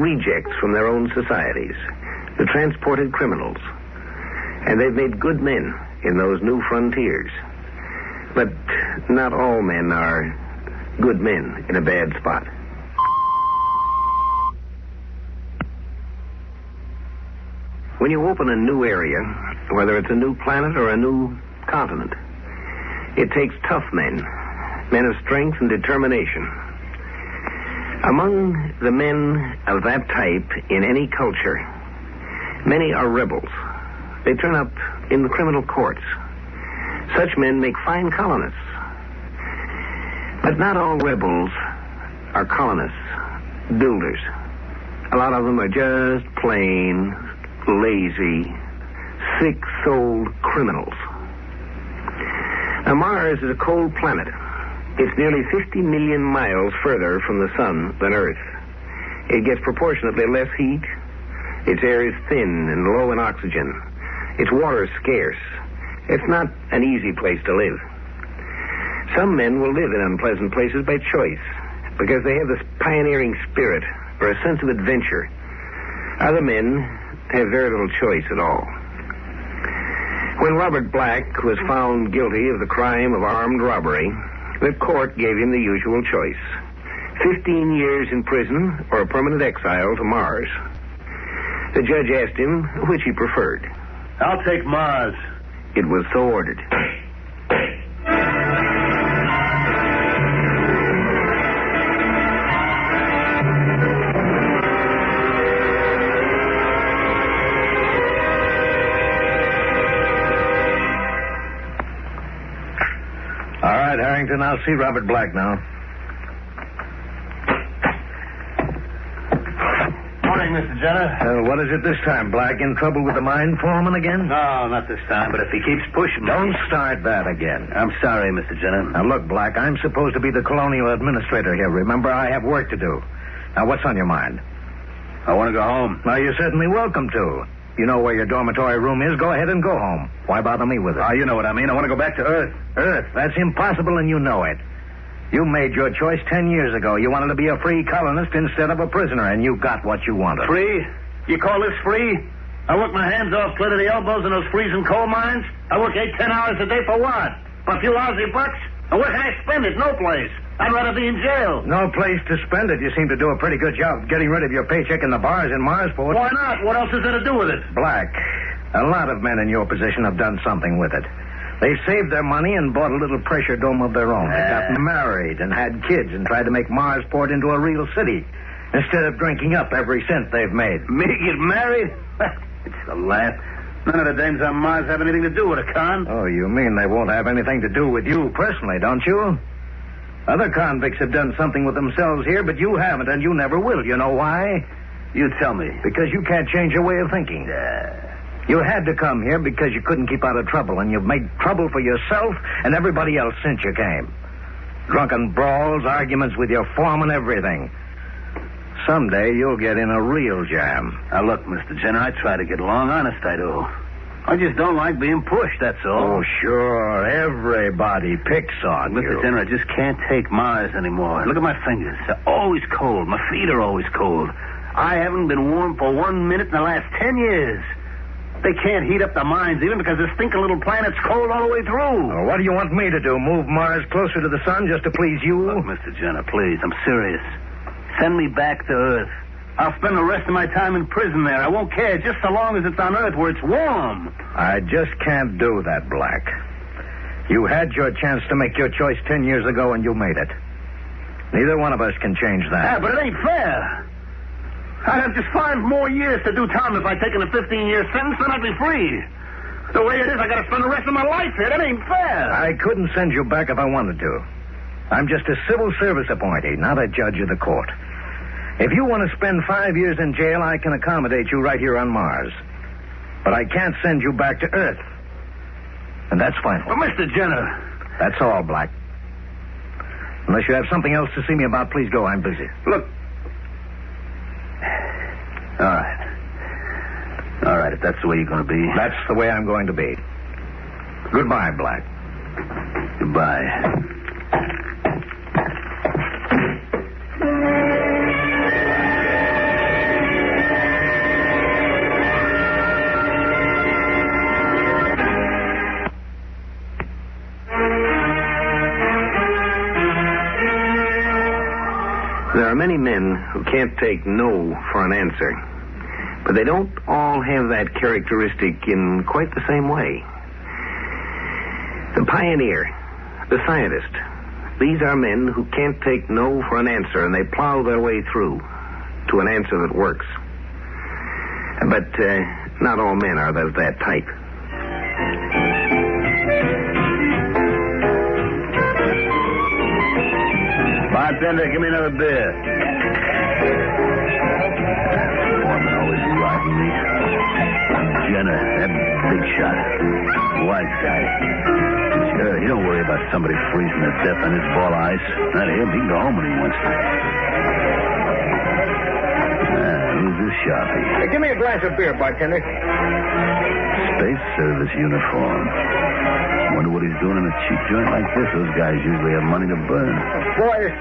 rejects from their own societies, the transported criminals. And they've made good men in those new frontiers. But not all men are good men in a bad spot. When you open a new area, whether it's a new planet or a new continent, it takes tough men, men of strength and determination. Among the men of that type in any culture, many are rebels. They turn up in the criminal courts. Such men make fine colonists. But not all rebels are colonists, builders. A lot of them are just plain, lazy, sick-souled criminals. Now, Mars is a cold planet. It's nearly 50 million miles further from the sun than Earth. It gets proportionately less heat. Its air is thin and low in oxygen. Its water is scarce. It's not an easy place to live. Some men will live in unpleasant places by choice because they have this pioneering spirit or a sense of adventure. Other men have very little choice at all. When Robert Black was found guilty of the crime of armed robbery, the court gave him the usual choice: 15 years in prison or a permanent exile to Mars. The judge asked him which he preferred. I'll take Mars. It was so ordered. All right, Harrington, I'll see Robert Black now. Morning, Mr. Jenner. What is it this time, Black? In trouble with the mine foreman again? No, not this time, but if he keeps pushing... Don't start that again. I'm sorry, Mr. Jenner. Now, look, Black, I'm supposed to be the colonial administrator here. Remember, I have work to do. Now, what's on your mind? I want to go home. Well, you're certainly welcome to. You know where your dormitory room is. Go ahead and go home. Why bother me with it? Oh, you know what I mean. I want to go back to Earth. Earth? That's impossible, and you know it. You made your choice 10 years ago. You wanted to be a free colonist instead of a prisoner, and you got what you wanted. Free? You call this free? I work my hands off clear to the elbows in those freezing coal mines. I work 8-10 hours a day for what? For a few lousy bucks? And where can I spend it? No place. I'd rather be in jail. No place to spend it. You seem to do a pretty good job getting rid of your paycheck in the bars in Marsport. Why not? What else is there to do with it? Black, a lot of men in your position have done something with it. They saved their money and bought a little pressure dome of their own. They got married and had kids and tried to make Marsport into a real city instead of drinking up every cent they've made. Me get married? It's a laugh. None of the dames on Mars have anything to do with it, Con. Oh, you mean they won't have anything to do with you personally, don't you? Other convicts have done something with themselves here, but you haven't, and you never will. You know why? You tell me. Because you can't change your way of thinking. You had to come here because you couldn't keep out of trouble, and you've made trouble for yourself and everybody else since you came. Drunken brawls, arguments with your foreman, everything. Someday you'll get in a real jam. Now, look, Mr. Jenner, I try to get along. Honest, I do. I just don't like being pushed, that's all. Oh, sure. Everybody picks on you. Mr. Jenner, I just can't take Mars anymore. Look at my fingers. They're always cold. My feet are always cold. I haven't been warm for 1 minute in the last 10 years. They can't heat up the mines even because this stinking little planet's cold all the way through. Well, what do you want me to do? Move Mars closer to the sun just to please you? Look, Mr. Jenner, please. I'm serious. Send me back to Earth. I'll spend the rest of my time in prison there. I won't care, just so long as it's on Earth where it's warm. I just can't do that, Black. You had your chance to make your choice 10 years ago, and you made it. Neither one of us can change that. Yeah, but it ain't fair. I'd have just 5 more years to do time if I'd taken a 15-year sentence, then I'd be free. The way it is, I gotta spend the rest of my life here. That ain't fair. I couldn't send you back if I wanted to. I'm just a civil service appointee, not a judge of the court. If you want to spend 5 years in jail, I can accommodate you right here on Mars. But I can't send you back to Earth. And that's final. But, Mr. Jenner... That's all, Black. Unless you have something else to see me about, please go. I'm busy. Look... All right. All right, if that's the way you're going to be. That's the way I'm going to be. Goodbye, Black. Goodbye. who can't take no for an answer. But they don't all have that characteristic in quite the same way. The pioneer, the scientist, these are men who can't take no for an answer, and they plow their way through to an answer that works. But not all men are of that type. Bartender, give me another beer. Woman always riding me. Jenner, that big shot. White guy. Sure, he don't worry about somebody freezing to death on his ball of ice. Not him. He can go home when he wants to. Who's this sharpie? Hey, give me a glass of beer, bartender. Space Service uniform. Wonder what he's doing in a cheap joint like this. Those guys usually have money to burn. Boy, this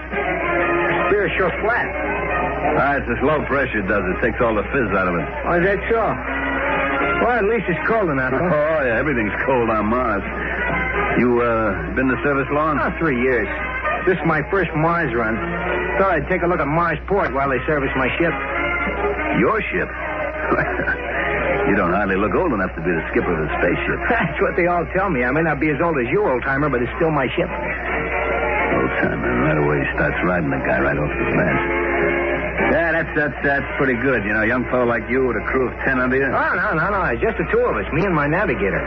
beer's sure flat. It's this low pressure does it. Takes all the fizz out of it. Oh, is that so? Well, at least it's cold enough, huh? Oh, yeah, everything's cold on Mars. You, been in the service long? 3 years. This is my first Mars run. Thought I'd take a look at Mars Port while they service my ship. Your ship? You don't hardly look old enough to be the skipper of a spaceship. That's what they all tell me. I may not be as old as you, old-timer, but it's still my ship. Old-timer, right away he starts riding the guy right off the bat. Yeah, that's pretty good. You know, a young fellow like you with a crew of 10 under you. Oh, no. It's just the two of us, me and my navigator.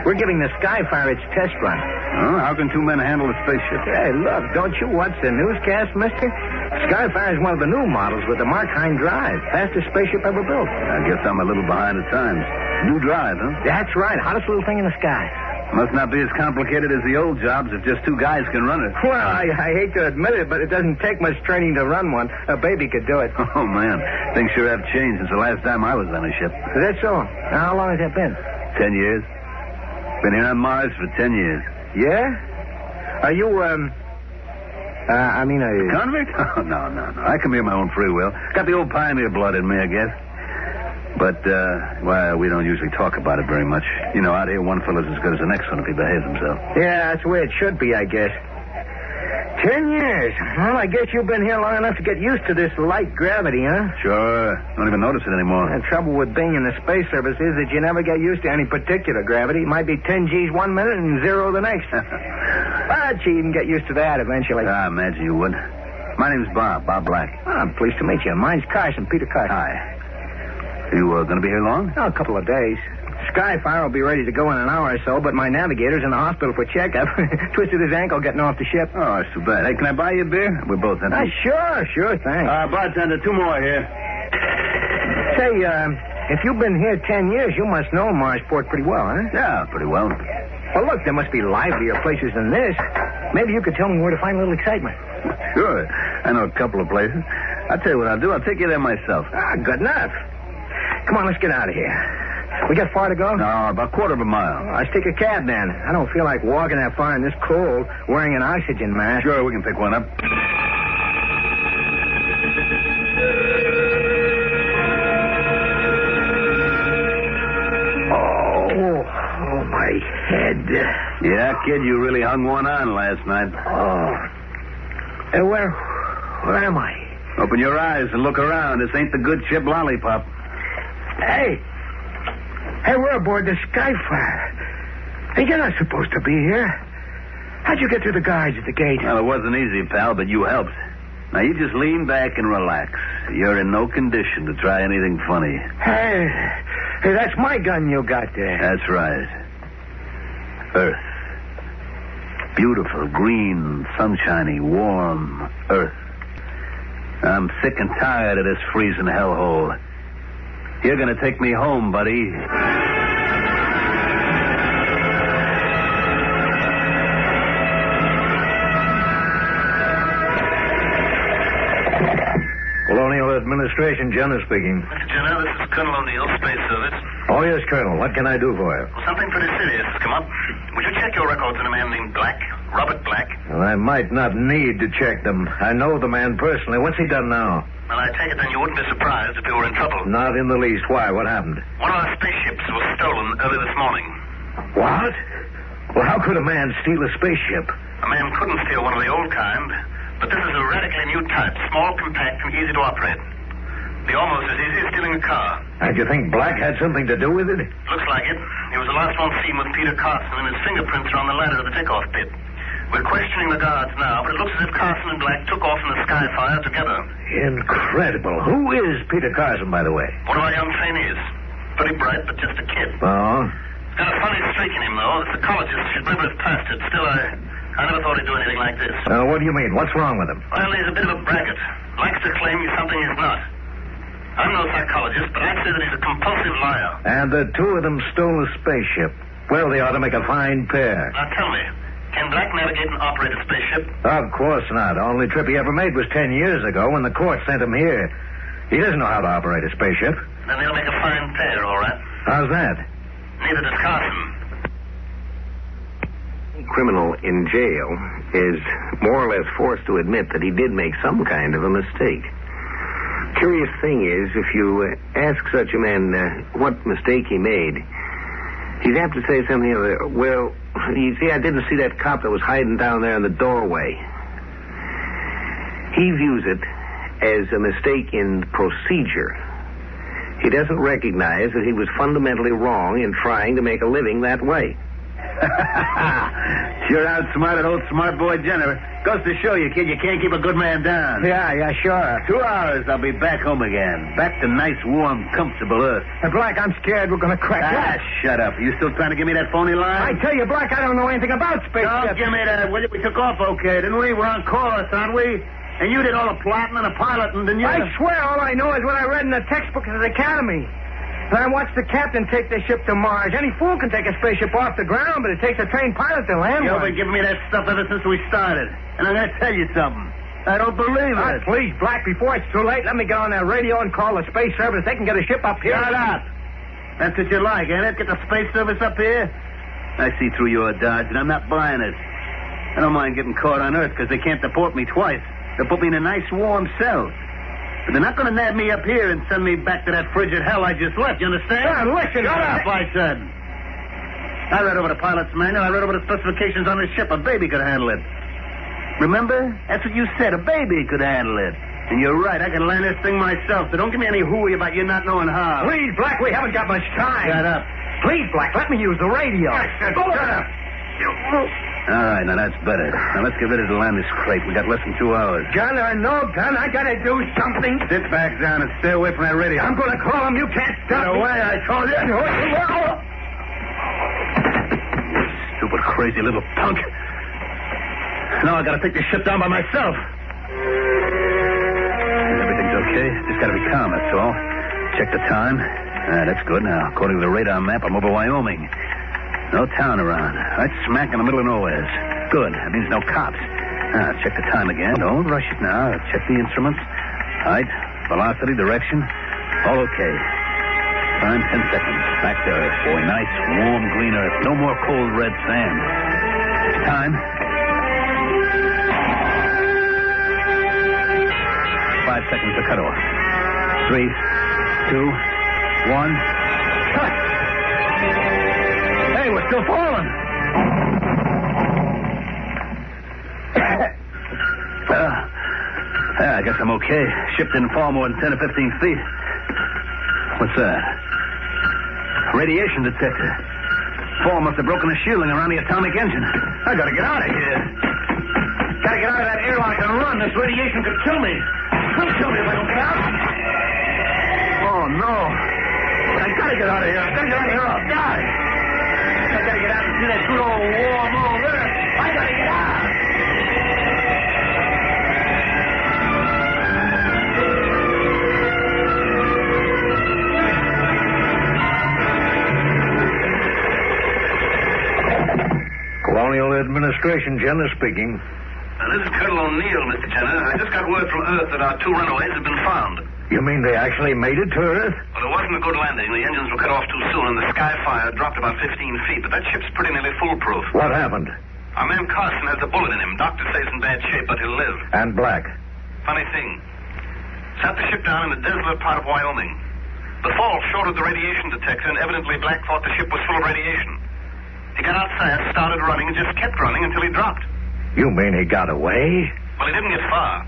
We're giving the Skyfire its test run. Oh, how can two men handle a spaceship? Hey, look, don't you watch the newscast, mister? Skyfire is one of the new models with the Markheim drive. Fastest spaceship ever built. I guess I'm a little behind the times. New drive, huh? That's right. Hottest little thing in the sky. Must not be as complicated as the old jobs if just two guys can run it. Well, I hate to admit it, but it doesn't take much training to run one. A baby could do it. Oh, man. Things sure have changed since the last time I was on a ship. Is that so? Now, how long has that been? 10 years. Been here on Mars for 10 years. Yeah? Are you, Convict? Oh, no. I come here of my own free will. Got the old pioneer blood in me, I guess. But, we don't usually talk about it very much. You know, out here, one fellow's as good as the next one if he behaves himself. Yeah, that's the way it should be, I guess. 10 years. Well, I guess you've been here long enough to get used to this light gravity, huh? Sure. Don't even notice it anymore. The trouble with being in the space service is that you never get used to any particular gravity. It might be 10 G's 1 minute and 0 the next. But you even get used to that eventually. I imagine you would. My name's Bob Black. Oh, I'm pleased to meet you. Mine's Carson, Peter Carson. Hi. You going to be here long? Oh, a couple of days. Skyfire will be ready to go in an hour or so, but my navigator's in the hospital for checkup. Twisted his ankle getting off the ship. Oh, that's too bad. Hey, can I buy you a beer? We're both empty. Sure, thanks. Bartender, 2 more here. Say, if you've been here 10 years, you must know Marsport pretty well, huh? Yeah, pretty well. Well, look, there must be livelier places than this. Maybe you could tell me where to find a little excitement. Sure. I know a couple of places. I'll tell you what I'll do. I'll take you there myself. Good enough. Come on, let's get out of here. We got far to go? No, about a quarter of a mile. Let's take a cab, then. I don't feel like walking that far in this cold wearing an oxygen mask. Sure, we can pick one up. Oh, my head. Yeah, kid, you really hung one on last night. Oh. Hey, where am I? Open your eyes and look around. This ain't the good ship Lollipop. Hey, we're aboard the Skyfire. Hey, you're not supposed to be here. How'd you get through the guards at the gate? Well, it wasn't easy, pal, but you helped. Now, you just lean back and relax. You're in no condition to try anything funny. Hey, that's my gun you got there. That's right. Earth. Beautiful, green, sunshiny, warm Earth. I'm sick and tired of this freezing hellhole. You're going to take me home, buddy. Colonial Administration, Jenner speaking. Mr. Jenner, this is Colonel O'Neill, Space Service. Oh, yes, Colonel. What can I do for you? Well, something pretty serious has come up. Would you check your records on a man named Black, Robert Black? Well, I might not need to check them. I know the man personally. What's he done now? Well, I take it then you wouldn't be surprised if he were in trouble. Not in the least. Why? What happened? One of our spaceships was stolen early this morning. What? Well, how could a man steal a spaceship? A man couldn't steal one of the old kind. But this is a radically new type, small, compact, and easy to operate. Be almost as easy as stealing a car. And you think Black had something to do with it? Looks like it. He was the last one seen with Peter Carson, and his fingerprints are on the ladder to the takeoff pit. We're questioning the guards now, but it looks as if Carson and Black took off in the Skyfire together. Incredible. Who is Peter Carson, by the way? One of our young trainees. Pretty bright, but just a kid. Oh? He's got a funny streak in him, though. The psychologist should never have passed it. Still, I never thought he'd do anything like this. What do you mean? What's wrong with him? Well, he's a bit of a braggart. Likes to claim he's something he's not. I'm no psychologist, but I'd say that he's a compulsive liar. And the two of them stole a spaceship. Well, they ought to make a fine pair. Now, tell me, can Black navigate and operate a spaceship? Of course not. The only trip he ever made was 10 years ago when the court sent him here. He doesn't know how to operate a spaceship. Then they'll make a fine pair, all right. How's that? Neither does Carson. A criminal in jail is more or less forced to admit that he did make some kind of a mistake. Curious thing is, if you ask such a man what mistake he made, he's apt to say something of, well, you see, I didn't see that cop that was hiding down there in the doorway. He views it as a mistake in procedure. He doesn't recognize that he was fundamentally wrong in trying to make a living that way. Sure outsmarted old smart boy Jenner. Goes to show you, kid, you can't keep a good man down. Yeah, sure. 2 hours, I'll be back home again. Back to nice, warm, comfortable Earth. Black, I'm scared we're going to crash. Shut up. You still trying to give me that phony line? I tell you, Black, I don't know anything about spaceships. Don't give me that, will you? We took off okay, didn't we? We're on course, aren't we? And you did all the plotting and the piloting, didn't you? I swear all I know is what I read in the textbook at the academy. And I watched the captain take the ship to Mars. Any fool can take a spaceship off the ground, but it takes a trained pilot to land You've one. been giving me that stuff ever since we started. And I'm going to tell you something. I don't believe it. Please, Black, before it's too late, let me get on that radio and call the space service. They can get a ship up here. Shut up. That's what you like, ain't it? Get the space service up here? I see through your dodge, and I'm not buying it. I don't mind getting caught on Earth because they can't deport me twice. They'll put me in a nice warm cell. But they're not going to nab me up here and send me back to that frigid hell I just left, you understand? Listen. Shut up, I said. I read over the pilot's manual. I read over the specifications on this ship. A baby could handle it. Remember? That's what you said. A baby could handle it. And you're right. I can land this thing myself. So don't give me any hooey about you not knowing how. Please, Black, we haven't got much time. Shut up. Please, Black, let me use the radio. Shut up. All right, now that's better. Now let's get ready to land this crate. We got less than 2 hours. Gun or no gun, I gotta do something. Sit back down and stay away from that radio. I'm gonna call him. You can't stop Get me. away, I told you. Stupid, crazy little punk. Now I gotta take this ship down by myself. Everything's okay. Just gotta be calm, that's all. Check the time. That's good. Now, according to the radar map, I'm over Wyoming. No town around. Right smack in the middle of nowhere. Good. That means no cops. Now, check the time again. Don't rush it now. Check the instruments. Height, velocity, direction. All okay. Time, 10 seconds. Back to Earth. Boy, nice, warm, green Earth. No more cold red sand. Time. 5 seconds to cut off. 3, 2, 1. Cut! Hey, we're still falling. I guess I'm okay. Ship didn't fall more than 10 or 15 feet. What's that? Radiation detector. Fall must have broken the shielding around the atomic engine. I gotta get out of here. Gotta get out of that airlock and run. This radiation could kill me. It'll kill me if I don't get out. Oh, no. I gotta get out of here. I gotta get out of here or I'll die. I gotta get out and see that good old warm old Earth. I gotta get out. Colonial Administration, Jenner speaking. This is Colonel O'Neill, Mr. Jenner. I just got word from Earth that our 2 runaways have been found. You mean they actually made it to Earth? Well, it wasn't a good landing. The engines were cut off too soon, and the Skyfire dropped about 15 feet. But that ship's pretty nearly foolproof. What happened? Our man Carson has a bullet in him. Doctor says in bad shape, but he'll live. And Black? Funny thing. Sat the ship down in the desolate part of Wyoming. The fall shorted the radiation detector, and evidently Black thought the ship was full of radiation. He got out fast, started running, and just kept running until he dropped. You mean he got away? Well, he didn't get far.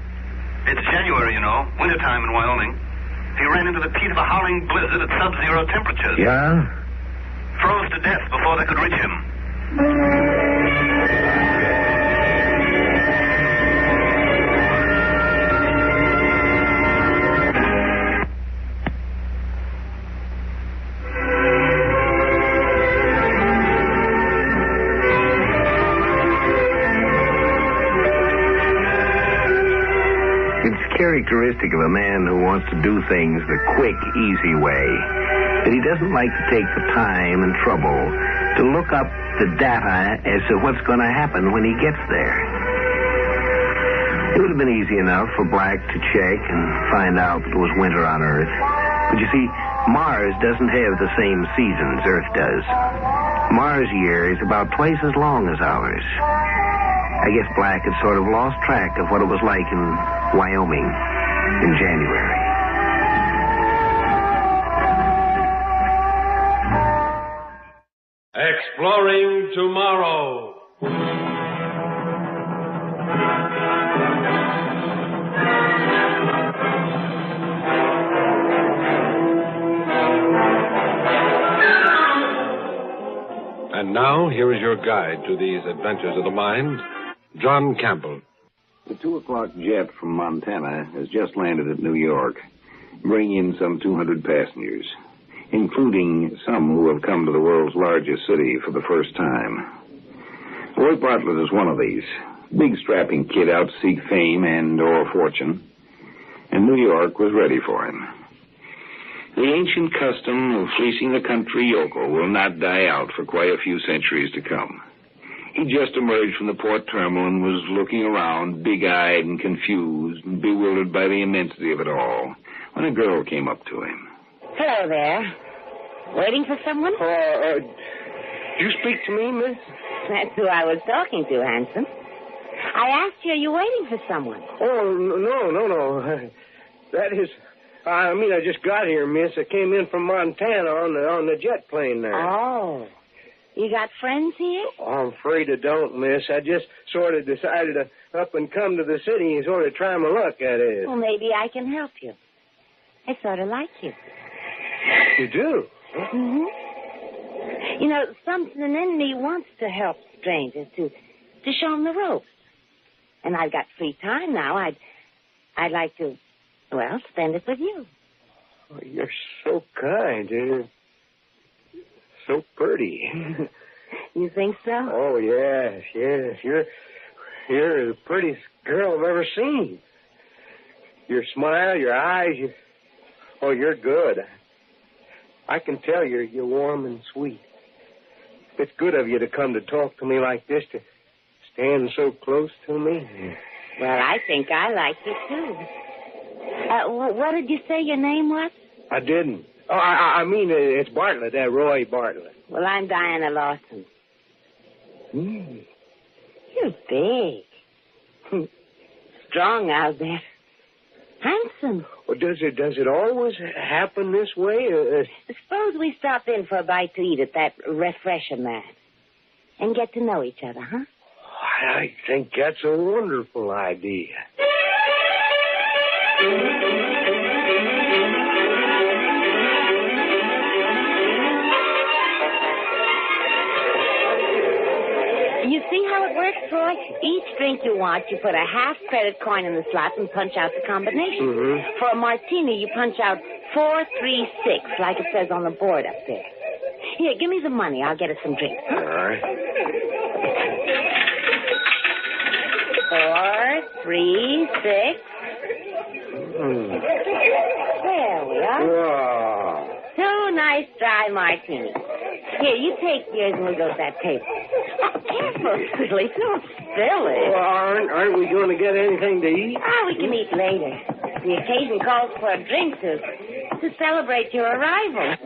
It's January, you know, wintertime in Wyoming. He ran into the teeth of a howling blizzard at sub-zero temperatures. Yeah? Froze to death before they could reach him. Characteristic of a man who wants to do things the quick, easy way, that he doesn't like to take the time and trouble to look up the data as to what's going to happen when he gets there. It would have been easy enough for Black to check and find out that it was winter on Earth. But you see, Mars doesn't have the same seasons Earth does. Mars' year is about twice as long as ours. I guess Black had sort of lost track of what it was like in Wyoming in January. Exploring Tomorrow. And now, here is your guide to these adventures of the mind, John Campbell. The 2 o'clock jet from Montana has just landed at New York, bringing in some 200 passengers, including some who have come to the world's largest city for the first time. Roy Bartlett is one of these. Big strapping kid out to seek fame and/or fortune. And New York was ready for him. The ancient custom of fleecing the country yokel will not die out for quite a few centuries to come. He just emerged from the port terminal and was looking around, big-eyed and confused and bewildered by the immensity of it all, when a girl came up to him. Hello there. Waiting for someone? Do you speak to me, miss? That's who I was talking to, handsome. I asked you, are you waiting for someone? Oh, no. That is... I just got here, miss. I came in from Montana on the jet plane there. Oh. You got friends here? Oh, I'm afraid I don't, miss. I just sort of decided to up and come to the city and sort of try my luck at it. Well, maybe I can help you. I sort of like you. You do? Mm-hmm. You know, something in me wants to help strangers, to show them the ropes. And I've got free time now. I'd like to, spend it with you. Oh, you're so kind. You're so pretty. You think so? Oh, yes. You're the prettiest girl I've ever seen. Your smile, your eyes, you're good. I can tell you're warm and sweet. It's good of you to come to talk to me like this, to stand so close to me. Well, I think I like you, too. What did you say your name was? I didn't. Oh, I mean, it's Bartlett, Roy Bartlett. Well, I'm Diana Lawson. You're big. Strong out there. Handsome. Well, does it always happen this way? Suppose we stop in for a bite to eat at that refresher mat and get to know each other, huh? I think that's a wonderful idea. You see how it works, Troy? Each drink you want, you put a half credit coin in the slot and punch out the combination. Mm-hmm. For a martini, you punch out 436, like it says on the board up there. Here, give me the money. I'll get us some drinks. All right. 4, 3, 6. There we are. Wow. 2 nice dry martinis. Here, you take yours and we'll go to that table. Oh, careful, silly. Don't spill it. Well, aren't we going to get anything to eat? We can eat later. The occasion calls for a drink to celebrate your arrival.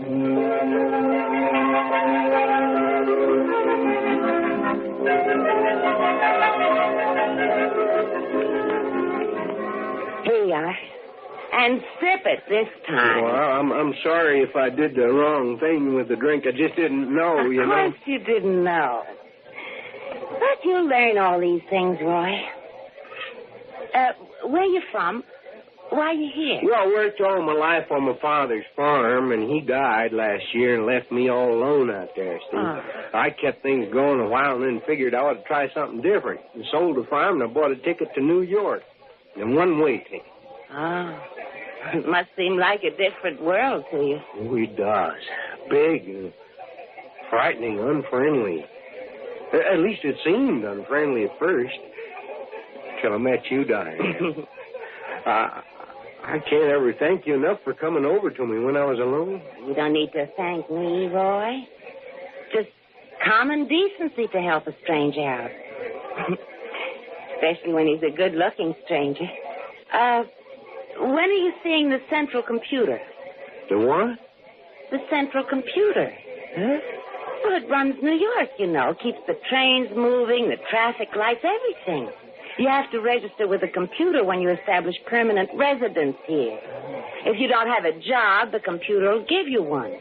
Here you are. And sip it this time. Well, I'm sorry if I did the wrong thing with the drink. I just didn't know, you know. Of course you didn't know. But you'll learn all these things, Roy. Where you from? Why are you here? Well, I worked all my life on my father's farm, and he died last year and left me all alone out there, see? I kept things going a while and then figured I ought to try something different. And sold the farm, and I bought a ticket to New York. A one-way ticket. Oh. It must seem like a different world to you. Oh, it does. Big and frightening, unfriendly. At least it seemed unfriendly at first. Till I met you, Diane. I can't ever thank you enough for coming over to me when I was alone. You don't need to thank me, Roy. Just common decency to help a stranger out. Especially when he's a good-looking stranger. When are you seeing the central computer? The what? The central computer. Huh? Well, it runs New York, you know. Keeps the trains moving, the traffic lights, everything. You have to register with the computer when you establish permanent residence here. If you don't have a job, the computer will give you one.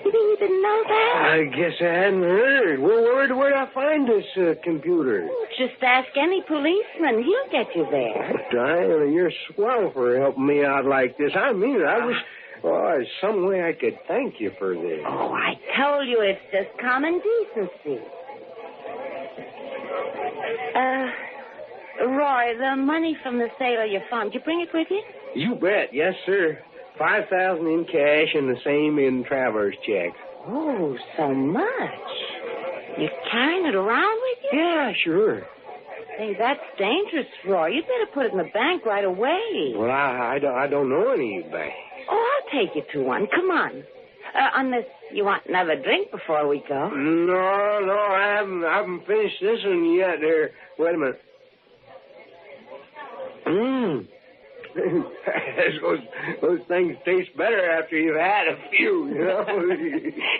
You didn't know that? I guess I hadn't heard. Where'd I find this computer? Just ask any policeman. He'll get you there. Diana, you're swell for helping me out like this. I mean it. I wish... Oh, there's some way I could thank you for this. Oh, I told you it's just common decency. Roy, the money from the sale of your farm, did you bring it with you? You bet. Yes, sir. $5,000 in cash and the same in traveler's checks. Oh, so much. You're carrying it around with you? Yeah, sure. Hey, that's dangerous, Roy. You'd better put it in the bank right away. Well, I don't know any bank. Oh, I'll take you to one. Come on. Unless you want another drink before we go. No, I haven't finished this one yet. There. Wait a minute. Those things taste better after you've had a few, you know.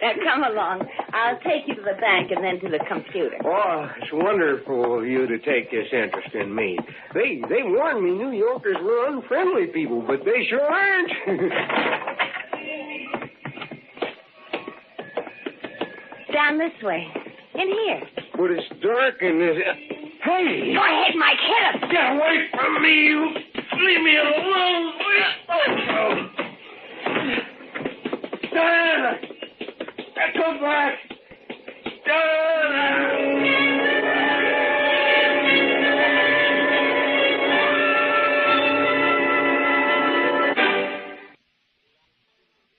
Now, come along. I'll take you to the bank and then to the computer. Oh, it's wonderful of you to take this interest in me. They warned me New Yorkers were unfriendly people, but they sure aren't. Down this way. In here. But it's dark and there's... Hey! Go ahead, Mike. Hit him. Get away from me, you... Leave me alone. Diana! Come back! Diana!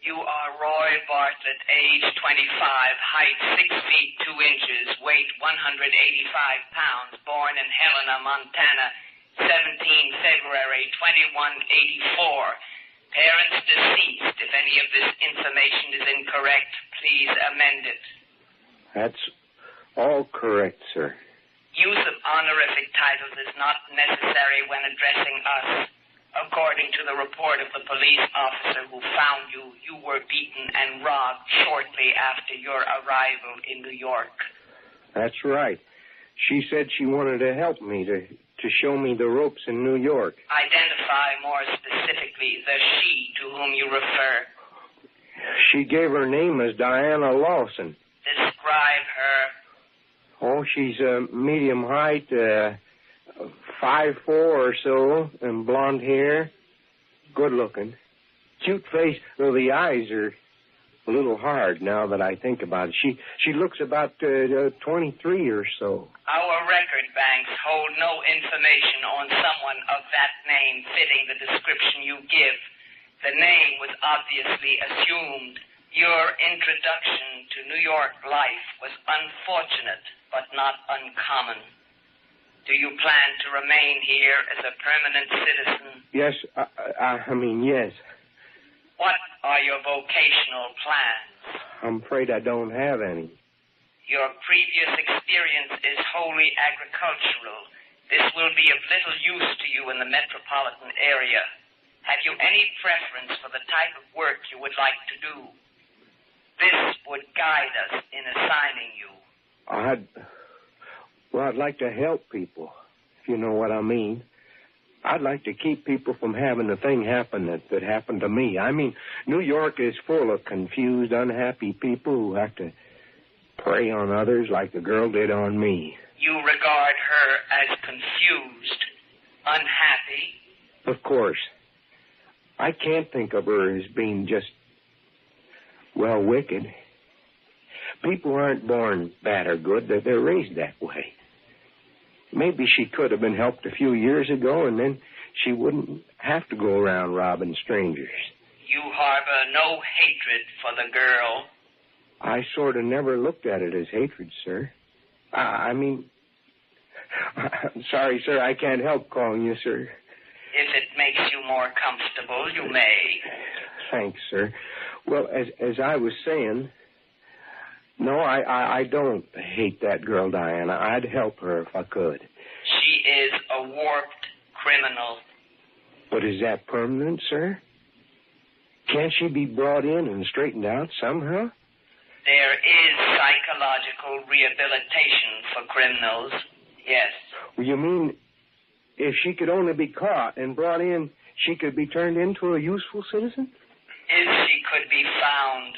You are Roy Bartlett, age 25, height 6 feet 2 inches, weight 185 pounds, born in Helena, Montana, 17 February 2184. Parents deceased. If any of this information is incorrect, please amend it. That's all correct, sir. Use of honorific titles is not necessary when addressing us. According to the report of the police officer who found you, you were beaten and robbed shortly after your arrival in New York. That's right. She said she wanted to help me to show me the ropes in New York. Identify more specifically the she to whom you refer. She gave her name as Diana Lawson. Describe her. Oh, she's medium height, 5'4" or so, and blonde hair. Good looking. Cute face, though the eyes are a little hard now that I think about it. She looks about 23 or so. Our record banks hold no information on someone of that name fitting the description you give. The name was obviously assumed. Your introduction to New York life was unfortunate, but not uncommon. Do you plan to remain here as a permanent citizen? Yes, I mean, yes. What are your vocational plans? I'm afraid I don't have any. Your previous experience is wholly agricultural. This will be of little use to you in the metropolitan area. Have you any preference for the type of work you would like to do? This would guide us in assigning you. I'd like to help people, if you know what I mean. I'd like to keep people from having the thing happen that happened to me. I mean, New York is full of confused, unhappy people who have to prey on others like the girl did on me. You regard her as confused. Unhappy? Of course. I can't think of her as being just, well, wicked. People aren't born bad or good. They're raised that way. Maybe she could have been helped a few years ago, and then she wouldn't have to go around robbing strangers. You harbor no hatred for the girl. I sort of never looked at it as hatred, sir. I'm sorry, sir, I can't help calling you, sir. If it makes you more comfortable, you may. Thanks, sir. Well, as I was saying, no, I don't hate that girl, Diana. I'd help her if I could. She is a warped criminal. But is that permanent, sir? Can't she be brought in and straightened out somehow? There is psychological rehabilitation for criminals, yes. Well, you mean if she could only be caught and brought in, she could be turned into a useful citizen? If she could be found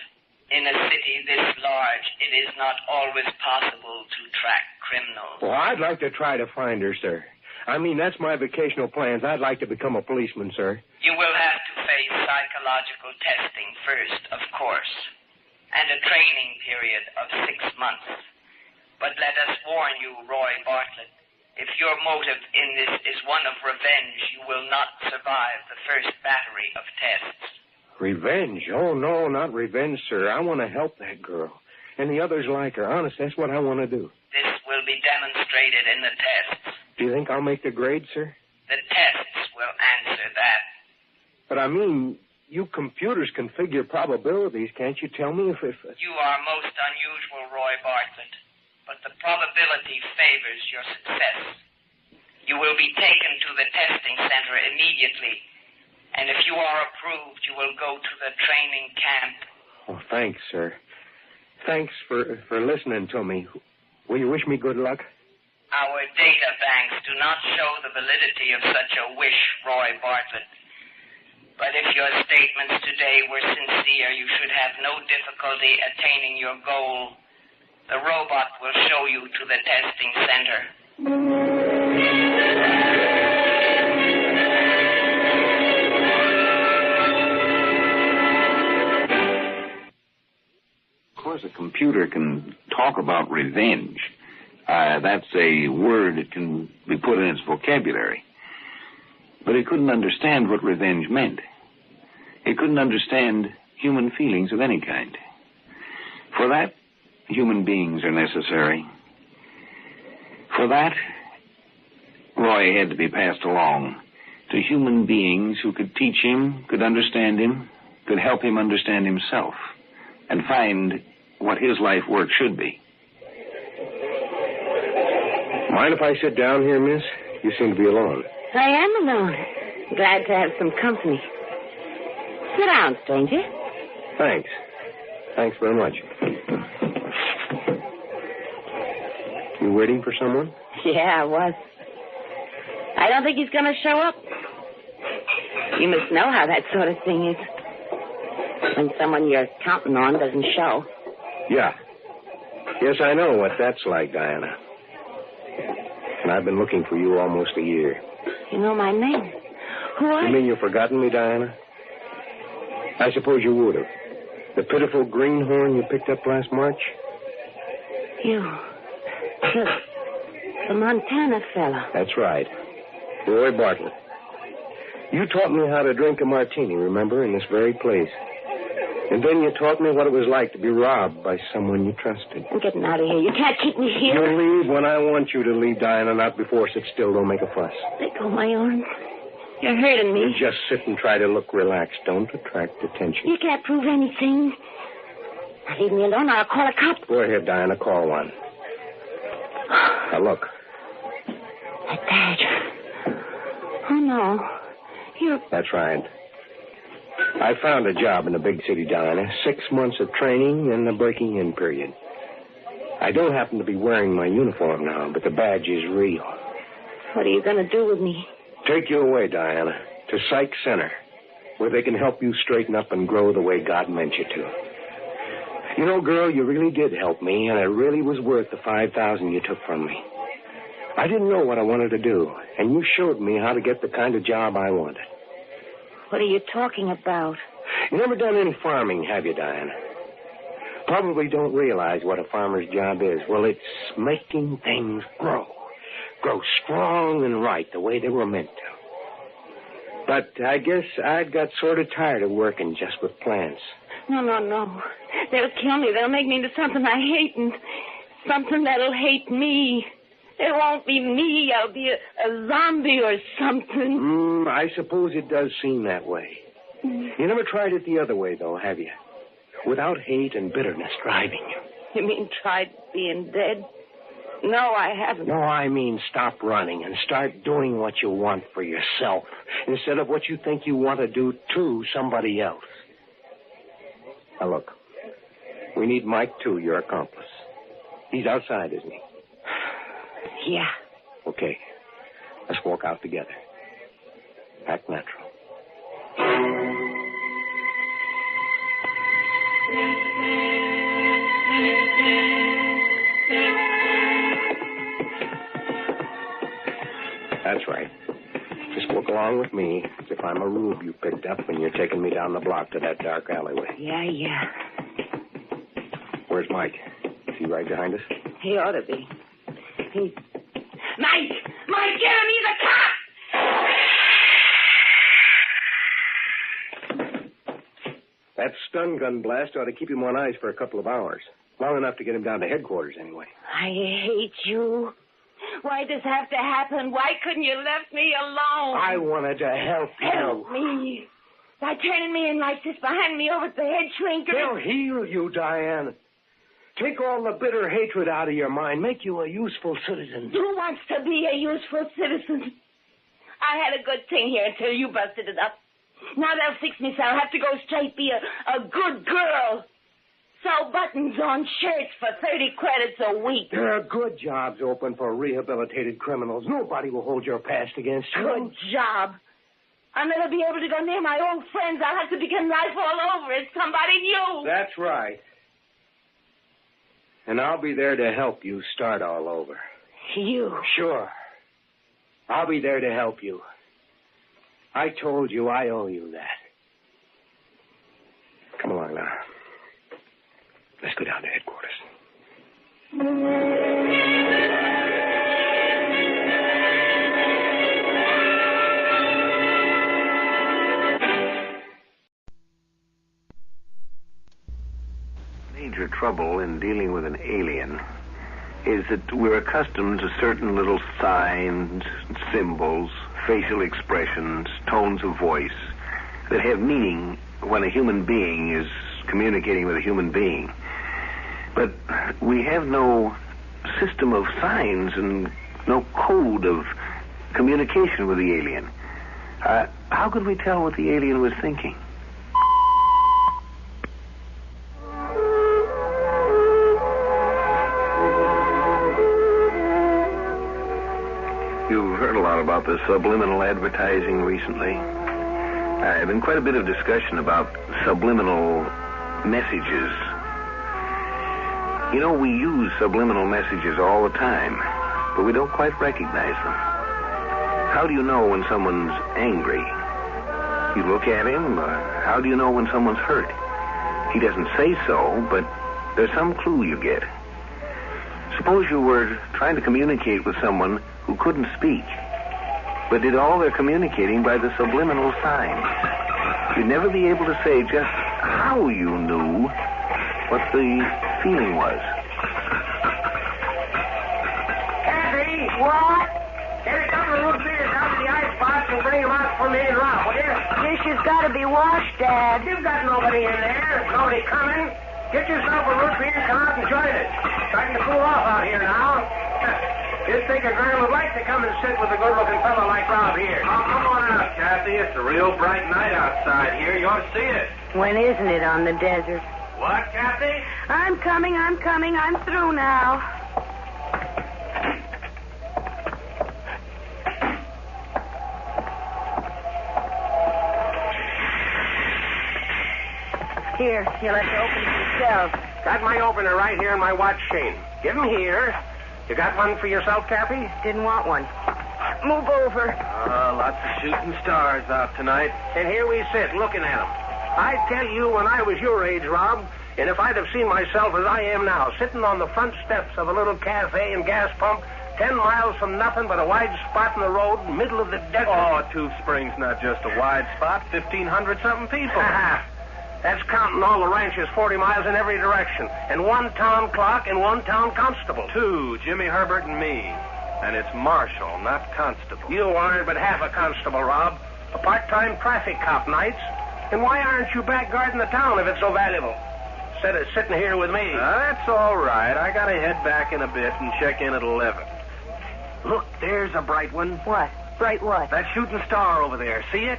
in a city this large, it is not always possible to track criminals. Well, I'd like to try to find her, sir. I mean, that's my vocational plans. I'd like to become a policeman, sir. You will have to face psychological testing first, of course, and a training period of 6 months. But let us warn you, Roy Bartlett, if your motive in this is one of revenge, you will not survive the first battery of tests. Revenge? Oh, no, not revenge, sir. I want to help that girl. And the others like her. Honest, that's what I want to do. This will be demonstrated in the tests. Do you think I'll make the grade, sir? The tests will answer that. But I mean, you computers can figure probabilities. Can't you tell me if... You are most unusual, Roy Bartlett. But the probability favors your success. You will be taken to the testing center immediately. And if you are approved, you will go to the training camp. Oh, thanks, sir. Thanks for listening to me. Will you wish me good luck? Our data banks do not show the validity of such a wish, Roy Bartlett. But if your statements today were sincere, you should have no difficulty attaining your goal. The robot will show you to the testing center. Of course, a computer can talk about revenge. That's a word that can be put in its vocabulary. But it couldn't understand what revenge meant. It couldn't understand human feelings of any kind. For that, human beings are necessary. For that, Roy had to be passed along to human beings who could teach him, could understand him, could help him understand himself, and find what his life work should be. Mind if I sit down here, miss? You seem to be alone. I am alone. Glad to have some company. Sit down, stranger. Thanks. Thanks very much. You waiting for someone? Yeah, I was. I don't think he's going to show up. You must know how that sort of thing is. When someone you're counting on doesn't show. Yeah. Yes, I know what that's like, Diana. And I've been looking for you almost a year. You know my name. Who are you? You mean you've forgotten me, Diana? I suppose you would have. The pitiful greenhorn you picked up last March? You. The Montana fella. That's right. Roy Bartlett. You taught me how to drink a martini, remember, in this very place. And then you taught me what it was like to be robbed by someone you trusted. I'm getting out of here. You can't keep me here. You leave when I want you to leave, Diana, not before. Sit still. Don't make a fuss. Let go of my arm. You're hurting me. You just sit and try to look relaxed. Don't attract attention. You can't prove anything. Now leave me alone or I'll call a cop. Go ahead, Diana. Call one. Now, look. That badge. Oh, no. You're... That's right. I found a job in a big city, Diana. 6 months of training and the breaking-in period. I don't happen to be wearing my uniform now, but the badge is real. What are you going to do with me? Take you away, Diana, to Psych Center, where they can help you straighten up and grow the way God meant you to. You know, girl, you really did help me, and it really was worth the $5,000 you took from me. I didn't know what I wanted to do, and you showed me how to get the kind of job I wanted. What are you talking about? You never done any farming, have you, Diane? Probably don't realize what a farmer's job is. Well, it's making things grow strong and right the way they were meant to. But I guess I'd got sort of tired of working just with plants. No. They'll kill me. They'll make me into something I hate, and something that'll hate me. It won't be me. I'll be a zombie or something. I suppose it does seem that way. You never tried it the other way, though, have you? Without hate and bitterness driving you. You mean tried being dead? No, I haven't. No, I mean stop running and start doing what you want for yourself instead of what you think you want to do to somebody else. Now, look. We need Mike, too, your accomplice. He's outside, isn't he? Yeah. Okay. Let's walk out together. Act natural. That's right. Just walk along with me as if I'm a rube you picked up when you're taking me down the block to that dark alleyway. Yeah. Where's Mike? Is he right behind us? He ought to be. Mike! Get him! He's a cop! That stun gun blast ought to keep him on ice for a couple of hours. Long enough to get him down to headquarters, anyway. I hate you. Why does this have to happen? Why couldn't you left me alone? I wanted to help you. Help me? By turning me in like this behind me over at the head shrinker? They'll heal you, Diane. Take all the bitter hatred out of your mind. Make you a useful citizen. Who wants to be a useful citizen? I had a good thing here until you busted it up. Now they'll fix me so I'll have to go straight be a good girl. Sew buttons on shirts for 30 credits a week. There are good jobs open for rehabilitated criminals. Nobody will hold your past against you. Good job. I'll never be able to go near my old friends. I'll have to begin life all over as somebody new. That's right. And I'll be there to help you start all over. You? Sure. I'll be there to help you. I told you I owe you that. Come along now. Let's go down to headquarters. Major trouble in dealing with an alien is that we're accustomed to certain little signs, symbols, facial expressions, tones of voice that have meaning when a human being is communicating with a human being. But we have no system of signs and no code of communication with the alien. How could we tell what the alien was thinking? You've heard a lot about the subliminal advertising recently. There's been quite a bit of discussion about subliminal messages. You know, we use subliminal messages all the time, but we don't quite recognize them. How do you know when someone's angry? You look at him, or how do you know when someone's hurt? He doesn't say so, but there's some clue you get. Suppose you were trying to communicate with someone who couldn't speak, but did all their communicating by the subliminal signs. You'd never be able to say just how you knew what the feeling was. Kathy! What? Get a couple of root beers out of the icebox and bring them out for me and Rob, will you? Dishes gotta be washed, Dad. You've got nobody in there. Nobody coming. Get yourself a root beer and come out and join us. Starting to cool off out here now. You'd think a girl would like to come and sit with a good-looking fellow like Rob here. Oh, come on out, Kathy. It's a real bright night outside here. You ought to see it. When isn't it on the desert? What, Kathy? I'm coming. I'm through now. Here, you'll have to open it yourself. Got my opener right here in my watch chain. Give him here. You got one for yourself, Kathy? Didn't want one. Move over. Lots of shooting stars out tonight. And here we sit, looking at them. I tell you, when I was your age, Rob, and if I'd have seen myself as I am now, sitting on the front steps of a little cafe and gas pump, 10 miles from nothing but a wide spot in the road, middle of the desert. Oh, Two Springs, not just a wide spot. 1,500-something people. That's counting all the ranches 40 miles in every direction. And one town clerk and one town constable. Two, Jimmy Herbert and me. And it's marshal, not constable. You aren't but half a constable, Rob. A part-time traffic cop nights. And why aren't you back guarding the town if it's so valuable? Instead of sitting here with me. That's all right. I gotta head back in a bit and check in at 11. Look, there's a bright one. What? Bright what? That shooting star over there. See it?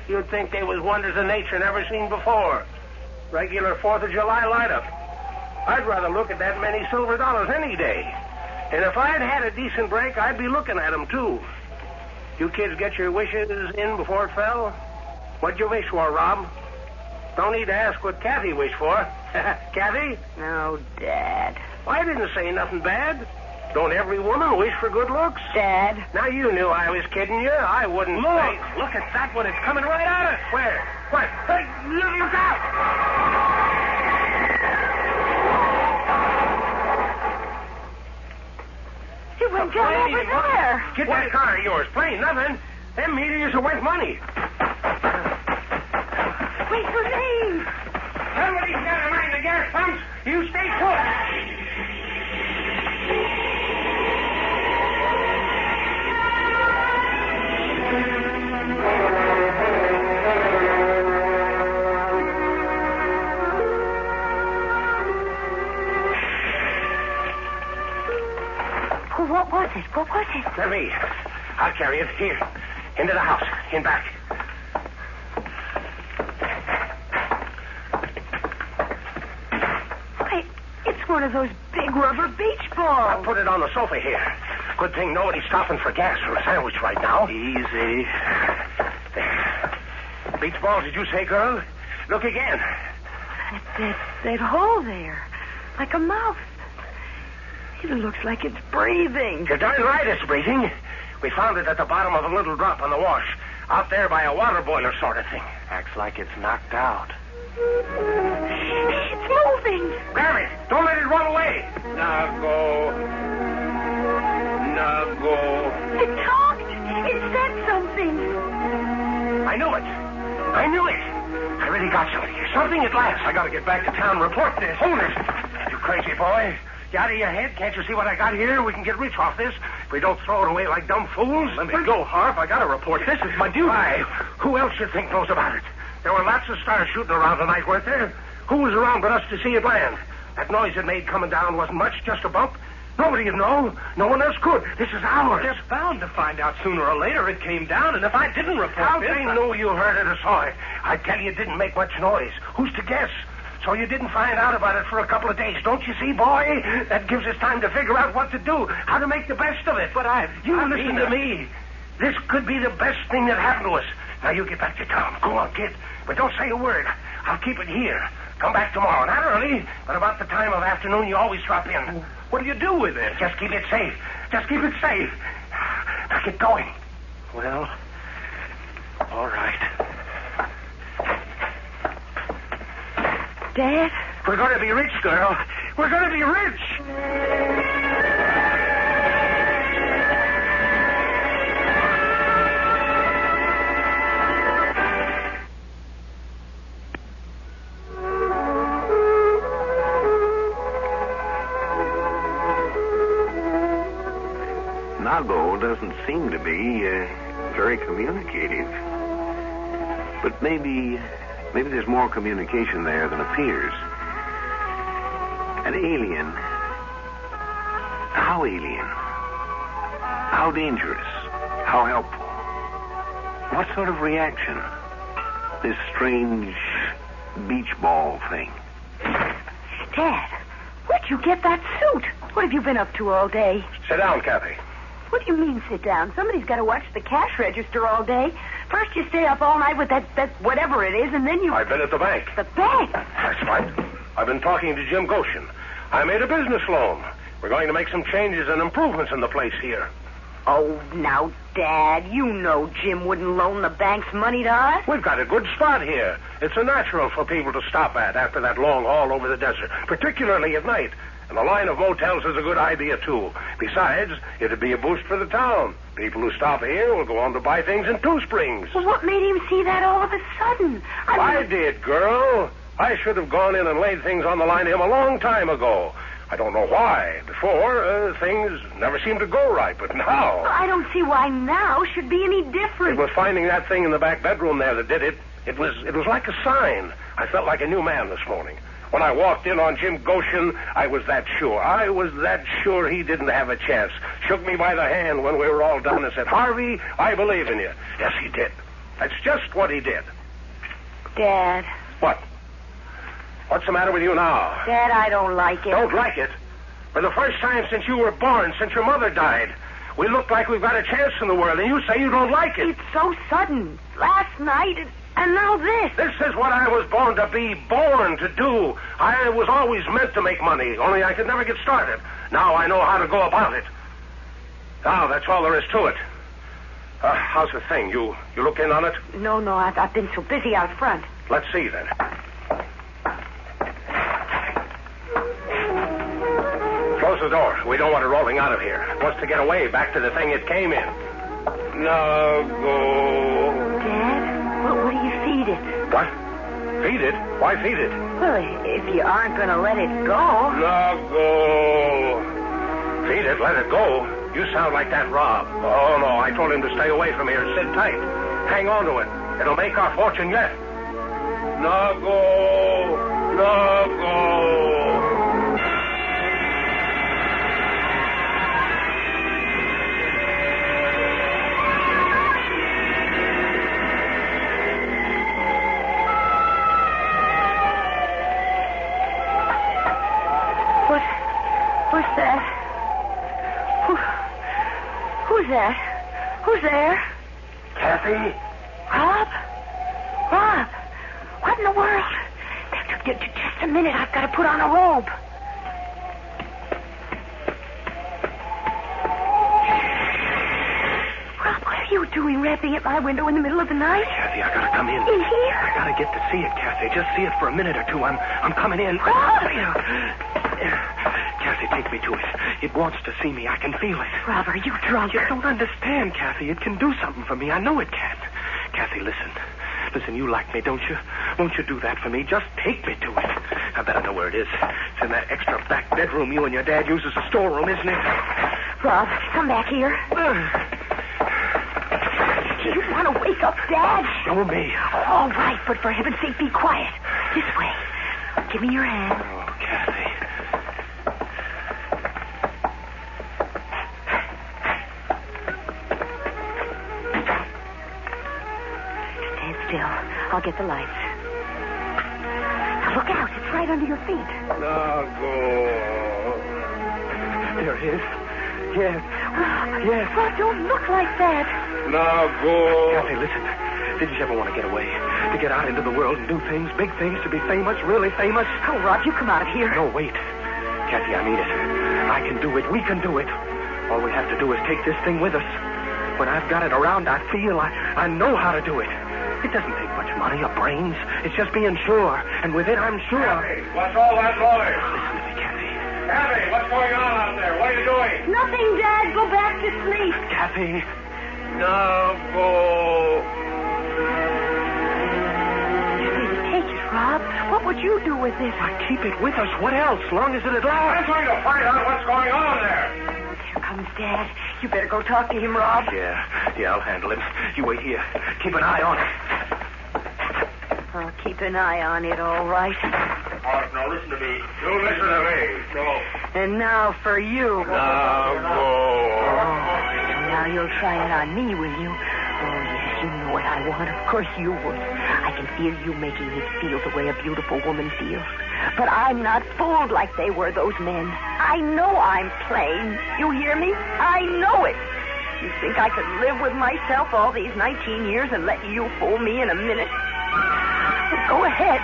You'd think they was wonders of nature never seen before. Regular 4th of July light-up. I'd rather look at that many silver dollars any day. And if I'd had a decent break, I'd be looking at them, too. You kids get your wishes in before it fell? What'd you wish for, Rob? Don't need to ask what Kathy wished for. Kathy? No, Dad. Well, I didn't say nothing bad. Don't every woman wish for good looks? Dad. Now, you knew I was kidding you. I wouldn't say... Look at that one. It's coming right at us. Where? What? Hey, look out! It went down over there. Get that car of yours. Plain nothing. Them meteors are worth money. Wait for me. Somebody's got to mind the gas pumps. You stay put. What was it? What was it? Let me. I'll carry it. Here. Into the house. In back. Wait, it's one of those big rubber beach balls. I'll put it on the sofa here. Good thing nobody's stopping for gas or a sandwich right now. Easy. There. Beach balls, did you say, girl? Look again. That hole there. Like a mouth. It looks like it's breathing. You're darn right it's breathing. We found it at the bottom of a little drop on the wash. Out there by a water boiler sort of thing. Acts like it's knocked out. It's moving. Grab it. Don't let it run away. Now go. It talked. It said something. I knew it. I really got something here. Something at last. I got to get back to town and report this. Hold it. You crazy boy. You out of your head? Can't you see what I got here? We can get rich off this if we don't throw it away like dumb fools. Let me go, Harp. I got to report this. It's my duty. Why? Who else you think knows about it? There were lots of stars shooting around tonight, weren't there? Who was around but us to see it land? That noise it made coming down wasn't much, just a bump. Nobody'd know. No one else could. This is ours. They're bound to find out sooner or later it came down, and if I didn't report How this... they knew you heard it or saw it? I tell you, it didn't make much noise. Who's to guess? So you didn't find out about it for a couple of days. Don't you see, boy? That gives us time to figure out what to do, how to make the best of it. But You listen to me. This could be the best thing that happened to us. Now, you get back to town. Go on, kid. But don't say a word. I'll keep it here. Come back tomorrow. Not early, but about the time of afternoon you always drop in. What do you do with it? Just keep it safe. Just keep it safe. Now, get going. Well, all right. Dad? We're going to be rich, girl. We're going to be rich. Nago doesn't seem to be very communicative. But maybe there's more communication there than appears. An alien. How alien? How dangerous? How helpful? What sort of reaction? This strange beach ball thing. Dad, where'd you get that suit? What have you been up to all day? Sit down, Kathy. What do you mean, sit down? Somebody's got to watch the cash register all day. First you stay up all night with that whatever it is, and then you... I've been at the bank. The bank? That's right. I've been talking to Jim Goshen. I made a business loan. We're going to make some changes and improvements in the place here. Oh, now, Dad, you know Jim wouldn't loan the bank's money to us. We've got a good spot here. It's a natural for people to stop at after that long haul over the desert, particularly at night. And the line of motels is a good idea, too. Besides, it'd be a boost for the town. People who stop here will go on to buy things in Two Springs. Well, what made him see that all of a sudden? I did, girl. I should have gone in and laid things on the line to him a long time ago. I don't know why. Before, things never seemed to go right, but now... Well, I don't see why now should be any different. It was finding that thing in the back bedroom there that did it. It was like a sign. I felt like a new man this morning. When I walked in on Jim Goshen, I was that sure. I was that sure he didn't have a chance. Shook me by the hand when we were all done and said, Harvey, I believe in you. Yes, he did. That's just what he did. Dad. What? What's the matter with you now? Dad, I don't like it. Don't like it? For the first time since you were born, since your mother died, we look like we've got a chance in the world, and you say you don't like it. It's so sudden. Last night, and now this. This is what I was born to be, born to do. I was always meant to make money, only I could never get started. Now I know how to go about it. Now, that's all there is to it. How's the thing? You look in on it? No, I've been so busy out front. Let's see, then. Close the door. We don't want it rolling out of here. It wants to get away, back to the thing it came in. Now go. Dad, what do you feed it? What? Feed it? Why feed it? Well, if you aren't going to let it go. Now go. Feed it? Let it go? You sound like that Rob. Oh, no, I told him to stay away from here. Sit tight. Hang on to it. It'll make our fortune yet. Now go. Now go. What's that? Who's that? Who's there? Kathy? Rob? What in the world? Just a minute. I've got to put on a robe. Rob, what are you doing rapping at my window in the middle of the night? Kathy, I gotta come in. In here? I gotta get to see it, Kathy. Just see it for a minute or two. I'm coming in. Rob! Kathy, take me to it. It wants to see me. I can feel it. Rob, are you drunk? You don't understand, Kathy. It can do something for me. I know it can. Kathy, listen. Listen, you like me, don't you? Won't you do that for me? Just take me to it. I bet I know where it is. It's in that extra back bedroom you and your dad use as a storeroom, isn't it? Rob, come back here. Do you want to wake up Dad? Show me. All right, but for heaven's sake, be quiet. This way. Give me your hand. Oh, Kathy. I'll get the lights. Now look out. It's right under your feet. Now go. There it is. Yes. Yes. Oh, don't look like that. Now go. Kathy, listen. Did you ever want to get away? To get out into the world and do things, big things, to be famous, really famous? Oh, Rob, you come out of here. No, wait. Kathy, I mean it. I can do it. We can do it. All we have to do is take this thing with us. When I've got it around, I feel I know how to do it. It doesn't take much money or brains. It's just being sure. And with it, I'm sure. Kathy, what's all that noise? Listen to me, Kathy. Kathy, what's going on out there? What are you doing? Nothing, Dad. Go back to sleep. Kathy. Now go. Take it, Rob. What would you do with this? I keep it with us. What else? Long as it'd last. I'm going to find out what's going on there. Here comes Dad. You better go talk to him, Rob. Yeah, I'll handle him. You wait here. Keep an eye on it. I'll keep an eye on it, all right. Now listen to me. You listen to me. No. And now for you. Now go. Now you'll try it on me, will you? Oh, yes, you know what I want. Of course you would. I can feel you making me feel the way a beautiful woman feels. But I'm not fooled like they were, those men. I know I'm plain. You hear me? I know it. You think I could live with myself all these 19 years and let you fool me in a minute? Well, go ahead.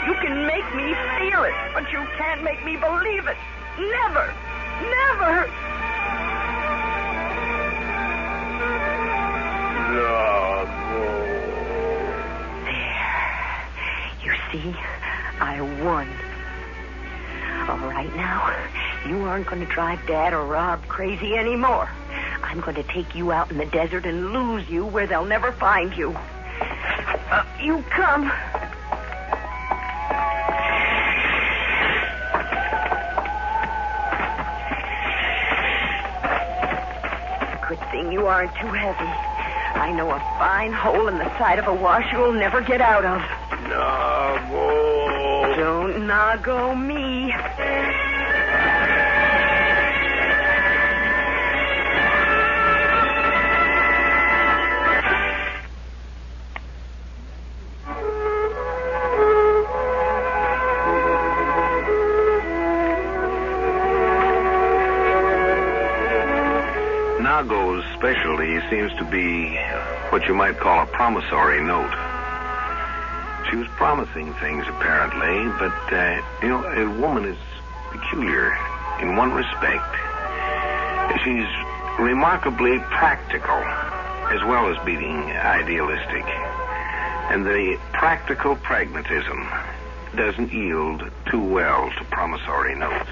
You can make me feel it, but you can't make me believe it. Never. Never. There. You see, I won. All right now, you aren't going to drive Dad or Rob crazy anymore. I'm going to take you out in the desert and lose you where they'll never find you. You come. Good thing you aren't too heavy. I know a fine hole in the side of a wash you'll never get out of. Nago. Don't nago me. Nago's specialty seems to be what you might call a promissory note. She was promising things, apparently, but, a woman is peculiar in one respect. She's remarkably practical, as well as being idealistic. And the practical pragmatism doesn't yield too well to promissory notes.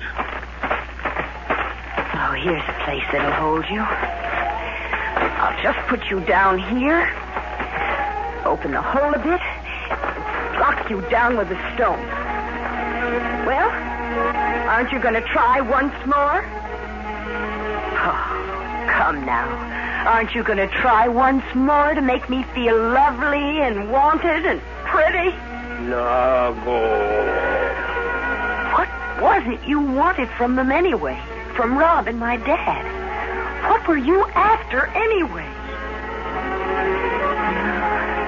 Oh, here's a place that'll hold you. I'll just put you down here, open the hole a bit, and lock you down with a stone. Well, aren't you going to try once more? Oh, come now. Aren't you going to try once more to make me feel lovely and wanted and pretty? Nago. What was it you wanted from them anyway? From Rob and my dad? What were you after anyway?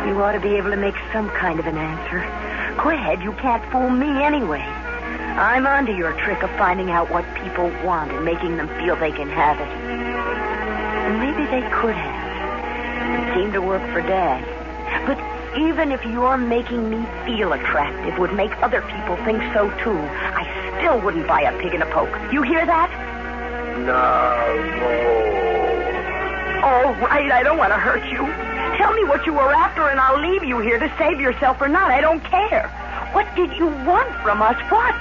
You ought to be able to make some kind of an answer. Go ahead, you can't fool me anyway. I'm onto your trick of finding out what people want and making them feel they can have it. And maybe they could have. It seemed to work for Dad. But even if your making me feel attractive would make other people think so too, I still wouldn't buy a pig in a poke. You hear that? Nago. All right, I don't want to hurt you. Tell me what you were after, and I'll leave you here to save yourself or not. I don't care. What did you want from us? What?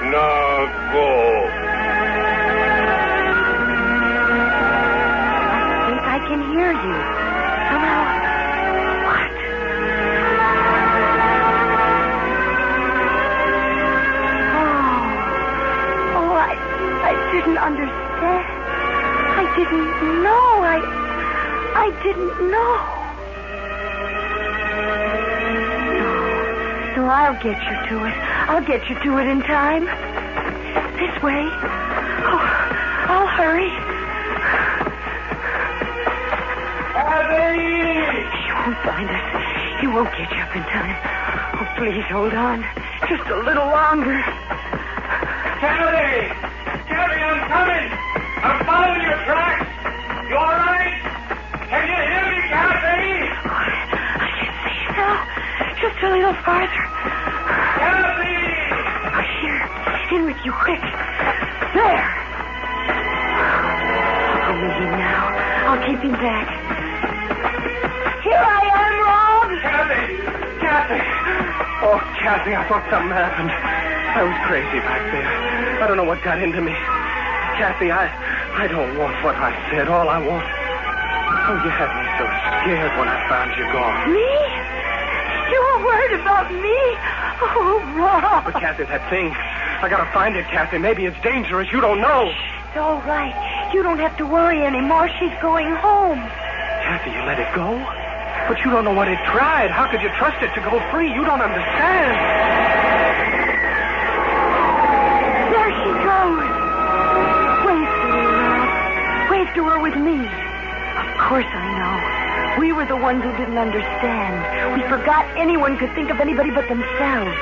Nago. I think I can hear you. Somehow. What? Oh, I didn't understand. I didn't know. I didn't know. No, I'll get you to it. I'll get you to it in time. This way. Oh, I'll hurry. Abby! He won't find us. He won't get you up in time. Oh, please hold on. Just a little longer. Kennedy! Kennedy, I'm coming! I'm following your tracks! You all right? Can you hear me, Kathy? I can see you now. Just a little farther. Kathy! Here. In with you, quick. There. I'll go with him now. I'll keep him back. Here I am, Rob. Kathy! Oh, Kathy, I thought something happened. I was crazy back there. I don't know what got into me. Kathy, I don't want what I said. All I want... Oh, you had me so scared when I found you gone. Me? You were worried about me? Oh, Rob. But, Kathy, that thing... I gotta find it, Kathy. Maybe it's dangerous. You don't know. It's all right. You don't have to worry anymore. She's going home. Kathy, you let it go? But you don't know what it tried. How could you trust it to go free? You don't understand. There she goes. Wave to her, Rob. Wave to her with me. Of course I know. We were the ones who didn't understand. We forgot anyone could think of anybody but themselves.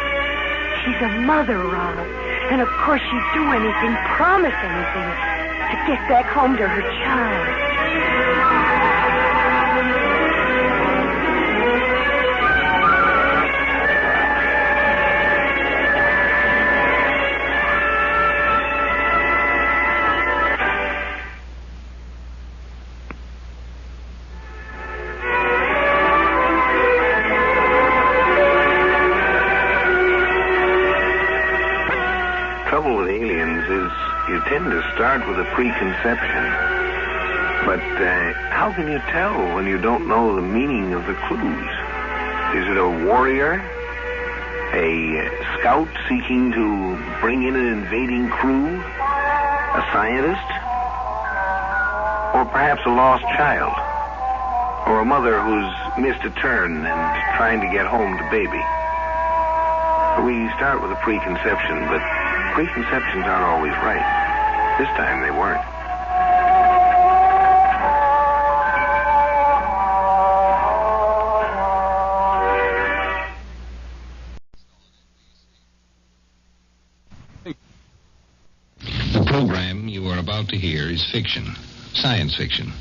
She's a mother, Rob. And of course she'd do anything, promise anything, to get back home to her child. trouble with aliens is you tend to start with a preconception. But how can you tell when you don't know the meaning of the clues? Is it a warrior? A scout seeking to bring in an invading crew? A scientist? Or perhaps a lost child? Or a mother who's missed a turn and trying to get home to baby? We start with a preconception, but preconceptions aren't always right. This time they weren't. The program you are about to hear is fiction, science fiction.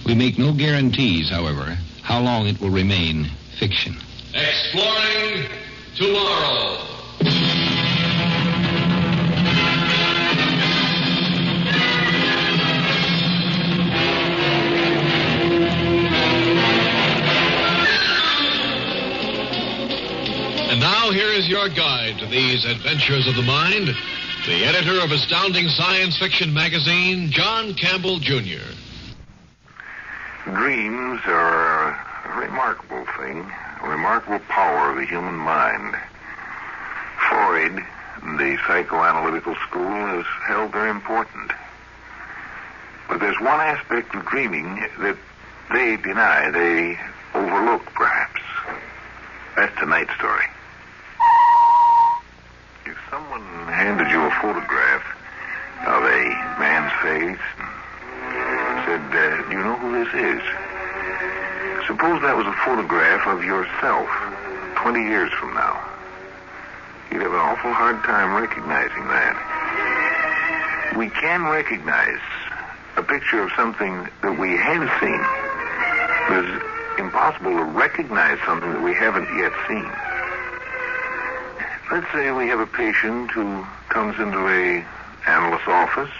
We make no guarantees, however, how long it will remain fiction. Exploring tomorrow. And now here is your guide to these adventures of the mind, the editor of Astounding Science Fiction magazine, John Campbell, Jr. Dreams are a remarkable thing, a remarkable power of the human mind. Freud, the psychoanalytical school, has held very important. But there's one aspect of dreaming that they deny, they overlook, perhaps. That's tonight's story. If someone handed you a photograph of a man's face and said, do you know who this is? Suppose that was a photograph of yourself 20 years from now. You'd have an awful hard time recognizing that. We can recognize a picture of something that we have seen. But it's impossible to recognize something that we haven't yet seen. Let's say we have a patient who comes into a analyst's office,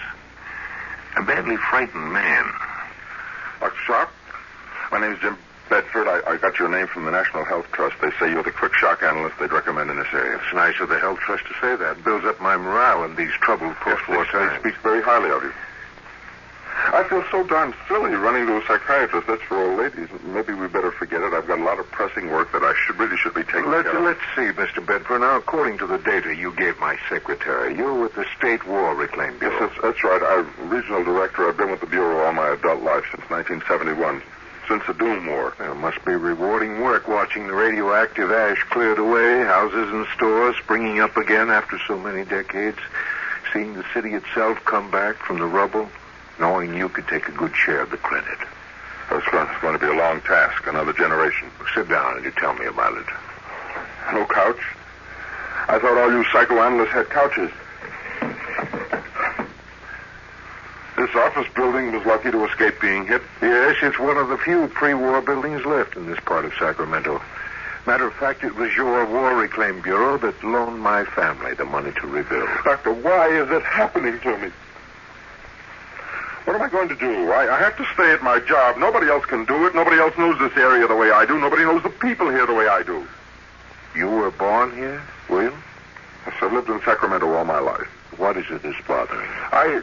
a badly frightened man. Dr. Sharp, my name's Jim Bedford. I got your name from the National Health Trust. They say you're the quick shock analyst they'd recommend in this area. It's nice of the Health Trust to say that. It builds up my morale in these troubled post-war times. They speak very highly of you. I feel so darn silly running to a psychiatrist. That's for old ladies. Maybe we better forget it. I've got a lot of pressing work that I really should be taking care of. Let's see, Mr. Bedford. Now, according to the data you gave my secretary, you're with the State War Reclaim Bureau. Yes, that's right. I'm regional director. I've been with the Bureau all my adult life since 1971. Since the Doom War. Well, it must be rewarding work watching the radioactive ash cleared away, houses and stores springing up again after so many decades, seeing the city itself come back from the rubble, knowing you could take a good share of the credit. That's going to be a long task, another generation. Sit down and you tell me about it. No couch? I thought all you psychoanalysts had couches. This office building was lucky to escape being hit. Yes, it's one of the few pre-war buildings left in this part of Sacramento. Matter of fact, it was your War Reclaim Bureau that loaned my family the money to rebuild. Doctor, why is it happening to me? What am I going to do? I have to stay at my job. Nobody else can do it. Nobody else knows this area the way I do. Nobody knows the people here the way I do. You were born here, William? Yes, I've lived in Sacramento all my life. What is it that's bothering you?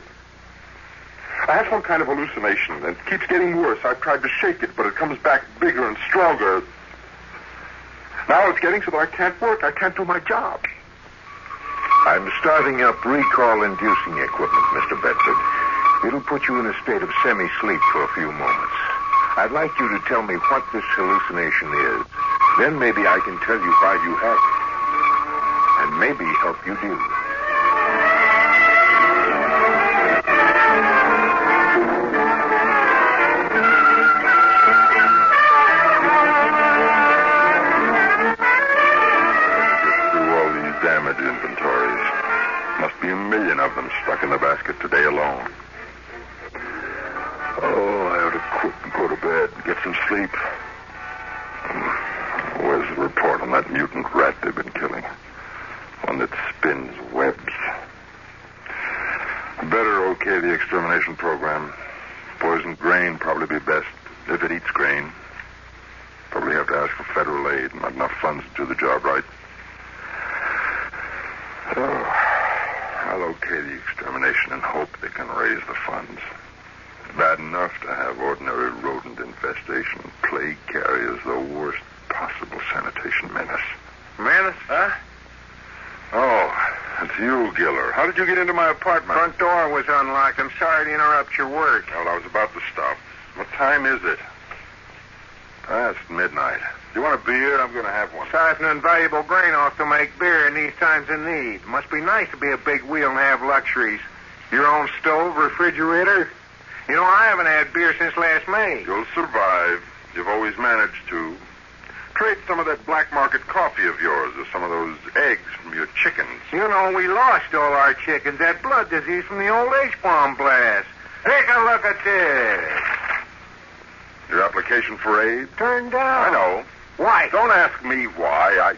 I have some kind of hallucination, and it keeps getting worse. I've tried to shake it, but it comes back bigger and stronger. Now it's getting so that I can't work. I can't do my job. I'm starting up recall-inducing equipment, Mr. Bedford. It'll put you in a state of semi-sleep for a few moments. I'd like you to tell me what this hallucination is. Then maybe I can tell you why you have it. And maybe help you deal with it. Damage inventories. Must be 1 million of them stuck in the basket today alone. Oh, I ought to quit and go to bed and get some sleep. Where's the report on that mutant rat they've been killing? One that spins webs. Better okay the extermination program. Poisoned grain probably be best if it eats grain. Probably have to ask for federal aid. Not enough funds to do the job right. Oh, I'll okay the extermination and hope they can raise the funds. It's bad enough to have ordinary rodent infestation. Plague carriers, the worst possible sanitation menace. Menace? Huh? Oh, it's you, Giller. How did you get into my apartment? Front door was unlocked. I'm sorry to interrupt your work. Well, I was about to stop. What time is it? Past midnight. Do you want a beer? I'm going to have one. Siphoning valuable grain off to make beer in these times of need. Must be nice to be a big wheel and have luxuries. Your own stove, refrigerator. You know, I haven't had beer since last May. You'll survive. You've always managed to. Trade some of that black market coffee of yours or some of those eggs from your chickens. You know, we lost all our chickens. That blood disease from the old H-bomb blast. Take a look at this. Your application for aid? Turned down. I know. Why? Don't ask me why.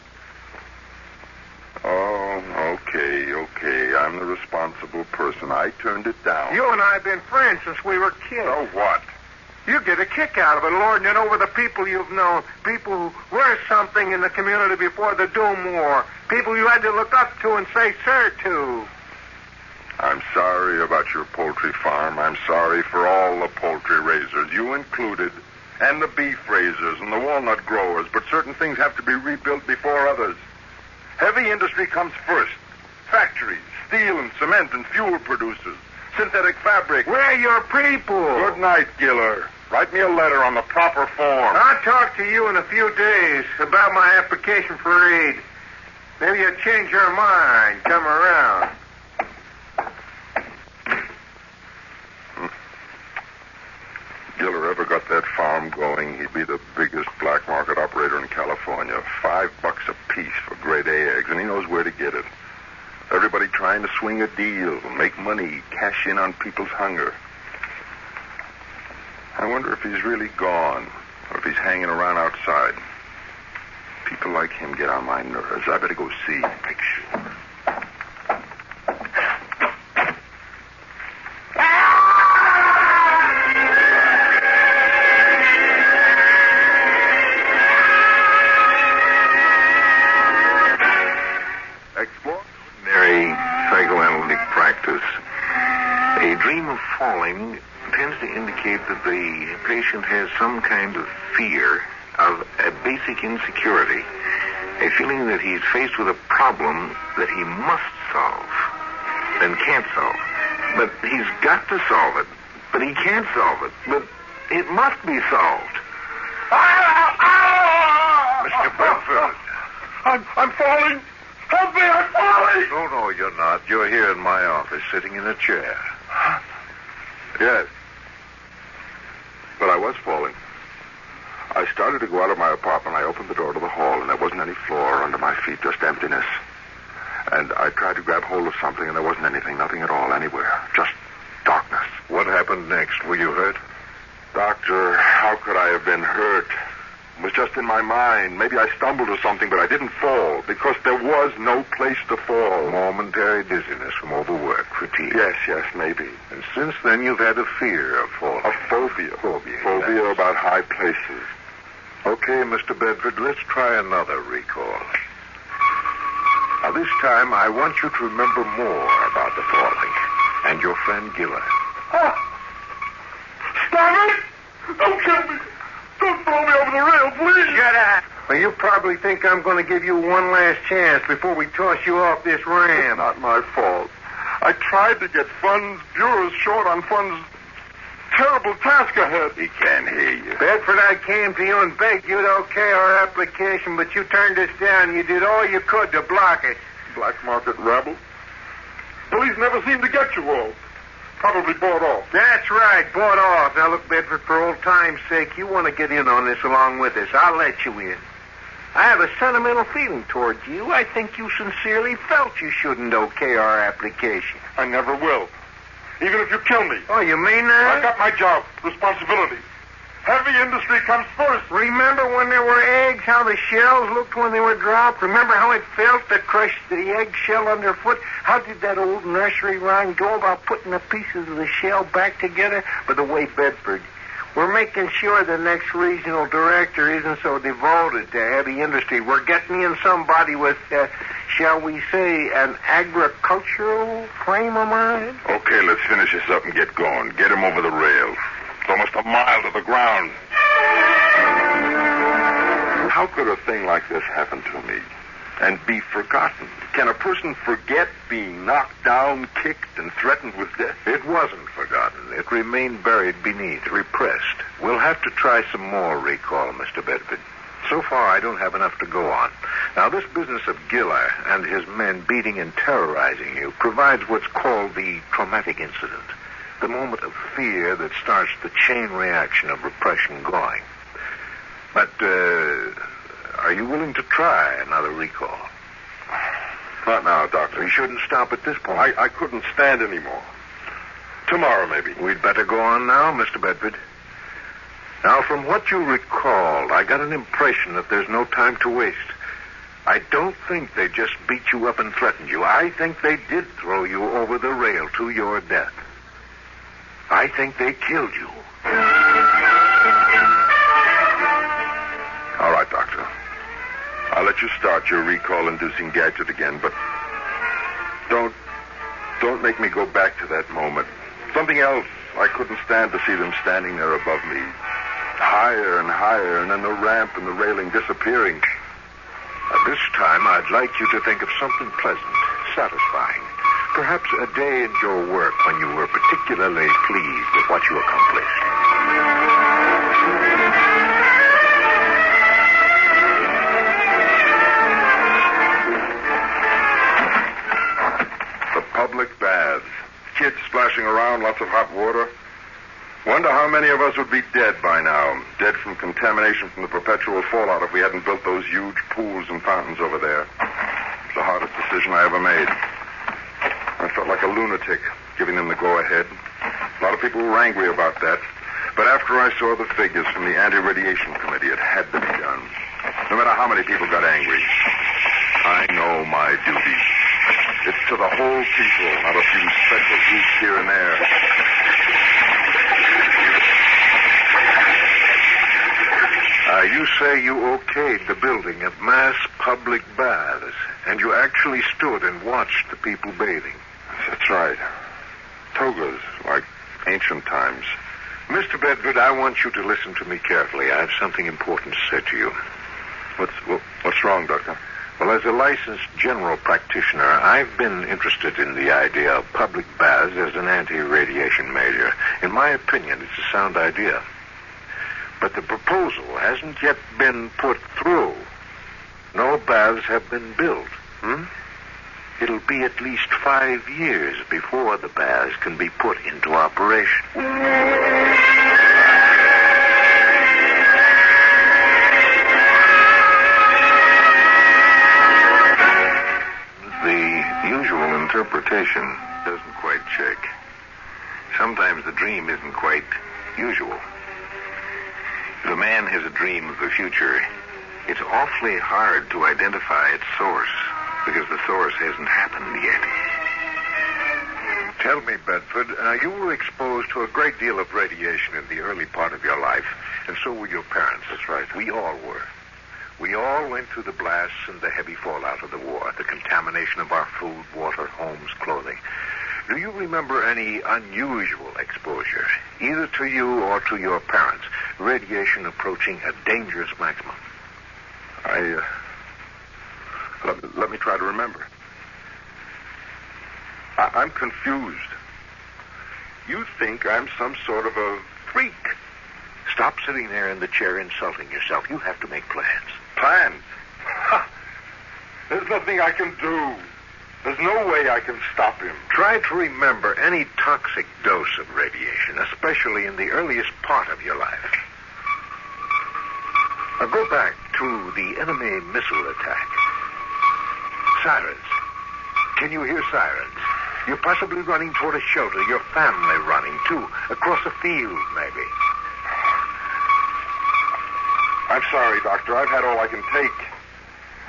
Oh, okay. I'm the responsible person. I turned it down. You and I have been friends since we were kids. So what? You get a kick out of it, lording it over the people you've known. People who were something in the community before the Doom War. People you had to look up to and say sir to. I'm sorry about your poultry farm. I'm sorry for all the poultry raisers, you included, and the beef raisers and the walnut growers. But certain things have to be rebuilt before others. Heavy industry comes first. Factories, steel and cement and fuel producers, synthetic fabric. We're your people. Good night, Giller. Write me a letter on the proper form. I'll talk to you in a few days about my application for aid. Maybe you'll change your mind. Come around. Giller ever got that farm going, he'd be the biggest black market operator in California. $5 a piece for grade A eggs, and he knows where to get it. Everybody trying to swing a deal, make money, cash in on people's hunger. I wonder if he's really gone, or if he's hanging around outside. People like him get on my nerves. I better go see, make sure. Tends to indicate that the patient has some kind of fear of a basic insecurity, a feeling that he's faced with a problem that he must solve, then can't solve. But he's got to solve it, but he can't solve it, but it must be solved. Mr. Bedford. I'm falling. Help me, I'm falling. No, you're not. You're here in my office, sitting in a chair. Yes. But I was falling. I started to go out of my apartment. I opened the door to the hall, and there wasn't any floor under my feet, just emptiness. And I tried to grab hold of something, and there wasn't anything, nothing at all, anywhere. Just darkness. What happened next? Were you hurt? Doctor, how could I have been hurt? It was just in my mind. Maybe I stumbled or something, but I didn't fall, because there was no place to fall. Momentary dizziness from overwork, fatigue. Yes, maybe. And since then, you've had a fear of falling. A phobia. Phobia about high places. Okay, Mr. Bedford, let's try another recall. Now, this time, I want you to remember more about the falling and your friend Giller. Stop it! Don't kill me! Don't throw me over the rail, please! Shut up! Well, you probably think I'm going to give you one last chance before we toss you off this ramp. It's not my fault. I tried to get funds. Bureau's short on funds. Terrible task ahead. He can't hear you. Bedford, I came to you and begged you to okay our application, but you turned us down. You did all you could to block it. Black market rabble? Police never seem to get you all. Probably bought off. That's right, bought off. Now, look, Bedford, for old time's sake, you want to get in on this along with us. I'll let you in. I have a sentimental feeling towards you. I think you sincerely felt you shouldn't okay our application. I never will. Even if you kill me. Oh, you mean that? I got my job, responsibility. Heavy industry comes first. Remember when there were eggs, how the shells looked when they were dropped? Remember how it felt to crush the eggshell underfoot? How did that old nursery rhyme go about putting the pieces of the shell back together? By the way, Bedford, we're making sure the next regional director isn't so devoted to heavy industry. We're getting in somebody with shall we say, an agricultural frame of mind? Okay, let's finish this up and get going. Get him over the rail. It's almost a mile to the ground. How could a thing like this happen to me and be forgotten? Can a person forget being knocked down, kicked, and threatened with death? It wasn't forgotten. It remained buried beneath, repressed. We'll have to try some more recall, Mr. Bedford. So far, I don't have enough to go on. Now, this business of Giller and his men beating and terrorizing you provides what's called the traumatic incident, the moment of fear that starts the chain reaction of repression going. But, are you willing to try another recall? Not now, Doctor. We shouldn't stop at this point. I couldn't stand anymore. Tomorrow, maybe. We'd better go on now, Mr. Bedford. Now, from what you recalled, I got an impression that there's no time to waste. I don't think they just beat you up and threatened you. I think they did throw you over the rail to your death. I think they killed you. All right, Doctor. I'll let you start your recall-inducing gadget again, but don't make me go back to that moment. Something else. I couldn't stand to see them standing there above me. Higher and higher, and then the ramp and the railing disappearing. At this time, I'd like you to think of something pleasant, satisfying. Perhaps a day in your work when you were particularly pleased with what you accomplished. The public baths. Kids splashing around, lots of hot water. Wonder how many of us would be dead by now. Dead from contamination from the perpetual fallout if we hadn't built those huge pools and fountains over there. It's the hardest decision I ever made. I felt like a lunatic giving them the go-ahead. A lot of people were angry about that. But after I saw the figures from the Anti-Radiation Committee, it had to be done. No matter how many people got angry. I know my duty. It's to the whole people, not a few special groups here and there. You say you okayed the building of mass public baths, and you actually stood and watched the people bathing. That's right. Togas, like ancient times. Mr. Bedford, I want you to listen to me carefully. I have something important to say to you. What's wrong, Doctor? Well, as a licensed general practitioner, I've been interested in the idea of public baths as an anti-radiation measure. In my opinion, it's a sound idea. But the proposal hasn't yet been put through. No baths have been built. It'll be at least 5 years before the baths can be put into operation. The usual interpretation doesn't quite check. Sometimes the dream isn't quite usual. If a man has a dream of the future, it's awfully hard to identify its source because the source hasn't happened yet. Tell me, Bedford, you were exposed to a great deal of radiation in the early part of your life, and so were your parents. That's right. We all were. We all went through the blasts and the heavy fallout of the war, the contamination of our food, water, homes, clothing. Do you remember any unusual exposure, either to you or to your parents, radiation approaching a dangerous maximum? Let me try to remember. I'm confused. You think I'm some sort of a freak. Stop sitting there in the chair insulting yourself. You have to make plans. Plans? There's nothing I can do. There's no way I can stop him. Try to remember any toxic dose of radiation, especially in the earliest part of your life. Now go back to the enemy missile attack. Sirens. Can you hear sirens? You're possibly running toward a shelter. Your family running, too. Across a field, maybe. I'm sorry, Doctor. I've had all I can take.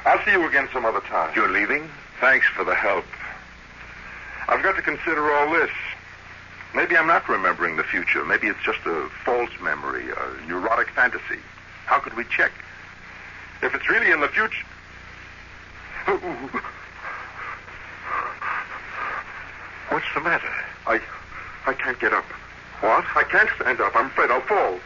I'll see you again some other time. You're leaving? Thanks for the help. I've got to consider all this. Maybe I'm not remembering the future. Maybe it's just a false memory, a neurotic fantasy. How could we check? If it's really in the future... What's the matter? I can't get up. What? I can't stand up. I'm afraid I'll fall.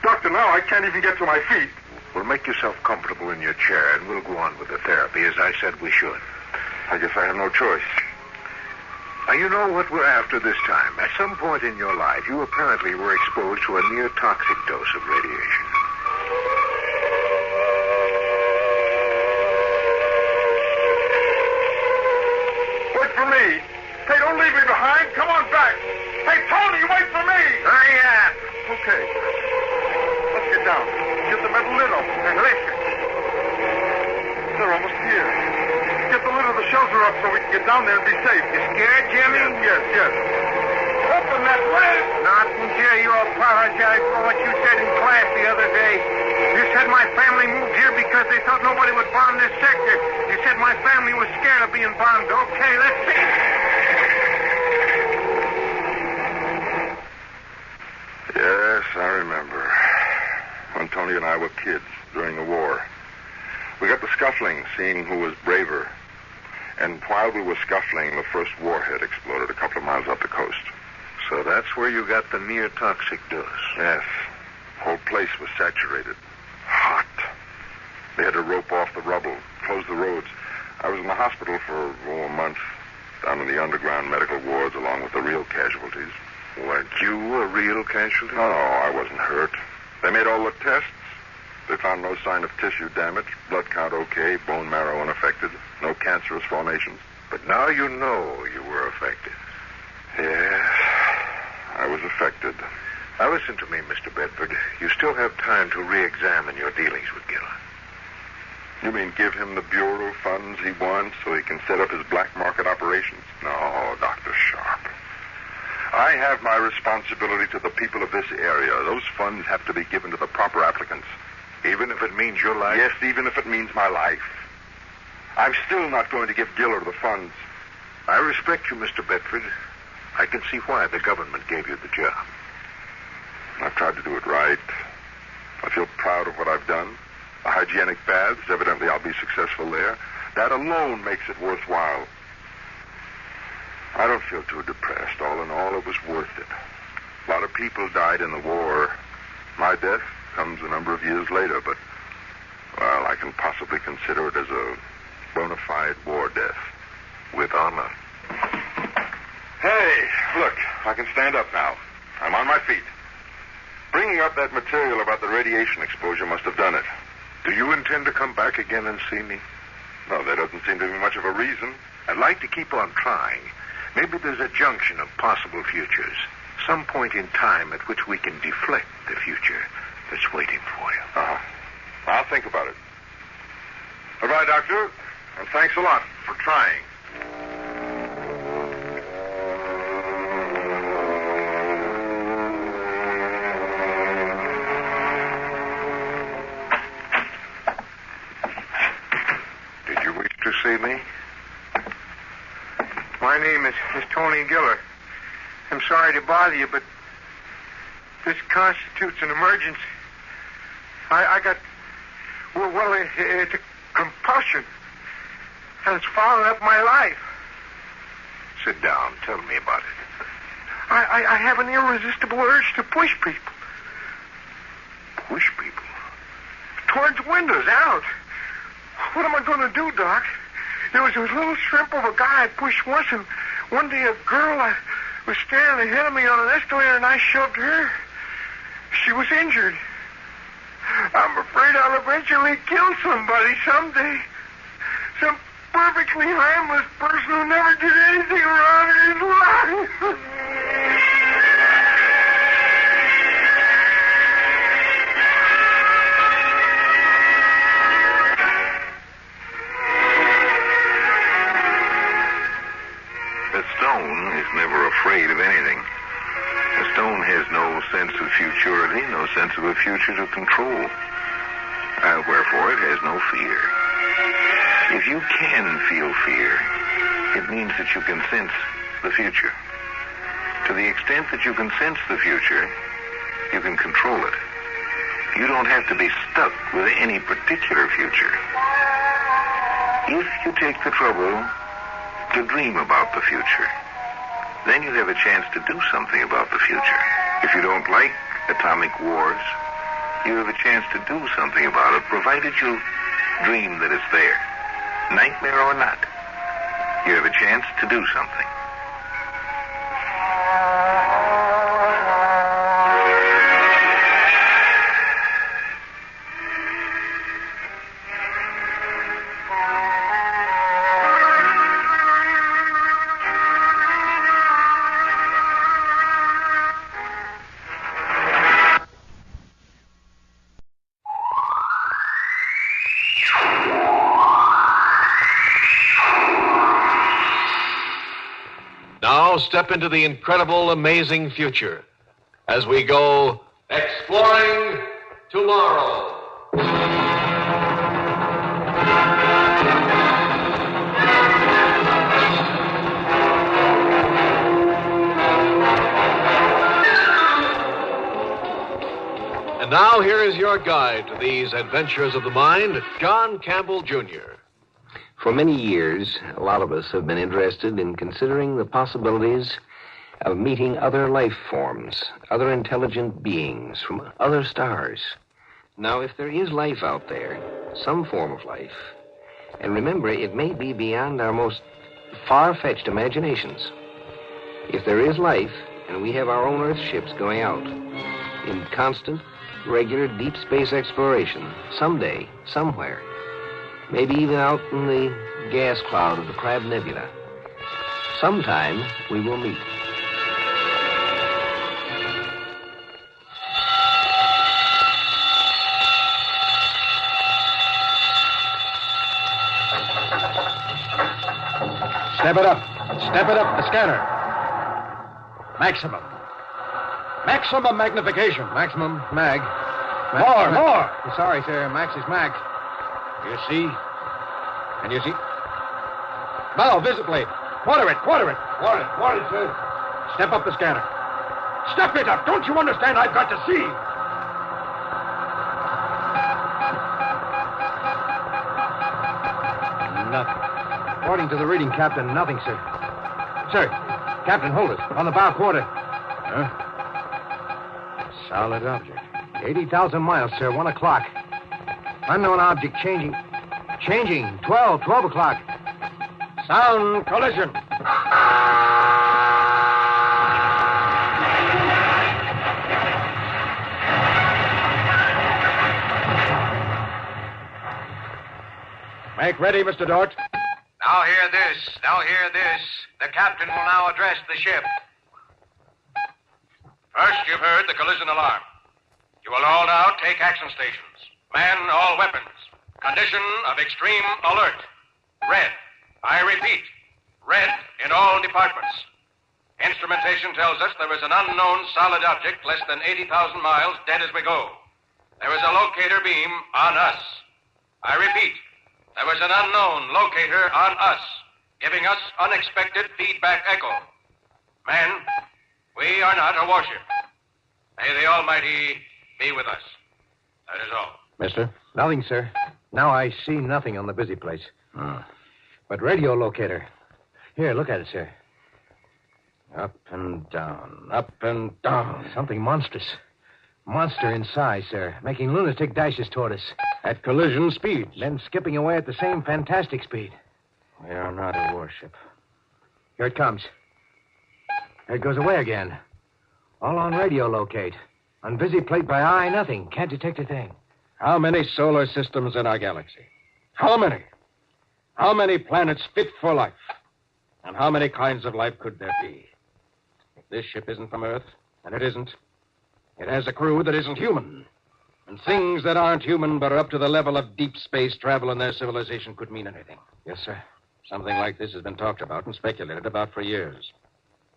Doctor, now I can't even get to my feet. Well, make yourself comfortable in your chair, and we'll go on with the therapy, as I said we should. I guess I have no choice. Now, you know what we're after this time. At some point in your life, you apparently were exposed to a near-toxic dose of radiation. Wait for me. Hey, don't leave me behind. Come on back. Hey, Tony, wait for me. Hurry up. Okay. Let's get down. Get the metal lid open. And listen. They're almost here. Get the lid of the shelter up so we can get down there and be safe. You scared, Jimmy? Yes. Open that lid. Not until you apologize for what you said in class the other day. You said my family moved here because they thought nobody would bomb this sector. You said my family was scared of being bombed. Okay, let's see. Yes, I remember. When Tony and I were kids during the war. We got the scuffling, seeing who was braver. And while we were scuffling, the first warhead exploded a couple of miles up the coast. So that's where you got the near-toxic dose. Yes. The whole place was saturated. Hot. They had to rope off the rubble, close the roads. I was in the hospital for a month, down in the underground medical wards along with the real casualties. Weren't you a real casualty? No, I wasn't hurt. They made all the tests. They found no sign of tissue damage, blood count okay, bone marrow unaffected, no cancerous formations. But now you know you were affected. Yes, I was affected. Now listen to me, Mr. Bedford. You still have time to re-examine your dealings with Giller. You mean give him the bureau funds he wants so he can set up his black market operations? No, Dr. Sharp. I have my responsibility to the people of this area. Those funds have to be given to the proper applicants. Even if it means your life? Yes, even if it means my life. I'm still not going to give Giller the funds. I respect you, Mr. Bedford. I can see why the government gave you the job. I've tried to do it right. I feel proud of what I've done. The hygienic baths, evidently I'll be successful there. That alone makes it worthwhile. I don't feel too depressed. All in all, it was worth it. A lot of people died in the war. My death comes a number of years later, but, well, I can possibly consider it as a bona fide war death. With honor. Hey, look, I can stand up now. I'm on my feet. Bringing up that material about the radiation exposure must have done it. Do you intend to come back again and see me? No, there doesn't seem to be much of a reason. I'd like to keep on trying. Maybe there's a junction of possible futures. Some point in time at which we can deflect the future that's waiting for you. I'll think about it. Goodbye, Doctor. And thanks a lot for trying. Did you wish to see me? My name is Tony Giller. I'm sorry to bother you, but this constitutes an emergency. I got, it's a compulsion, and it's following up my life. Sit down. Tell me about it. I have an irresistible urge to push people. Push people? Towards windows, out. What am I going to do, Doc? There was a little shrimp of a guy I pushed once, and one day a girl was standing ahead of me on an escalator, and I shoved her. She was injured. I'm afraid I'll eventually kill somebody someday. Some perfectly harmless person who never did anything wrong in his life. A stone is never afraid of anything. A stone has no sense of futurity, no sense of a future to control. Wherefore, it has no fear. If you can feel fear, it means that you can sense the future. To the extent that you can sense the future, you can control it. You don't have to be stuck with any particular future. If you take the trouble to dream about the future, then you have a chance to do something about the future. If you don't like atomic wars, you have a chance to do something about it, provided you dream that it's there. Nightmare or not, you have a chance to do something. Now step into the incredible, amazing future as we go exploring tomorrow. And now here is your guide to these adventures of the mind, John Campbell, Jr. For many years, a lot of us have been interested in considering the possibilities of meeting other life forms, other intelligent beings from other stars. Now, if there is life out there, some form of life, and remember, it may be beyond our most far-fetched imaginations. If there is life, and we have our own Earth ships going out in constant, regular deep space exploration, someday, somewhere, maybe even out in the gas cloud of the Crab Nebula, sometime we will meet. Step it up. Step it up, the scanner. Maximum. Maximum magnification. Maximum mag. More. Sorry, sir. Max is Mac. You see? Can you see? Now, visibly. Quarter it. Quarter it, sir. Step up the scanner. Step it up. Don't you understand? I've got to see. Nothing. According to the reading, Captain, nothing, sir. Sir, Captain, hold it. On the bow quarter. Huh? Solid object. 80,000 miles, sir. 1 o'clock. Unknown object changing. 12 o'clock. Sound collision. Make ready, Mr. Dort. Now hear this. The captain will now address the ship. First, you've heard the collision alarm. You will all now take action stations. Man all weapons. Condition of extreme alert. Red. I repeat, red in all departments. Instrumentation tells us there is an unknown solid object less than 80,000 miles dead as we go. There is a locator beam on us. I repeat, there is an unknown locator on us, giving us unexpected feedback echo. Men, we are not a warship. May the Almighty be with us. That is all. Mister? Nothing, sir. Now I see nothing on the busy place. But radio locator. Here, look at it, sir. Up and down, up and down. Something monstrous. Monster in size, sir. Making lunatic dashes toward us. At collision speed. Then skipping away at the same fantastic speed. We are not a warship. Here it comes. Here it goes away again. All on radio locate. On busy plate by eye, nothing. Can't detect a thing. How many solar systems in our galaxy? How many? How many planets fit for life? And how many kinds of life could there be? If this ship isn't from Earth, and it isn't, it has a crew that isn't human. And things that aren't human but are up to the level of deep space travel in their civilization could mean anything. Yes, sir. Something like this has been talked about and speculated about for years.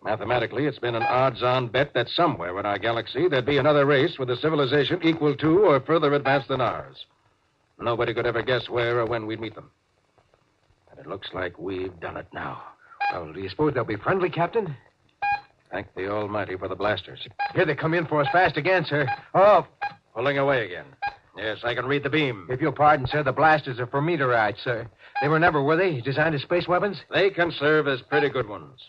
Mathematically, it's been an odds-on bet that somewhere in our galaxy there'd be another race with a civilization equal to or further advanced than ours. Nobody could ever guess where or when we'd meet them. And it looks like we've done it now. Well, do you suppose they'll be friendly, Captain? Thank the Almighty for the blasters. Here they come in for us fast again, sir. Oh, pulling away again. Yes, I can read the beam. If you'll pardon, sir, the blasters are for meteorites, sir. They were they? Designed as space weapons? They can serve as pretty good ones.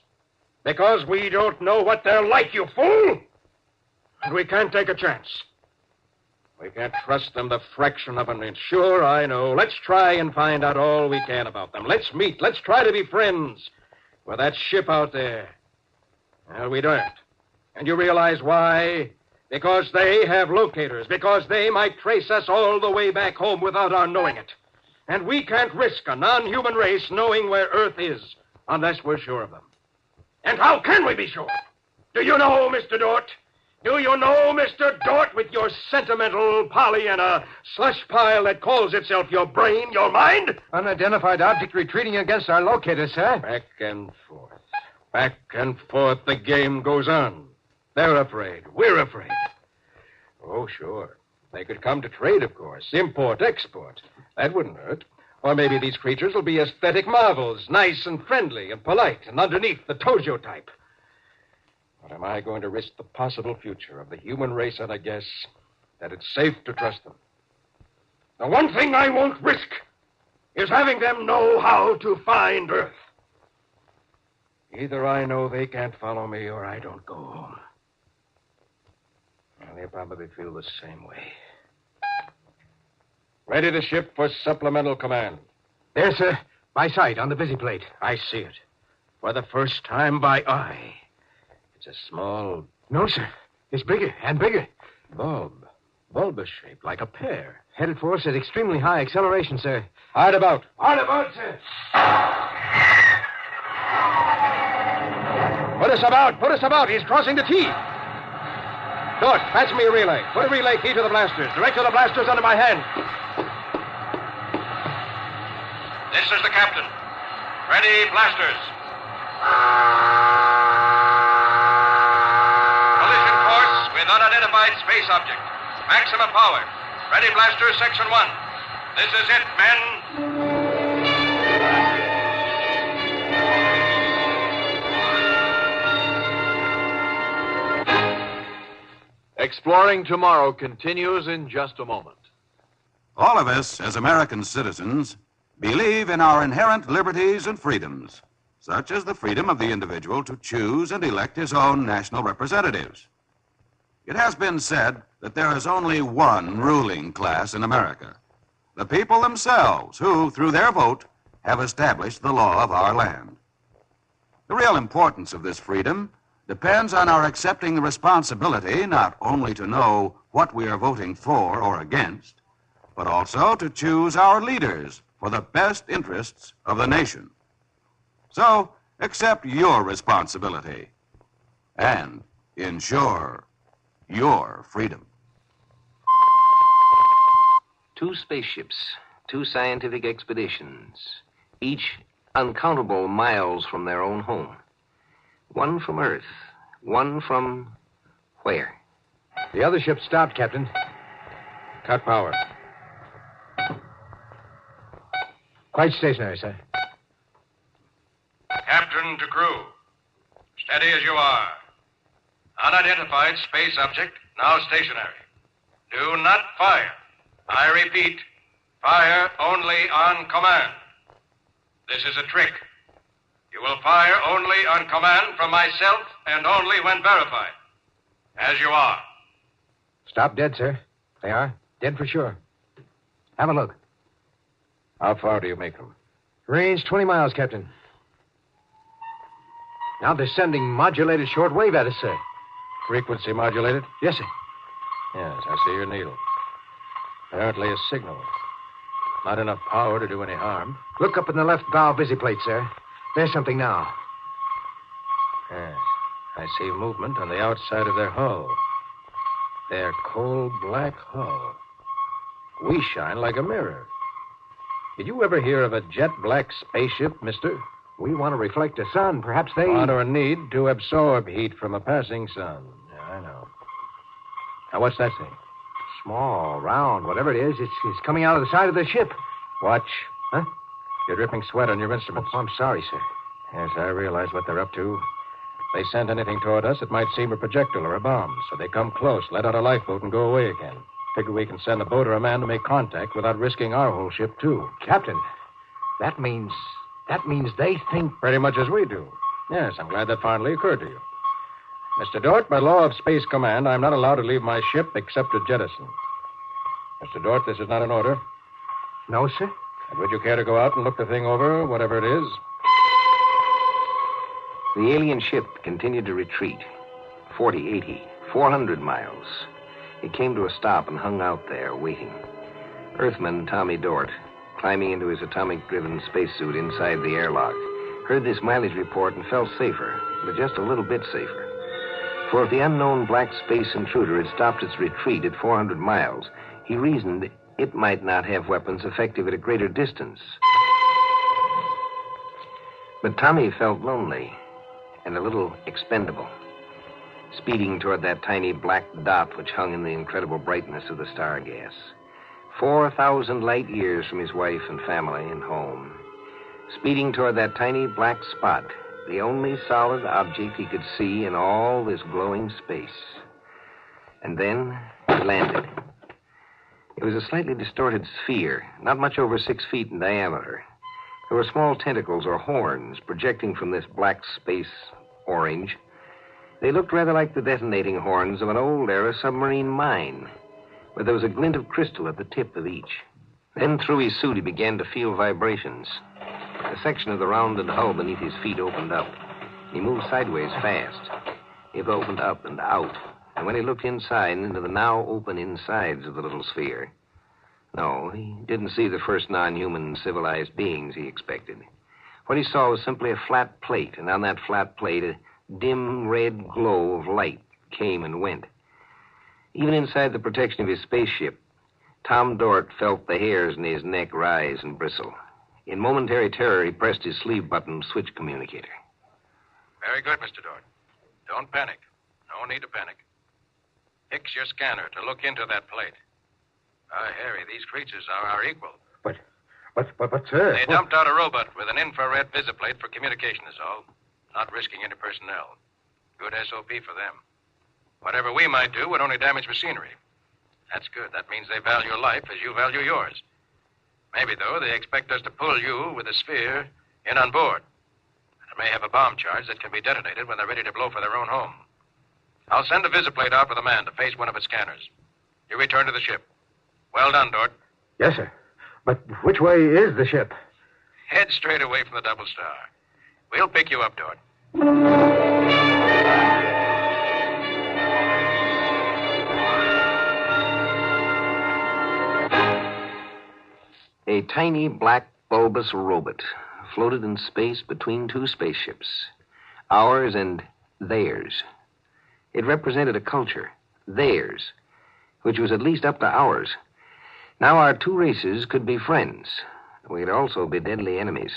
Because we don't know what they're like, you fool! And we can't take a chance. We can't trust them the fraction of an inch. Sure, I know. Let's try and find out all we can about them. Let's meet. Let's try to be friends with that ship out there. Well, we don't. And you realize why? Because they have locators. Because they might trace us all the way back home without our knowing it. And we can't risk a non-human race knowing where Earth is unless we're sure of them. And how can we be sure? Do you know, Mr. Dort? Do you know, Mr. Dort, with your sentimental Pollyanna slush pile that calls itself your brain, your mind? Unidentified object retreating against our locator, sir. Back and forth. Back and forth, the game goes on. They're afraid. We're afraid. Oh, sure. They could come to trade, of course. Import, export. That wouldn't hurt. Or maybe these creatures will be aesthetic marvels, nice and friendly and polite, and underneath the Tojo type. But am I going to risk the possible future of the human race on a guess that it's safe to trust them? The one thing I won't risk is having them know how to find Earth. Either I know they can't follow me or I don't go home. Well, they'll probably feel the same way. Ready to ship for supplemental command. There, sir. By sight on the visiplate. I see it. For the first time by eye. It's a small... No, sir. It's bigger and bigger. Bulb. Bulbous shape, like a pear. Headed for us at extremely high acceleration, sir. Hard about. Hard about, sir. Put us about. Put us about. He's crossing the T. Dort, pass me a relay. Put a relay key to the blasters. Direct to the blasters under my hand. This is the captain. Ready, blasters. Collision course with unidentified space object. Maximum power. Ready, blasters, section 1. This is it, men. Exploring Tomorrow continues in just a moment. All of us, as American citizens, believe in our inherent liberties and freedoms, such as the freedom of the individual to choose and elect his own national representatives. It has been said that there is only one ruling class in America, the people themselves, who, through their vote, have established the law of our land. The real importance of this freedom depends on our accepting the responsibility not only to know what we are voting for or against, but also to choose our leaders for the best interests of the nation. So, accept your responsibility and ensure your freedom. 2 spaceships, 2 scientific expeditions, each uncountable miles from their own home. One from Earth, one from where? The other ship stopped, Captain. Cut power. Quite stationary, sir. Captain to crew. Steady as you are. Unidentified space object, now stationary. Do not fire. I repeat, fire only on command. This is a trick. You will fire only on command from myself and only when verified. As you are. Stop dead, sir. They are. Dead for sure. Have a look. How far do you make them? Range 20 miles, Captain. Now they're sending modulated shortwave at us, sir. Frequency modulated? Yes, sir. Yes, I see your needle. Apparently a signal. Not enough power to do any harm. Look up in the left bow visiplate, sir. There's something now. Yes, I see movement on the outside of their hull. Their coal black hull. We shine like a mirror. Did you ever hear of a jet black spaceship, mister? We want to reflect the sun. Perhaps they... Want or need to absorb heat from a passing sun. Yeah, I know. Now, what's that thing? Small, round, whatever it is, it's coming out of the side of the ship. Watch. Huh? You're dripping sweat on your instruments. Oh, I'm sorry, sir. Yes, I realize what they're up to. If they send anything toward us, it might seem a projectile or a bomb. So they come close, let out a lifeboat, and go away again. Figure we can send a boat or a man to make contact without risking our whole ship, too. Captain, that means they think... Pretty much as we do. Yes, I'm glad that finally occurred to you. Mr. Dort, by law of Space Command, I'm not allowed to leave my ship except to jettison. Mr. Dort, this is not an order. No, sir. And would you care to go out and look the thing over, whatever it is? The alien ship continued to retreat. 40, 80, 400 miles. It came to a stop and hung out there, waiting. Earthman Tommy Dort, climbing into his atomic-driven spacesuit inside the airlock, heard this mileage report and felt safer, but just a little bit safer. For if the unknown black space intruder had stopped its retreat at 400 miles, he reasoned it might not have weapons effective at a greater distance. But Tommy felt lonely and a little expendable, speeding toward that tiny black dot which hung in the incredible brightness of the star gas. 4,000 light years from his wife and family and home. Speeding toward that tiny black spot, the only solid object he could see in all this glowing space. And then he landed. It was a slightly distorted sphere, not much over 6 feet in diameter. There were small tentacles or horns projecting from this black space orange. They looked rather like the detonating horns of an old-era submarine mine, but there was a glint of crystal at the tip of each. Then through his suit he began to feel vibrations. A section of the rounded hull beneath his feet opened up. He moved sideways fast. It opened up and out. And when he looked inside into the now open insides of the little sphere, no, he didn't see the first non-human civilized beings he expected. What he saw was simply a flat plate, and on that flat plate a dim red glow of light came and went. Even inside the protection of his spaceship, Tom Dort felt the hairs in his neck rise and bristle. In momentary terror, he pressed his sleeve button switch communicator. Very good, Mr. Dort. Don't panic. No need to panic. Fix your scanner to look into that plate. Harry, these creatures are our equal. But, sir... They dumped out a robot with an infrared visiplate for communication is all. Not risking any personnel. Good SOP for them. Whatever we might do would only damage machinery. That's good. That means they value life as you value yours. Maybe, though, they expect us to pull you with a sphere in on board. And it may have a bomb charge that can be detonated when they're ready to blow for their own home. I'll send a visiplate out with a man to face one of its scanners. You return to the ship. Well done, Dort. Yes, sir. But which way is the ship? Head straight away from the Double Star. We'll pick you up, Dort. A tiny black bulbous robot floated in space between 2 spaceships, ours and theirs. It represented a culture, theirs, which was at least up to ours. Now our 2 races could be friends. We could also be deadly enemies.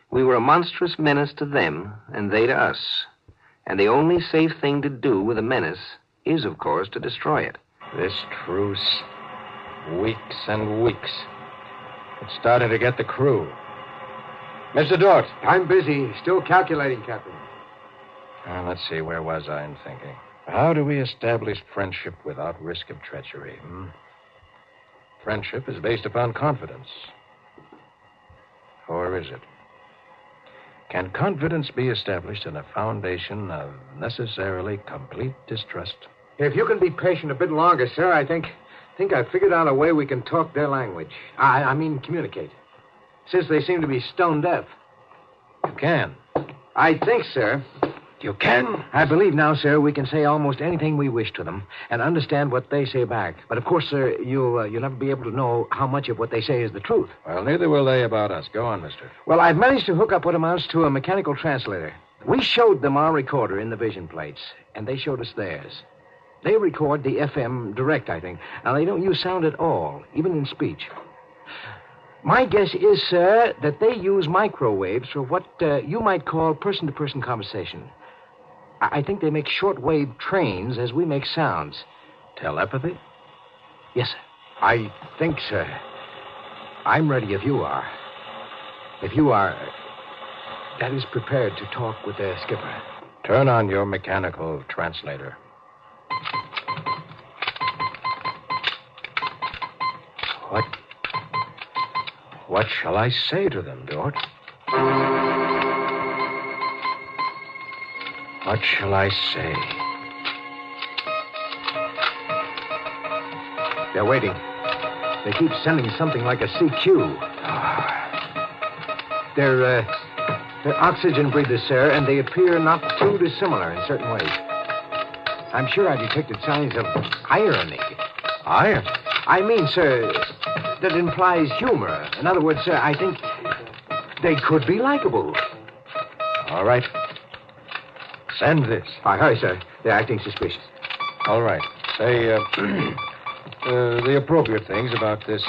We were a monstrous menace to them, and they to us. And the only safe thing to do with a menace is, of course, to destroy it. This truce, weeks and weeks. It's starting to get the crew. Mr. Dort. I'm busy. Still calculating, Captain. Let's see, where was I in thinking? How do we establish friendship without risk of treachery? Friendship is based upon confidence. Or is it? Can confidence be established on a foundation of necessarily complete distrust? If you can be patient a bit longer, sir, I think I've figured out a way we can talk their language. I mean, communicate. Since they seem to be stone deaf. You can. I think, sir. You can? I believe now, sir, we can say almost anything we wish to them and understand what they say back. But, of course, sir, you'll never be able to know how much of what they say is the truth. Well, neither will they about us. Go on, mister. Well, I've managed to hook up what amounts to a mechanical translator. We showed them our recorder in the vision plates, and they showed us theirs. They record the FM direct, I think. Now, they don't use sound at all, even in speech. My guess is, sir, that they use microwaves for what you might call person-to-person conversation. I think they make short-wave trains as we make sounds. Telepathy? Yes, sir. I think, sir. I'm ready if you are. If you are, that is, prepared to talk with the skipper. Turn on your mechanical translator. What shall I say to them, Dort? What shall I say? They're waiting. They keep sending something like a CQ. They're oxygen breathers, sir, and they appear not too dissimilar in certain ways. I'm sure I detected signs of irony. Irony? I mean, sir, that implies humor. In other words, sir, I think they could be likable. All right. Send this. Hurry, sir. They're acting suspicious. All right. Say, the appropriate things about this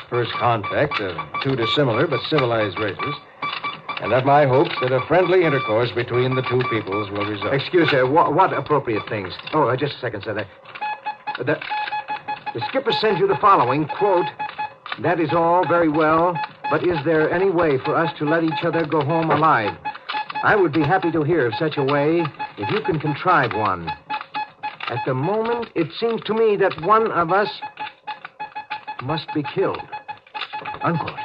first contact of two dissimilar but civilized races, and that my hopes that a friendly intercourse between the two peoples will result. Excuse, sir. What appropriate things? Oh, just a second, sir. The skipper sends you the following, quote, "That is all very well, but is there any way for us to let each other go home alive? I would be happy to hear of such a way if you can contrive one. At the moment, it seems to me that one of us must be killed." Unquote.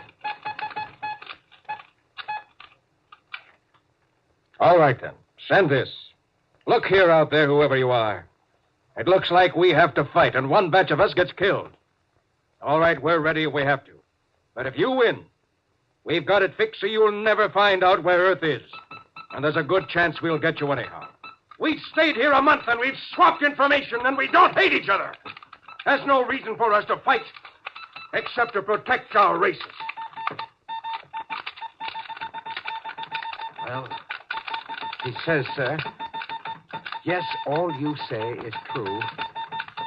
All right, then. Send this. Look here out there, whoever you are. It looks like we have to fight, and one batch of us gets killed. All right, we're ready if we have to. But if you win, we've got it fixed so you'll never find out where Earth is. And there's a good chance we'll get you anyhow. We've stayed here a month, and we've swapped information, and we don't hate each other. There's no reason for us to fight, except to protect our races. Well, he says, sir, yes, all you say is true,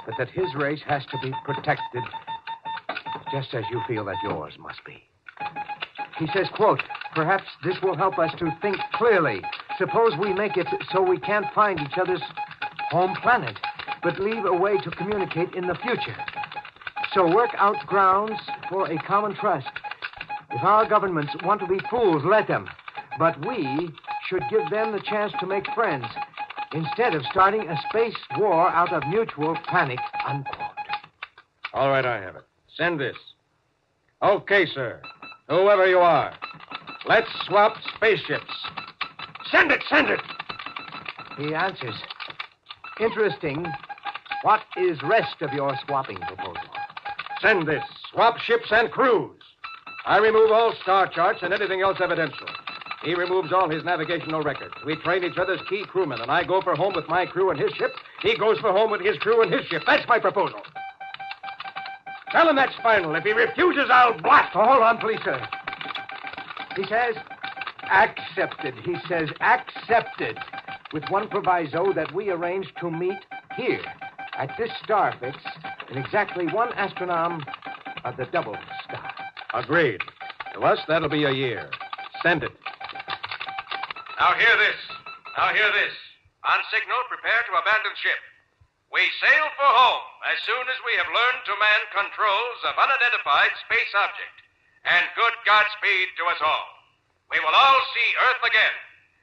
but that his race has to be protected just as you feel that yours must be. He says, quote, "Perhaps this will help us to think clearly. Suppose we make it so we can't find each other's home planet, but leave a way to communicate in the future. So work out grounds for a common trust. If our governments want to be fools, let them. But we should give them the chance to make friends, instead of starting a space war out of mutual panic," unquote. All right, I have it. Send this. Okay, sir. Whoever you are, let's swap spaceships. Send it, send it! He answers. Interesting. What is rest of your swapping proposal? Send this. Swap ships and crews. I remove all star charts and anything else evidential. He removes all his navigational records. We trade each other's key crewmen, and I go for home with my crew and his ship. He goes for home with his crew and his ship. That's my proposal. Tell him that's final. If he refuses, I'll blast. Oh, hold on, please, sir. He says, accepted. He says, accepted. With one proviso that we arrange to meet here, at this star fix, in exactly one astronome of the double star. Agreed. To us, that'll be a year. Send it. Now hear this. Now hear this. On signal, prepare to abandon ship. We sail for home as soon as we have learned to man controls of unidentified space object. And good Godspeed to us all. We will all see Earth again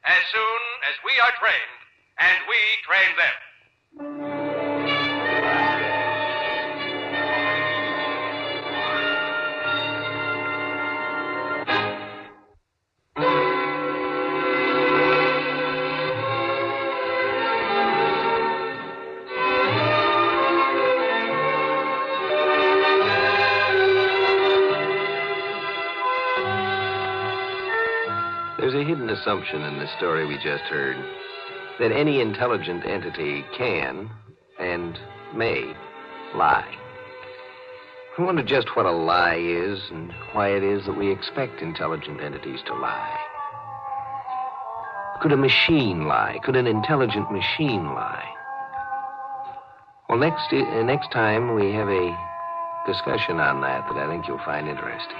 as soon as we are trained, and we train them. There's a hidden assumption in the story we just heard that any intelligent entity can and may lie. I wonder just what a lie is and why it is that we expect intelligent entities to lie. Could a machine lie? Could an intelligent machine lie? Well, next time we have a discussion on that I think you'll find interesting.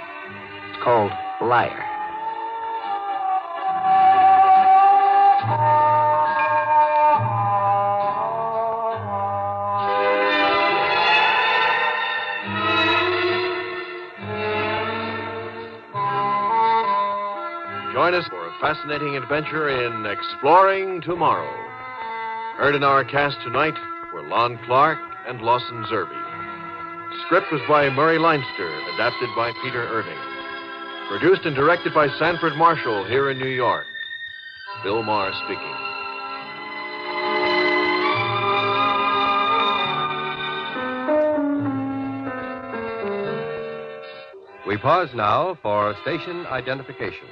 It's called Liar. Join us for a fascinating adventure in Exploring Tomorrow. Heard in our cast tonight were Lon Clark and Lawson Zerbe. Script was by Murray Leinster, adapted by Peter Irving. Produced and directed by Sanford Marshall here in New York. Bill Maher speaking. We pause now for station identification.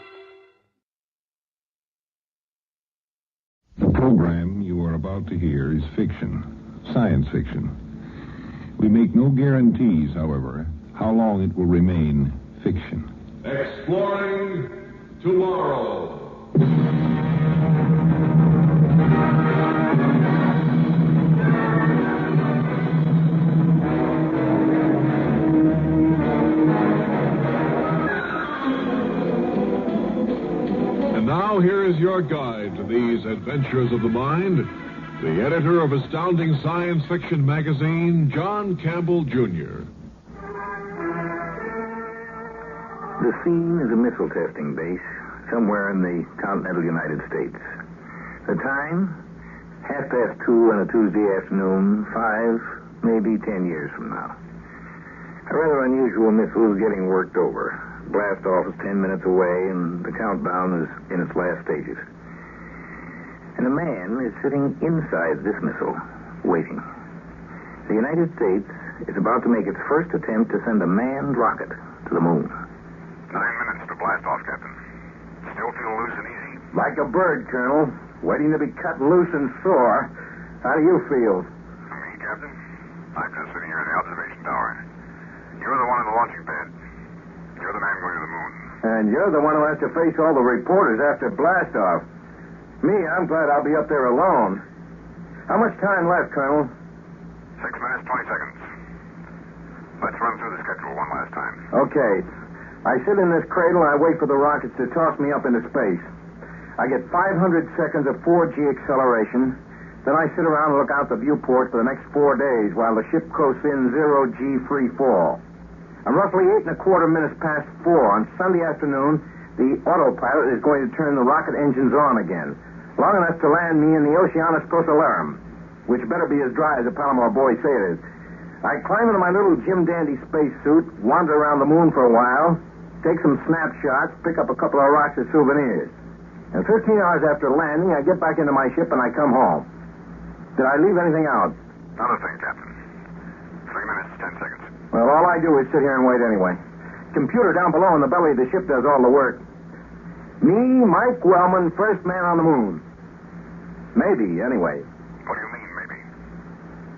The program you are about to hear is fiction, science fiction. We make no guarantees, however, how long it will remain fiction. Exploring tomorrow. And now here is your guide to these adventures of the mind, the editor of Astounding Science Fiction magazine, John Campbell, Jr. The scene is a missile testing base somewhere in the continental United States. The time, 2:30 on a Tuesday afternoon, 5, maybe 10 years from now. A rather unusual missile is getting worked over. Blast off is 10 minutes away, and the countdown is in its last stages. And a man is sitting inside this missile, waiting. The United States is about to make its first attempt to send a manned rocket to the moon. 9 minutes to blast off, Captain. Still feel loose and easy? Like a bird, Colonel, waiting to be cut loose and soar. How do you feel? Me, Captain? I'm just sitting here in the observation tower. You're the one in the launching pad. You're the man going to the moon. And you're the one who has to face all the reporters after blast-off. Me, I'm glad I'll be up there alone. How much time left, Colonel? 6 minutes, 20 seconds. Let's run through the schedule one last time. Okay. I sit in this cradle and I wait for the rockets to toss me up into space. I get 500 seconds of 4G acceleration. Then I sit around and look out the viewport for the next 4 days while the ship coasts in 0G free fall. I'm roughly 8.25 minutes past 4 on Sunday afternoon. The autopilot is going to turn the rocket engines on again, long enough to land me in the Oceanus Procellarum, which better be as dry as the Palomar boys say it is. I climb into my little Jim Dandy spacesuit, wander around the moon for a while, take some snapshots, pick up a couple of rocks as souvenirs. And 15 hours after landing, I get back into my ship and I come home. Did I leave anything out? Not a thing, Captain. 3 minutes, 10 seconds. Well, all I do is sit here and wait anyway. Computer down below in the belly of the ship does all the work. Me, Mike Wellman, first man on the moon. Maybe, anyway. What do you mean, maybe?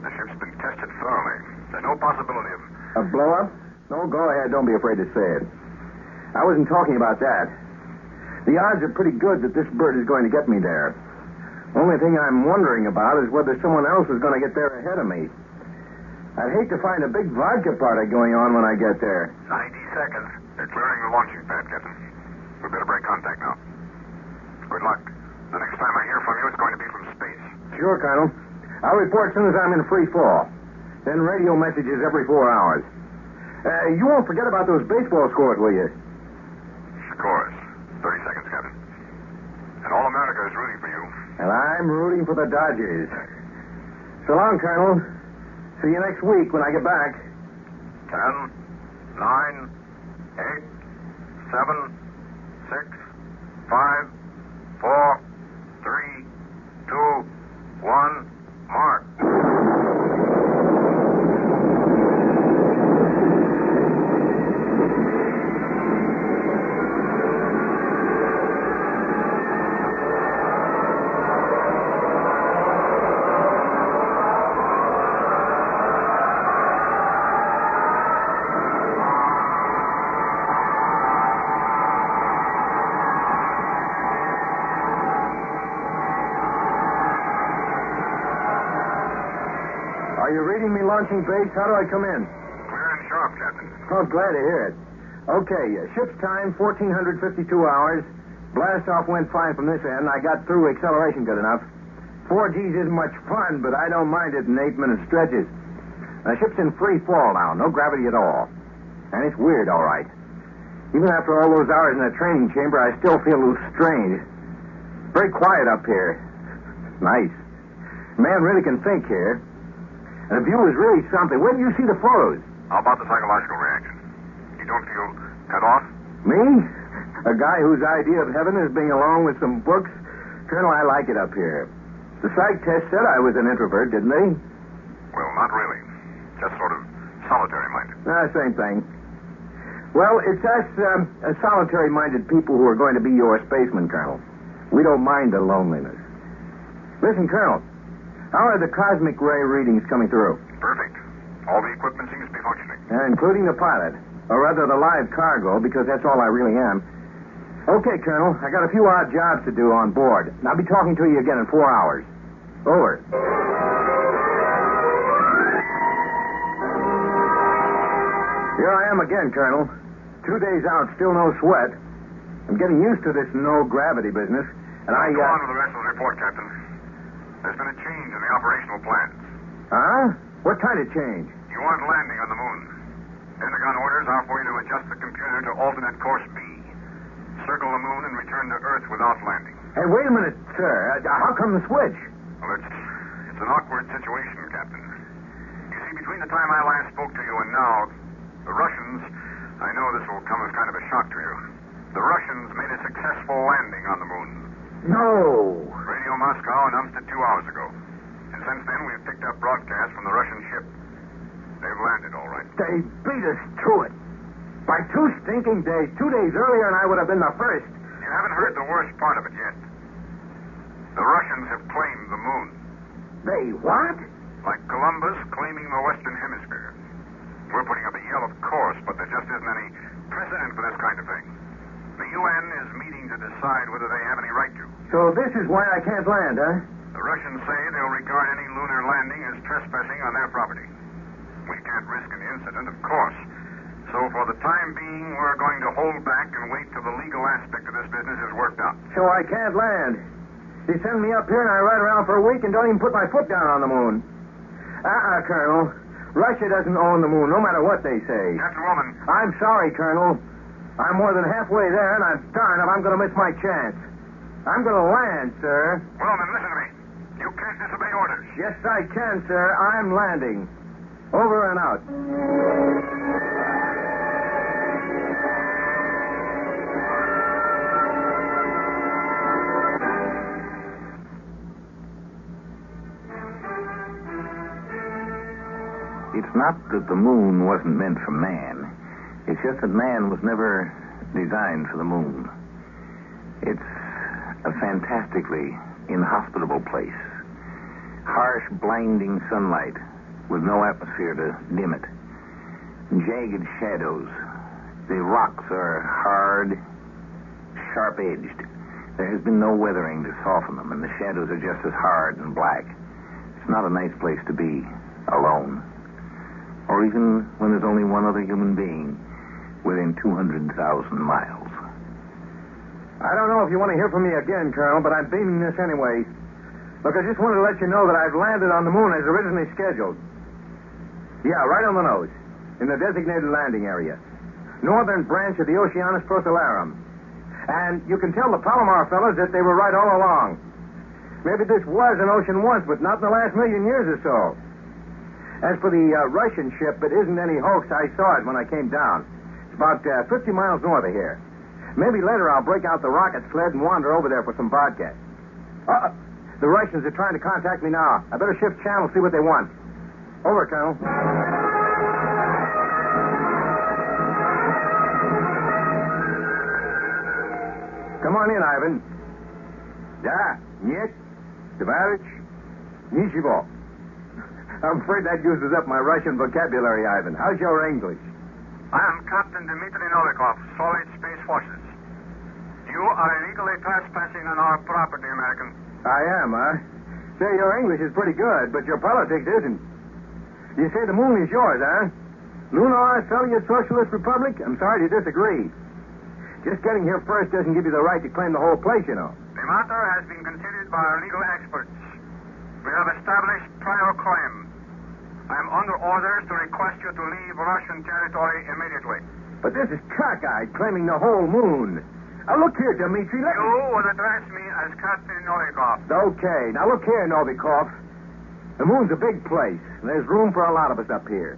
The ship's been tested thoroughly. There's no possibility of... A blow-up? No, go ahead. Don't be afraid to say it. I wasn't talking about that. The odds are pretty good that this bird is going to get me there. Only thing I'm wondering about is whether someone else is going to get there ahead of me. I'd hate to find a big vodka party going on when I get there. 90 seconds. They're clearing the launching pad, Captain. We better break contact now. Good luck. The next time I hear from you, it's going to be from space. Sure, Colonel. I'll report as soon as I'm in free fall. Then radio messages every 4 hours. You won't forget about those baseball scores, will you? Scores. 30 seconds, Captain. And all America is rooting for you. And I'm rooting for the Dodgers. So long, Colonel. See you next week when I get back. 10, 9, 8, 7, 6, 5, 4, 3, 2, 1, mark. Are you reading me launching base? How do I come in? Clear and sharp, Captain. Oh, glad to hear it. Okay, ship's time, 1,452 hours. Blast-off went fine from this end. I got through acceleration good enough. 4Gs isn't much fun, but I don't mind it in 8-minute stretches. The ship's in free fall now, no gravity at all. And it's weird, all right. Even after all those hours in the training chamber, I still feel a little strange. Very quiet up here. Nice. Man really can think here. And the view is really something. Where do you see the photos? How about the psychological reaction? You don't feel cut off? Me? A guy whose idea of heaven is being alone with some books? Colonel, I like it up here. The psych test said I was an introvert, didn't they? Well, not really. Just sort of solitary-minded. Same thing. Well, it's us solitary-minded people who are going to be your spacemen, Colonel. We don't mind the loneliness. Listen, Colonel, how are the cosmic ray readings coming through? Perfect. All the equipment seems to be functioning. Including the pilot, or rather the live cargo, because that's all I really am. Okay, Colonel, I got a few odd jobs to do on board. I'll be talking to you again in 4 hours. Over. Here I am again, Colonel. 2 days out, still no sweat. I'm getting used to this no-gravity business, and I... Go on with the rest of the report, Captain. There's been a change in the operational plans. Huh? What kind of change? You aren't landing on the moon. Pentagon orders are for you to adjust the computer to alternate course B. Circle the moon and return to Earth without landing. Hey, wait a minute, sir. How come the switch? Well, it's an awkward situation, Captain. You see, between the time I last spoke to you and now, the Russians... I know this will come as kind of a shock to you. The Russians made a successful landing on the moon. No. Radio Moscow announced it 2 hours ago. And since then, we've picked up broadcasts from the Russian ship. They've landed, all right. They beat us to it. By 2 stinking days. 2 days earlier, and I would have been the first. You haven't heard the worst part of it yet. The Russians have claimed the moon. They what? Like Columbus claiming the Western Hemisphere. We're putting up a yell, of course, but there just isn't any precedent for this kind of thing. The UN is meeting to decide whether they have any right to. So this is why I can't land, huh? The Russians say they'll regard any lunar landing as trespassing on their property. We can't risk an incident, of course. So for the time being, we're going to hold back and wait till the legal aspect of this business is worked out. So I can't land. You send me up here and I ride around for a week and don't even put my foot down on the moon. Colonel. Russia doesn't own the moon, no matter what they say. Captain Woman. I'm sorry, Colonel. I'm more than halfway there, and I'm darned if I'm going to miss my chance. I'm going to land, sir. Well, then, listen to me. You can't disobey orders. Yes, I can, sir. I'm landing. Over and out. It's not that the moon wasn't meant for man. It's just that man was never designed for the moon. It's a fantastically inhospitable place. Harsh, blinding sunlight with no atmosphere to dim it. Jagged shadows. The rocks are hard, sharp-edged. There has been no weathering to soften them, and the shadows are just as hard and black. It's not a nice place to be alone. Or even when there's only one other human being within 200,000 miles. I don't know if you want to hear from me again, Colonel, but I'm beaming this anyway. Look, I just wanted to let you know that I've landed on the moon as originally scheduled. Yeah, right on the nose, in the designated landing area. Northern branch of the Oceanus Procellarum. And you can tell the Palomar fellows that they were right all along. Maybe this was an ocean once, but not in the last million years or so. As for the Russian ship, it isn't any hoax. I saw it when I came down. It's about 50 miles north of here. Maybe later I'll break out the rocket sled and wander over there for some vodka. The Russians are trying to contact me now. I better shift channel, see what they want. Over, Colonel. Come on in, Ivan. Да, нет, товарищ, ничего. I'm afraid that uses up my Russian vocabulary, Ivan. How's your English? I am Captain Dmitry Novikov, Solid Space Forces. You are illegally trespassing on our property, American. I am, huh? Say, your English is pretty good, but your politics isn't. You say the moon is yours, huh? Lunar Soviet Socialist Republic? I'm sorry to disagree. Just getting here first doesn't give you the right to claim the whole place, you know. The matter has been considered by our legal experts. We have established prior claim. I am under orders to request you to leave Russian territory immediately. But this is cockeyed, claiming the whole moon. Now, look here, Dmitri. You will address me as Captain Novikov. Okay. Now, look here, Novikov. The moon's a big place, and there's room for a lot of us up here.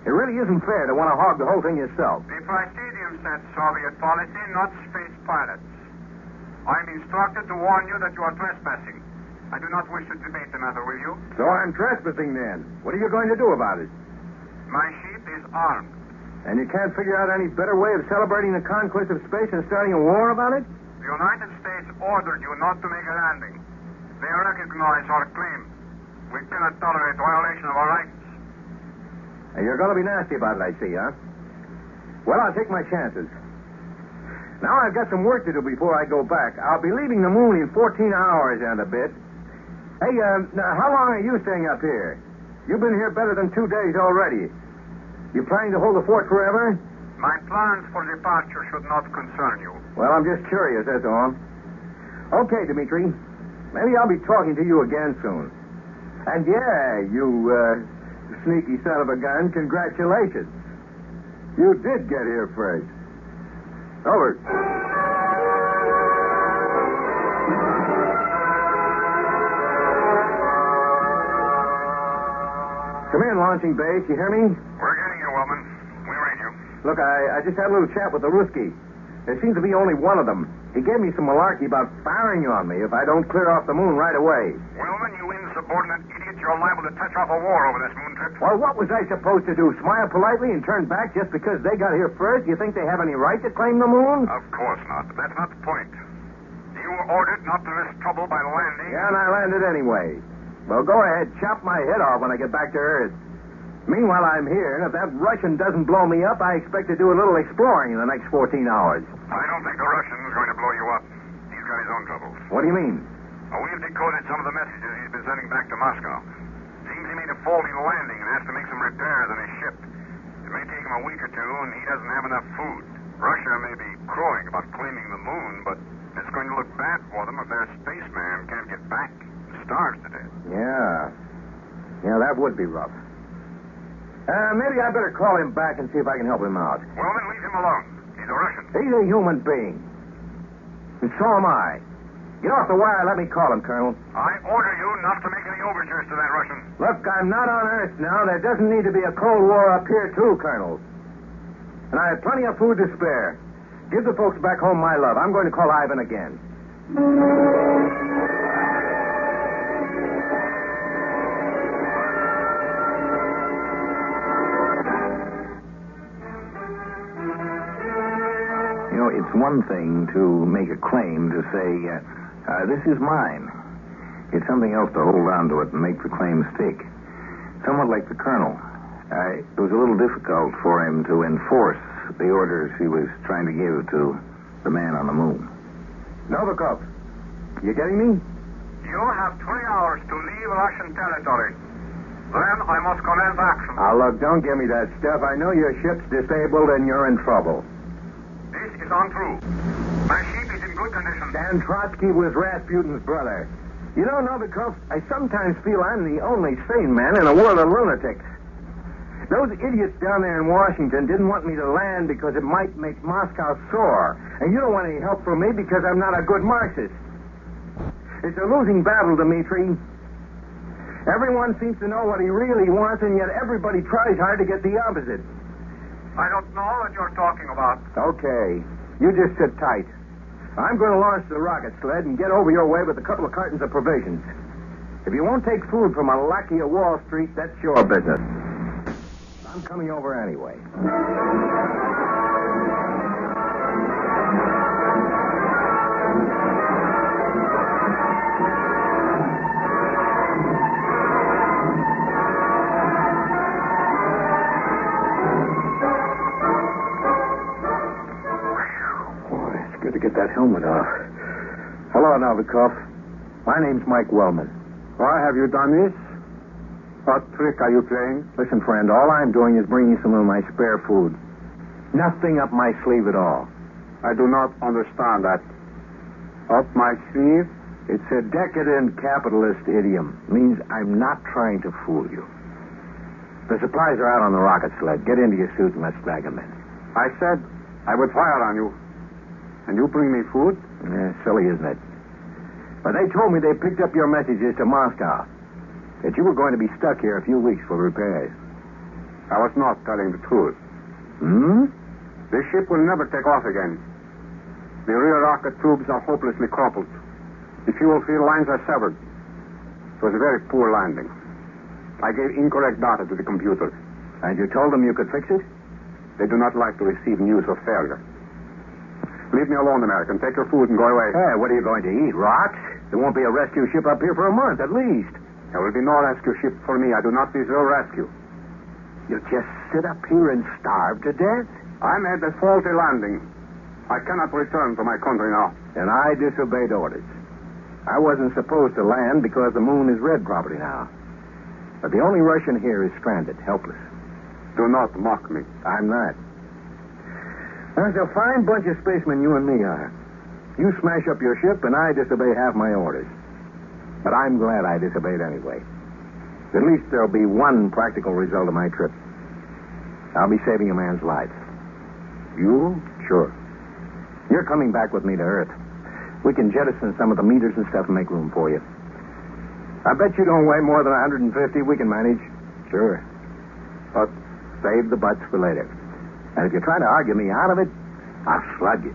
It really isn't fair to want to hog the whole thing yourself. The Presidium said Soviet policy, not space pilots. I'm instructed to warn you that you are trespassing. I do not wish to debate the matter with you. So I'm trespassing then. What are you going to do about it? My ship is armed. And you can't figure out any better way of celebrating the conquest of space than starting a war about it? The United States ordered you not to make a landing. They recognize our claim. We cannot tolerate violation of our rights. And you're going to be nasty about it, I see, huh? Well, I'll take my chances. Now I've got some work to do before I go back. I'll be leaving the moon in 14 hours and a bit. Hey, how long are you staying up here? You've been here better than 2 days already. You planning to hold the fort forever? My plans for departure should not concern you. Well, I'm just curious, that's all. Okay, Dmitri. Maybe I'll be talking to you again soon. And yeah, you, sneaky son of a gun, congratulations. You did get here first. Over. Come in, launching base. You hear me? We're getting you, Wellman. We read you. Look, I just had a little chat with the Ruski. There seems to be only one of them. He gave me some malarkey about firing on me if I don't clear off the moon right away. Wellman, you insubordinate idiot, you're liable to touch off a war over this moon trip. Well, what was I supposed to do? Smile politely and turn back just because they got here first? You think they have any right to claim the moon? Of course not, but that's not the point. You were ordered not to risk trouble by landing. Yeah, and I landed anyway. Well, go ahead, chop my head off when I get back to Earth. Meanwhile, I'm here, and if that Russian doesn't blow me up, I expect to do a little exploring in the next 14 hours. I don't think the Russian's going to blow you up. He's got his own troubles. What do you mean? We've decoded some of the messages he's been sending back to Moscow. Seems he made a faulty landing and has to make some repairs on his ship. It may take him a week or two, and he doesn't have enough food. Russia may be crowing about claiming the moon, but it's going to look bad for them if their spaceman can't get back and starves to death. Yeah. Yeah, that would be rough. Maybe I better call him back and see if I can help him out. Well, then leave him alone. He's a Russian. He's a human being. And so am I. Get off the wire and let me call him, Colonel. I order you not to make any overtures to that Russian. Look, I'm not on Earth now. There doesn't need to be a Cold War up here, too, Colonel. And I have plenty of food to spare. Give the folks back home my love. I'm going to call Ivan again. You know, it's one thing to make a claim to say, this is mine. It's something else to hold on to it and make the claim stick. Somewhat like the Colonel. It was a little difficult for him to enforce the orders he was trying to give to the man on the moon. Novikov, you getting me? You have 20 hours to leave Russian territory. Then I must commence action. Now, look, don't give me that stuff. I know your ship's disabled and you're in trouble. This is untrue. My ship is in good condition. Dan Trotsky was Rasputin's brother. You know, Novikov, I sometimes feel I'm the only sane man in a world of lunatics. Those idiots down there in Washington didn't want me to land because it might make Moscow sore. And you don't want any help from me because I'm not a good Marxist. It's a losing battle, Dmitri. Everyone seems to know what he really wants, and yet everybody tries hard to get the opposite. I don't know what you're talking about. Okay. You just sit tight. I'm going to launch the rocket sled and get over your way with a couple of cartons of provisions. If you won't take food from a lackey of Wall Street, that's your business. I'm coming over anyway. Boy, it's good to get that helmet off. Hello, Novikov. My name's Mike Wellman. Why have you done this? What trick are you playing? Listen, friend, all I'm doing is bringing some of my spare food. Nothing up my sleeve at all. I do not understand that. Up my sleeve? It's a decadent capitalist idiom. It means I'm not trying to fool you. The supplies are out on the rocket sled. Get into your suit and let's drag them in. I said I would fire on you. And you bring me food? Yeah, silly, isn't it? But they told me they picked up your messages to Moscow. That you were going to be stuck here a few weeks for repairs. I was not telling the truth. Hmm? This ship will never take off again. The rear rocket tubes are hopelessly crumpled. The fuel feed lines are severed. It was a very poor landing. I gave incorrect data to the computer. And you told them you could fix it? They do not like to receive news of failure. Leave me alone, American. Take your food and go away. Hey, what are you going to eat? Rocks? There won't be a rescue ship up here for a month, at least. There will be no rescue ship for me. I do not deserve rescue. You'll just sit up here and starve to death? I made a faulty landing. I cannot return to my country now. And I disobeyed orders. I wasn't supposed to land because the moon is red property now. But the only Russian here is stranded, helpless. Do not mock me. I'm not. There's a fine bunch of spacemen you and me are. You smash up your ship, and I disobey half my orders. But I'm glad I disobeyed anyway. At least there'll be one practical result of my trip. I'll be saving a man's life. You? Sure. You're coming back with me to Earth. We can jettison some of the meters and stuff and make room for you. I bet you don't weigh more than 150. We can manage. Sure. But save the butts for later. And if you're trying to argue me out of it, I'll slug you.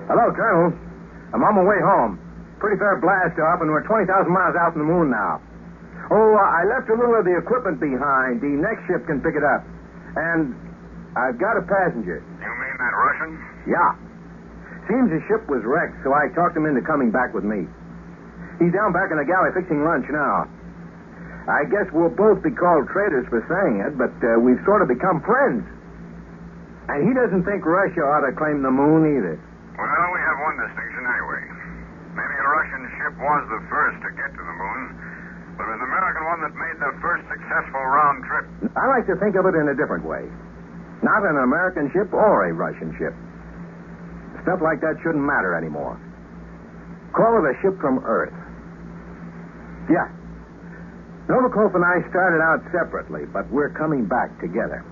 Hello, Colonel. I'm on my way home. Pretty fair blast off, and we're 20,000 miles out from the moon now. Oh, I left a little of the equipment behind. The next ship can pick it up. And I've got a passenger. You mean that Russian? Yeah. Seems the ship was wrecked, so I talked him into coming back with me. He's down back in the galley fixing lunch now. I guess we'll both be called traitors for saying it, but we've sort of become friends. And he doesn't think Russia ought to claim the moon either. Well, we have one distinction anyway. Maybe a Russian ship was the first to get to the moon, but it was an American one that made the first successful round trip. I like to think of it in a different way. Not an American ship or a Russian ship. Stuff like that shouldn't matter anymore. Call it a ship from Earth. Yeah. Novikov and I started out separately, but we're coming back together.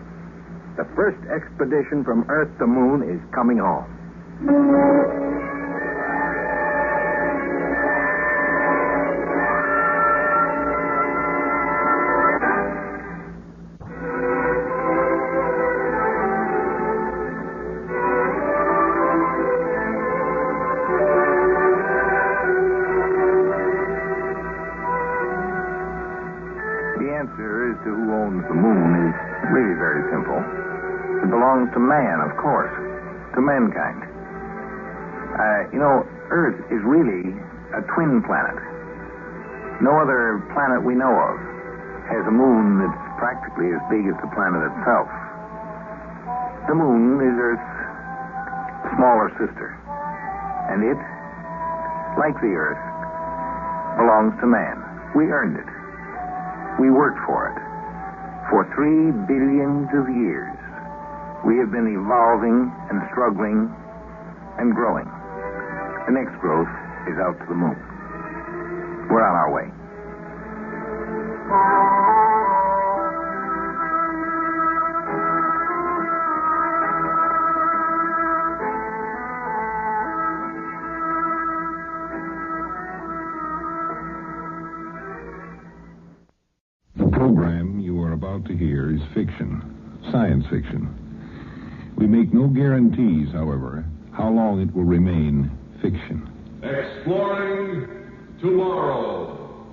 The first expedition from Earth to Moon is coming home. Really very simple. It belongs to man, of course. To mankind. Earth is really a twin planet. No other planet we know of has a moon that's practically as big as the planet itself. The moon is Earth's smaller sister. And it, like the Earth, belongs to man. We earned it. We worked for it. For 3 billions of years, we have been evolving and struggling and growing. The next growth is out to the moon. We're on our way. To hear is fiction, science fiction. We make no guarantees, however, how long it will remain fiction. Exploring tomorrow.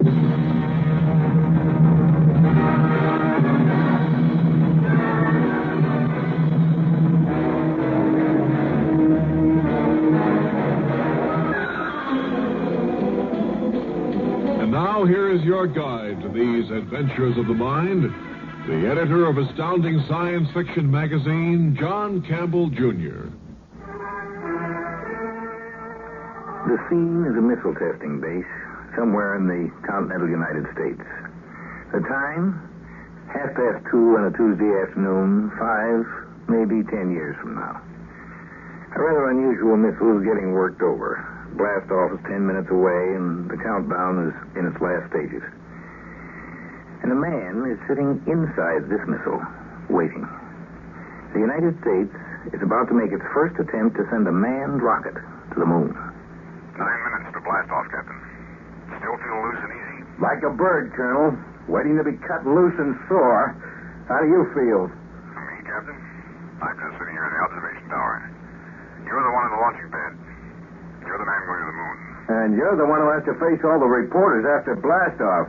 And now here is your guide to these adventures of the mind, the editor of Astounding Science Fiction magazine, John Campbell, Jr. The scene is a missile testing base somewhere in the continental United States. The time, 2:30 on a Tuesday afternoon, 5, maybe 10 years from now. A rather unusual missile is getting worked over. Blast off is 10 minutes away, and the countdown is in its last stages. And a man is sitting inside this missile, waiting. The United States is about to make its first attempt to send a manned rocket to the moon. 9 minutes to blast off, Captain. Still feel loose and easy? Like a bird, Colonel, waiting to be cut loose and soar. How do you feel? Me, Captain? I'm just sitting here in the observation tower. You're the one in the launching pad. You're And you're the one who has to face all the reporters after blastoff.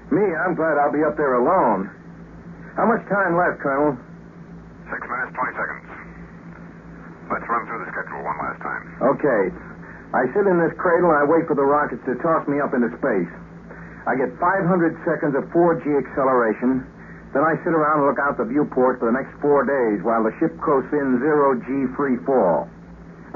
Me, I'm glad I'll be up there alone. How much time left, Colonel? 6 minutes, 20 seconds. Let's run through the schedule one last time. Okay. I sit in this cradle and I wait for the rockets to toss me up into space. I get 500 seconds of 4G acceleration. Then I sit around and look out the viewport for the next 4 days while the ship coasts in 0G free fall.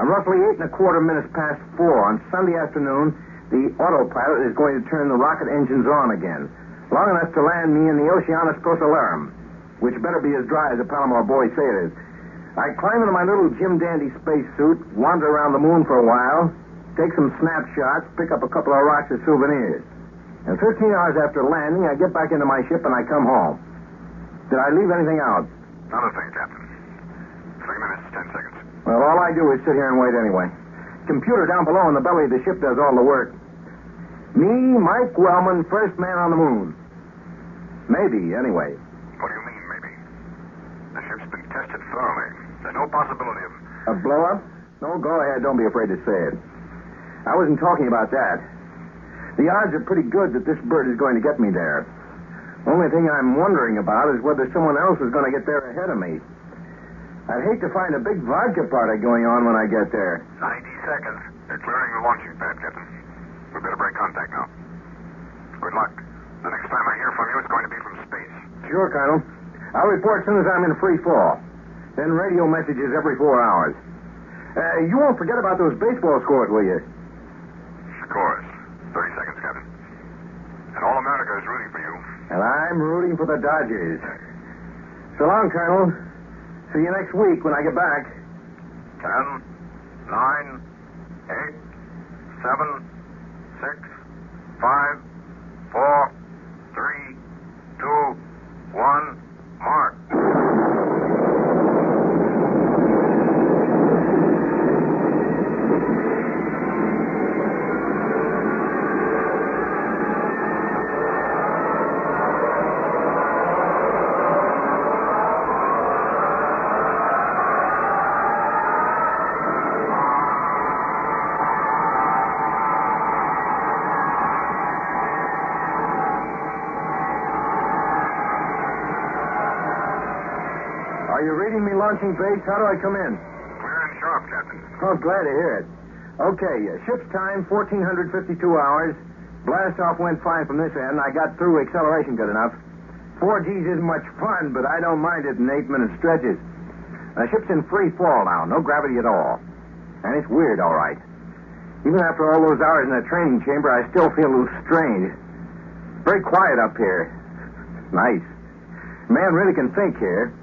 I'm roughly 8 1/4 minutes past 4 on Sunday afternoon. The autopilot is going to turn the rocket engines on again, long enough to land me in the Oceanus Procellarum, which better be as dry as the Palomar boys say it is. I climb into my little Jim Dandy spacesuit, wander around the moon for a while, take some snapshots, pick up a couple of rocks as souvenirs. And 15 hours after landing, I get back into my ship and I come home. Did I leave anything out? Not a thing, Captain. 3 minutes, 10 seconds. Well, all I do is sit here and wait anyway. Computer down below in the belly of the ship does all the work. Me, Mike Wellman, first man on the moon. Maybe, anyway. What do you mean, maybe? The ship's been tested thoroughly. There's no possibility of... A blow-up? No, go ahead. Don't be afraid to say it. I wasn't talking about that. The odds are pretty good that this bird is going to get me there. Only thing I'm wondering about is whether someone else is going to get there ahead of me. I'd hate to find a big vodka party going on when I get there. 90 seconds. They're clearing the launching pad, Captain. We better break contact now. Good luck. The next time I hear from you, it's going to be from space. Sure, Colonel. I'll report as soon as I'm in free fall. Then radio messages every 4 hours. You won't forget about those baseball scores, will you? Scores. 30 seconds, Captain. And all America is rooting for you. And I'm rooting for the Dodgers. So long, Colonel. See you next week when I get back. 10, 9, 8, 7, 6, 5, 4, 3, 2, 1, mark. Are you reading me launching base? How do I come in? Clear and sharp, Captain. Oh, glad to hear it. Okay, ship's time, 1,452 hours. Blast off went fine from this end. I got through acceleration good enough. 4Gs isn't much fun, but I don't mind it in 8-minute stretches. The ship's in free fall now, no gravity at all. And it's weird, all right. Even after all those hours in the training chamber, I still feel a little strange. Very quiet up here. Nice. Man really can think here.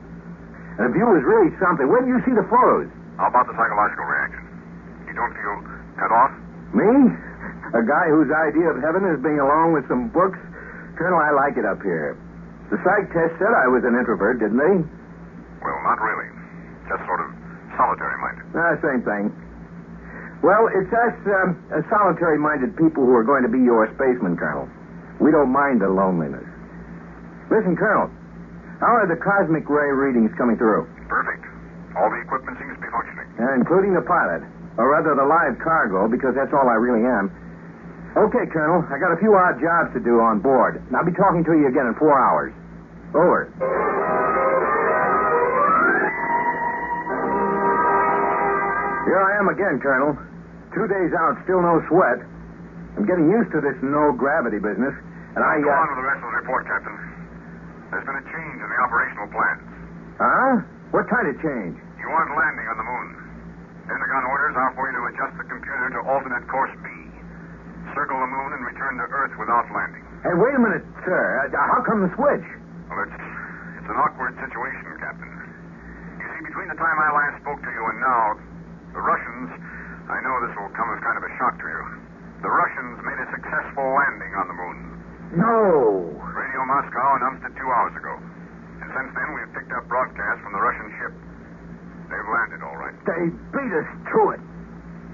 And the view is really something. Where do you see the photos? How about the psychological reaction? You don't feel cut off? Me? A guy whose idea of heaven is being alone with some books? Colonel, I like it up here. The psych test said I was an introvert, didn't they? Well, not really. Just sort of solitary-minded. Same thing. Well, it's us solitary-minded people who are going to be your spacemen, Colonel. We don't mind the loneliness. Listen, Colonel, how are the cosmic ray readings coming through? Perfect. All the equipment seems to be functioning. Including the pilot. Or rather, the live cargo, because that's all I really am. Okay, Colonel, I got a few odd jobs to do on board. And I'll be talking to you again in 4 hours. Over. Here I am again, Colonel. 2 days out, still no sweat. I'm getting used to this no-gravity business, and I... Go on with the rest of the report, Captain. There's been a change in the operational plans. Huh? What kind of change? You aren't landing on the moon. Pentagon orders are for you to adjust the computer to alternate course B. Circle the moon and return to Earth without landing. Hey, wait a minute, sir. How come the switch? Well, it's an awkward situation, Captain. You see, between the time I last spoke to you and now, the Russians... I know this will come as kind of a shock to you. The Russians made a successful landing on the moon. No. Radio Moscow announced it 2 hours ago. And since then, we've picked up broadcasts from the Russian ship. They've landed, all right. They beat us to it.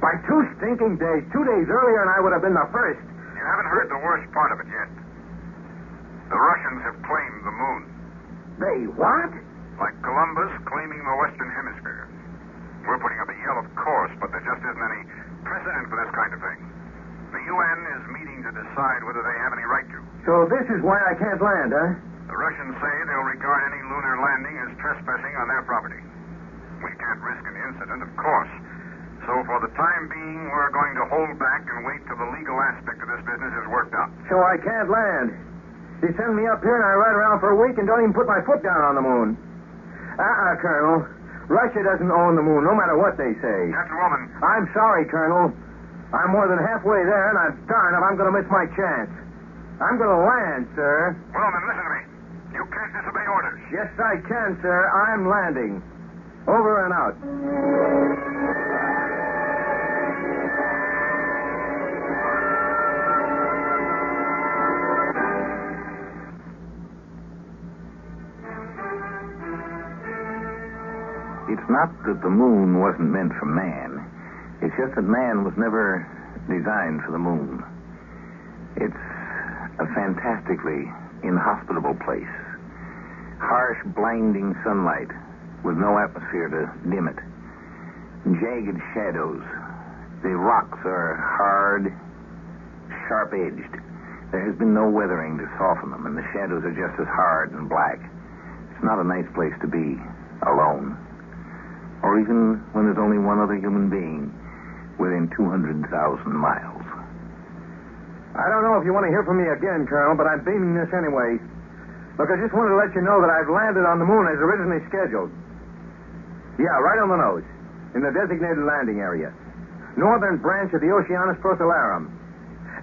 By 2 stinking days. 2 days earlier, and I would have been the first. You haven't heard the worst part of it yet. The Russians have claimed the moon. They what? Like Columbus claiming the Western Hemisphere. We're putting up a yell, of course, but there just isn't any precedent for this kind of thing. Russians say they'll regard any lunar landing as trespassing on their property. We can't risk an incident, of course. So for the time being, we're going to hold back and wait till the legal aspect of this business is worked out. So I can't land. You send me up here and I ride around for a week and don't even put my foot down on the moon. Colonel. Russia doesn't own the moon, no matter what they say. Captain Woman. I'm sorry, Colonel. I'm more than halfway there, and I'm darned if I'm going to miss my chance. I'm going to land, sir. Well, then, listen to me. You can't disobey orders. Yes, I can, sir. I'm landing. Over and out. It's not that the moon wasn't meant for man. It's just that man was never designed for the moon. It's a fantastically inhospitable place. Harsh, blinding sunlight with no atmosphere to dim it. Jagged shadows. The rocks are hard, sharp-edged. There has been no weathering to soften them, and the shadows are just as hard and black. It's not a nice place to be alone. Or even when there's only one other human being within 200,000 miles. I don't know if you want to hear from me again, Colonel, but I'm beaming this anyway. Look, I just wanted to let you know that I've landed on the moon as originally scheduled. Yeah, right on the nose, in the designated landing area. Northern branch of the Oceanus Procellarum.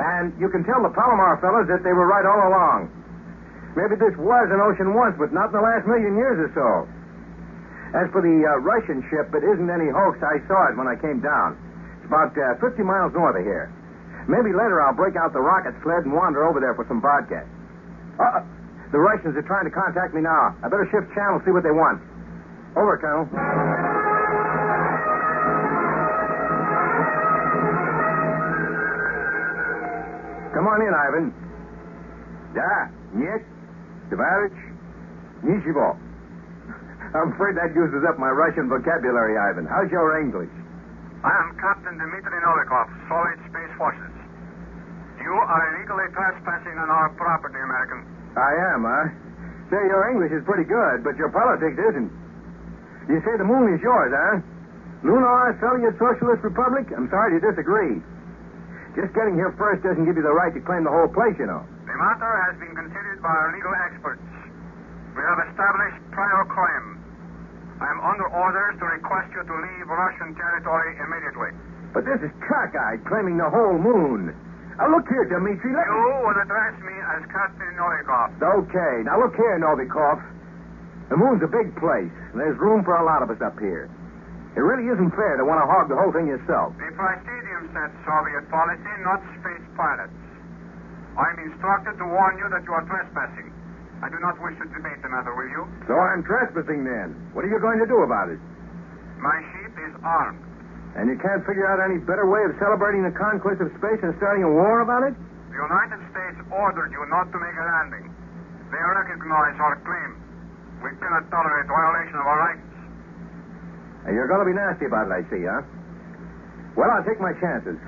And you can tell the Palomar fellows that they were right all along. Maybe this was an ocean once, but not in the last million years or so. As for the Russian ship, it isn't any hoax. I saw it when I came down. It's about 50 miles north of here. Maybe later I'll break out the rocket sled and wander over there for some vodka. The Russians are trying to contact me now. I better shift channel, see what they want. Over, Colonel. Come on in, Ivan. Да, нет, товарищ, ничего. I'm afraid that uses up my Russian vocabulary, Ivan. How's your English? I am Captain Dmitry Novikov, Solid Space Forces. You are illegally trespassing on our property, American. I am, huh? Say, your English is pretty good, but your politics isn't. You say the moon is yours, huh? Lunar Soviet Socialist Republic? I'm sorry to disagree. Just getting here first doesn't give you the right to claim the whole place, you know. The matter has been considered by our legal experts. We have established prior claim. I am under orders to request you to leave Russian territory immediately. But this is cockeyed, claiming the whole moon. Now, look here, Dmitri. You would address me as Captain Novikov. Okay. Now, look here, Novikov. The moon's a big place, and there's room for a lot of us up here. It really isn't fair to want to hog the whole thing yourself. The Presidium said Soviet policy, not space pilots. I'm instructed to warn you that you are trespassing. I do not wish to debate the matter with you. So I'm trespassing then. What are you going to do about it? My ship is armed. And you can't figure out any better way of celebrating the conquest of space than starting a war about it? The United States ordered you not to make a landing. They recognize our claim. We cannot tolerate violation of our rights. And you're going to be nasty about it, I see, huh? Well, I'll take my chances.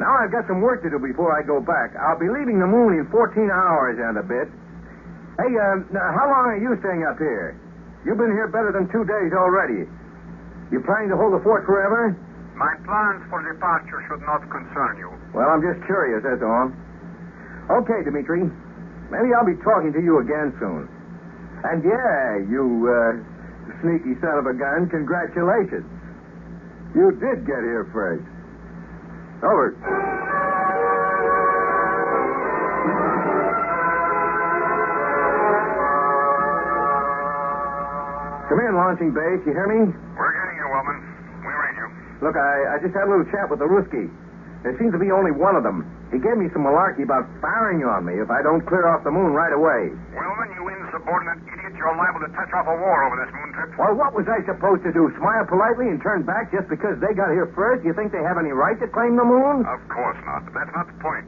Now I've got some work to do before I go back. I'll be leaving the moon in 14 hours and a bit. Hey, now, how long are you staying up here? You've been here better than 2 days already. You planning to hold the fort forever? My plans for departure should not concern you. Well, I'm just curious, that's all. Okay, Dmitri. Maybe I'll be talking to you again soon. And yeah, you, sneaky son of a gun, congratulations. You did get here first. Over. Come in, launching base. You hear me? We're getting you, Wellman. We read you. Look, I just had a little chat with the Ruski. There seems to be only one of them. He gave me some malarkey about firing on me if I don't clear off the moon right away. Wellman, you insubordinate idiot. You're liable to touch off a war over this moon trip. Well, what was I supposed to do? Smile politely and turn back just because they got here first? You think they have any right to claim the moon? Of course not. But that's not the point.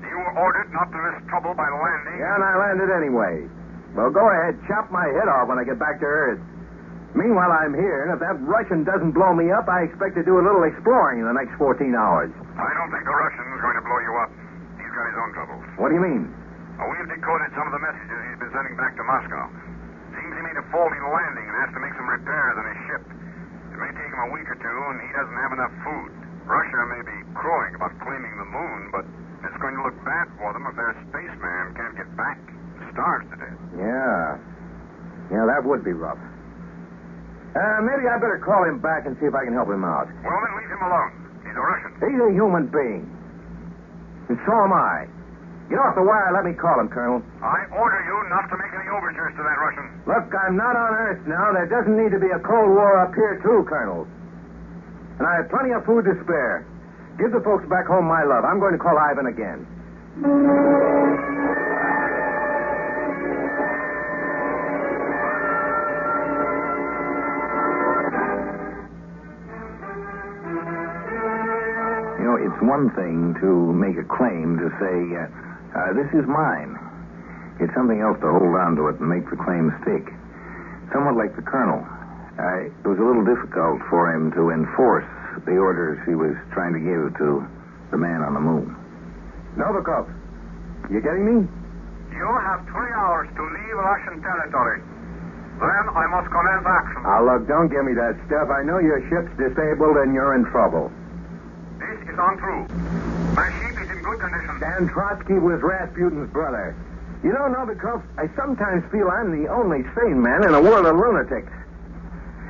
You were ordered not to risk trouble by landing. Yeah, and I landed anyway. Well, go ahead. Chop my head off when I get back to Earth. Meanwhile, I'm here, and if that Russian doesn't blow me up, I expect to do a little exploring in the next 14 hours. I don't think the Russian's going to blow you up. He's got his own troubles. What do you mean? We've decoded some of the messages he's been sending Moscow. Seems he made a faulty landing and has to make some repairs on his ship. It may take him a week or two, and he doesn't have enough food. Russia may be crowing about claiming the moon, but it's going to look bad for them if their spaceman can't get back. Starves to death. Yeah, that would be rough. Maybe I better call him back and see if I can help him out. Well, then leave him alone. He's a Russian. He's a human being. And so am I. Get off the wire. Let me call him, Colonel. I order you not to make any overtures to that Russian. Look, I'm not on Earth now. There doesn't need to be a Cold War up here, too, Colonel. And I have plenty of food to spare. Give the folks back home my love. I'm going to call Ivan again. You know, it's one thing to make a claim to say, this is mine. It's something else to hold on to it and make the claim stick. Somewhat like the Colonel. It was a little difficult for him to enforce the orders he was trying to give to the man on the moon. Novikov, you getting me? You have 3 hours to leave Russian territory. Then I must commence action. Now, look, don't give me that stuff. I know your ship's disabled and you're in trouble. This is untrue. My ship is in good condition. Dan Trotsky was Rasputin's brother. You know, Novikov, I sometimes feel I'm the only sane man in a world of lunatics.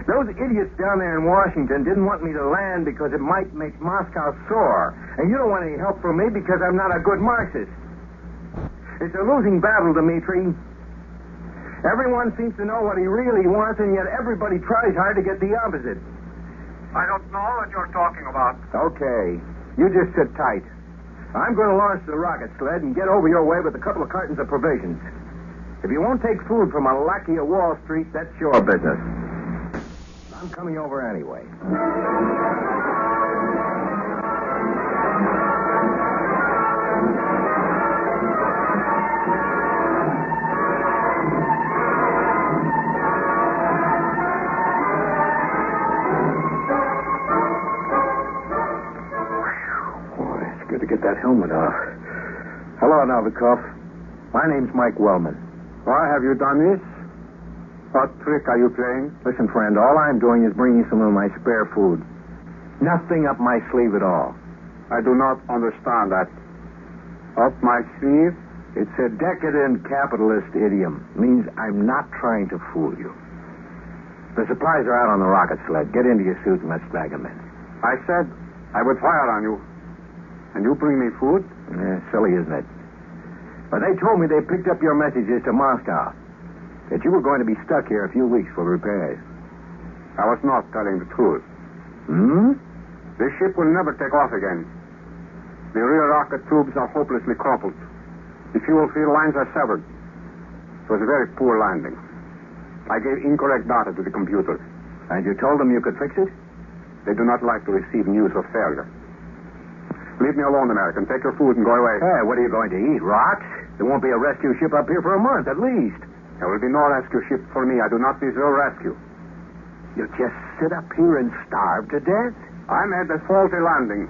Those idiots down there in Washington didn't want me to land because it might make Moscow sore. And you don't want any help from me because I'm not a good Marxist. It's a losing battle, Dmitri. Everyone seems to know what he really wants, and yet everybody tries hard to get the opposite. I don't know what you're talking about. Okay. You just sit tight. I'm going to launch the rocket sled and get over your way with a couple of cartons of provisions. If you won't take food from a lackey of Wall Street, that's your business. I'm coming over anyway. Boy, it's good to get that helmet off. Hello, Novikov. My name's Mike Wellman. Why have you done this? What trick are you playing? Listen, friend, all I'm doing is bringing some of my spare food. Nothing up my sleeve at all. I do not understand that. Up my sleeve? It's a decadent capitalist idiom. It means I'm not trying to fool you. The supplies are out on the rocket sled. Get into your suit and let's drag them in. I said I would fire on you. And you bring me food? Silly, isn't it? But they told me they picked up your messages to Moscow. That you were going to be stuck here a few weeks for repairs. I was not telling the truth. This ship will never take off again. The rear rocket tubes are hopelessly crumpled. The fuel field lines are severed. It was a very poor landing. I gave incorrect data to the computer. And you told them you could fix it? They do not like to receive news of failure. Leave me alone, American. Take your food and go away. Hey, what are you going to eat? Rocks? There won't be a rescue ship up here for a month, at least. There will be no rescue ship for me. I do not deserve rescue. You'll just sit up here and starve to death? I made a faulty landing.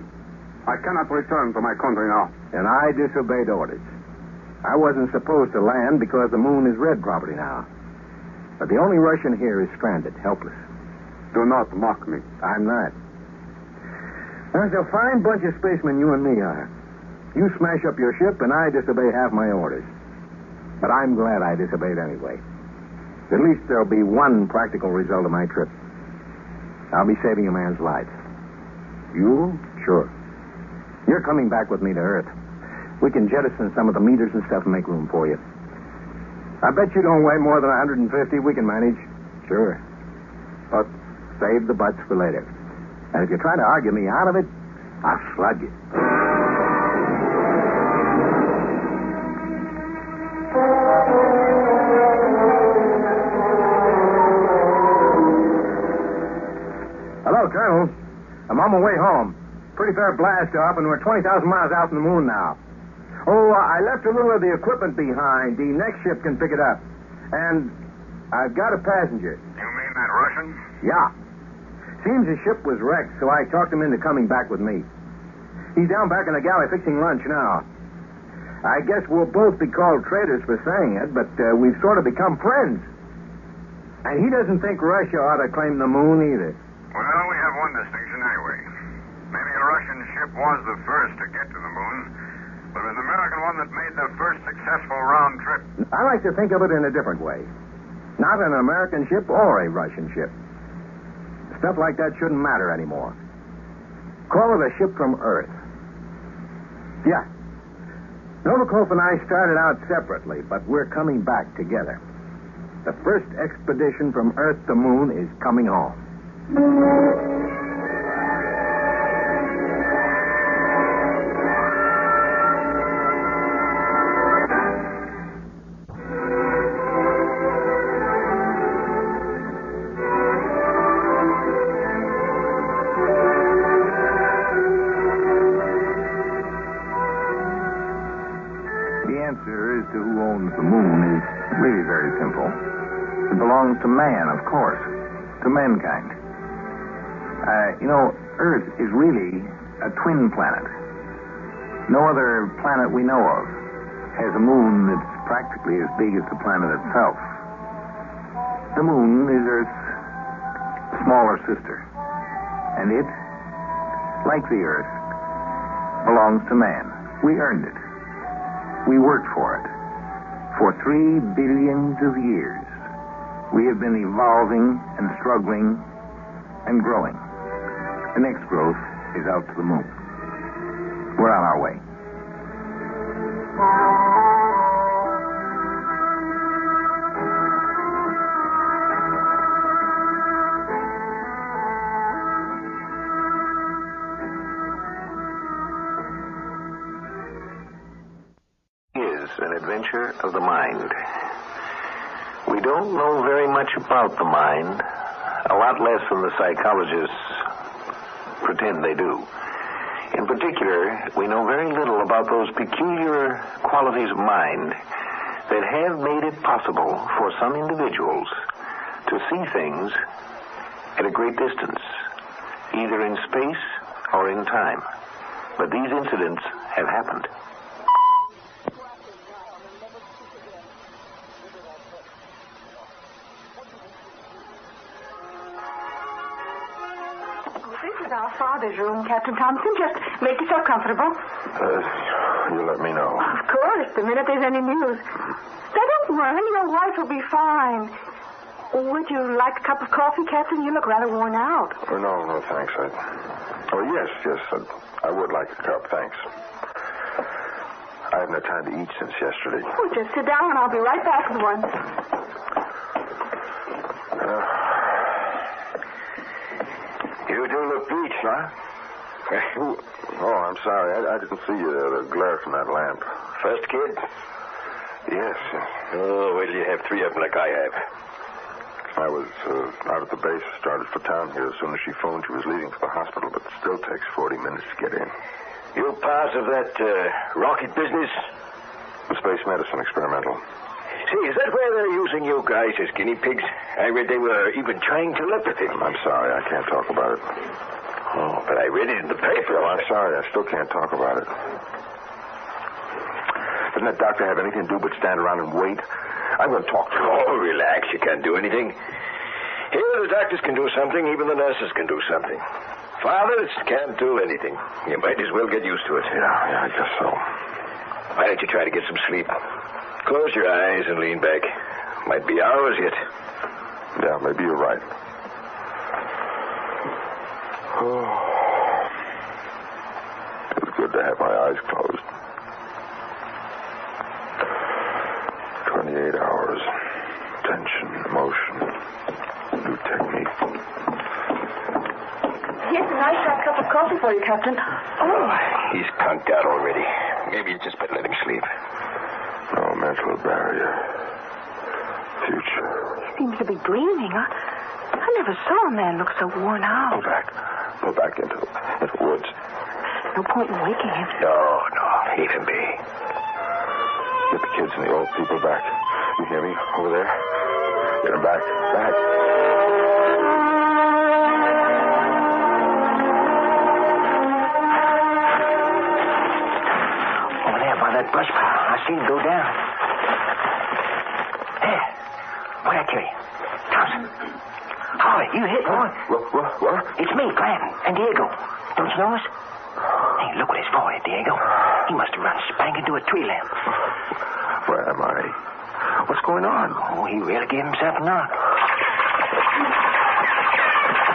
I cannot return to my country now. And I disobeyed orders. I wasn't supposed to land because the moon is red property now. But the only Russian here is stranded, helpless. Do not mock me. I'm not. There's a fine bunch of spacemen you and me are. You smash up your ship and I disobey half my orders. But I'm glad I disobeyed anyway. At least there'll be one practical result of my trip. I'll be saving a man's life. You? Sure. You're coming back with me to Earth. We can jettison some of the meters and stuff and make room for you. I bet you don't weigh more than 150. We can manage. Sure. But save the butts for later. And if you're trying to argue me out of it, I'll slug you. Hello, Colonel. I'm on my way home. Pretty fair blast off, and we're 20,000 miles out from the moon now. I left a little of the equipment behind. The next ship can pick it up. And I've got a passenger. You mean that Russian? Yeah. Seems the ship was wrecked, so I talked him into coming back with me. He's down back in the galley fixing lunch now. I guess we'll both be called traitors for saying it, but we've sort of become friends. And he doesn't think Russia ought to claim the moon either. Well, we have one distinction anyway. Maybe a Russian ship was the first to get to the moon, but it was an American one that made the first successful round trip. I like to think of it in a different way. Not an American ship or a Russian ship. Stuff like that shouldn't matter anymore. Call it a ship from Earth. Yeah. Novikov and I started out separately, but we're coming back together. The first expedition from Earth to Moon is coming home. The answer as to who owns the moon is really very simple. It belongs to man, of course, to mankind. Earth is really a twin planet. No other planet we know of has a moon that's practically as big as the planet itself. The moon is Earth's smaller sister. And it, like the Earth, belongs to man. We earned it. We worked for it. For 3 billions of years, we have been evolving and struggling and growing. The next growth is out to the moon. We're on our way. Is an adventure of the mind. We don't know very much about the mind, a lot less than the psychologists pretend they do. In particular, we know very little about those peculiar qualities of mind that have made it possible for some individuals to see things at a great distance, either in space or in time. But these incidents have happened. Our father's room, Captain Thompson. Just make yourself comfortable. You let me know. Of course, the minute there's any news. Now, don't worry, your wife will be fine. Would you like a cup of coffee, Captain? You look rather worn out. Oh, no, thanks. Yes, I would like a cup, thanks. I haven't had time to eat since yesterday. Oh, just sit down and I'll be right back with one. You do look bleached, huh? Oh, I'm sorry. I didn't see the glare from that lamp. First kid? Yes. Oh, well, you have 3 of them like I have. I was out at the base, started for town here as soon as she phoned. She was leaving for the hospital, but it still takes 40 minutes to get in. You part of that rocket business? The space medicine experimental. See, is that where they're using you guys as guinea pigs? I read they were even trying telepathy. I'm sorry, I can't talk about it. Oh, but I read it in the paper. No, I'm sorry, I still can't talk about it. Doesn't that doctor have anything to do but stand around and wait? I'm going to talk to him. Oh, relax, you can't do anything. Here, the doctors can do something, even the nurses can do something. Fathers can't do anything. You might as well get used to it. Yeah, I guess so. Why don't you try to get some sleep? Close your eyes and lean back. Might be hours yet. Yeah, maybe you're right. Oh. It's good to have my eyes closed. 28 hours. Tension, emotion, new technique. Here's a nice hot cup of coffee for you, Captain. Oh, he's conked out already. Maybe you just better let him sleep. No mental barrier. Future. He seems to be dreaming. I never saw a man look so worn out. Go back into the woods. No point in waking him. No, leave him be. Get the kids and the old people back. You hear me? Over there? Get them back. Back. Over there by that brush pile. seen him go down. There. What'd I tell you? Thompson. Holly, you hit, boy. What? It's me, Clanton, and Diego. Don't you know us? Hey, look what his forehead, Diego. He must have run spank into a tree limb. Where am I? What's going on? Oh, he really gave himself a knock.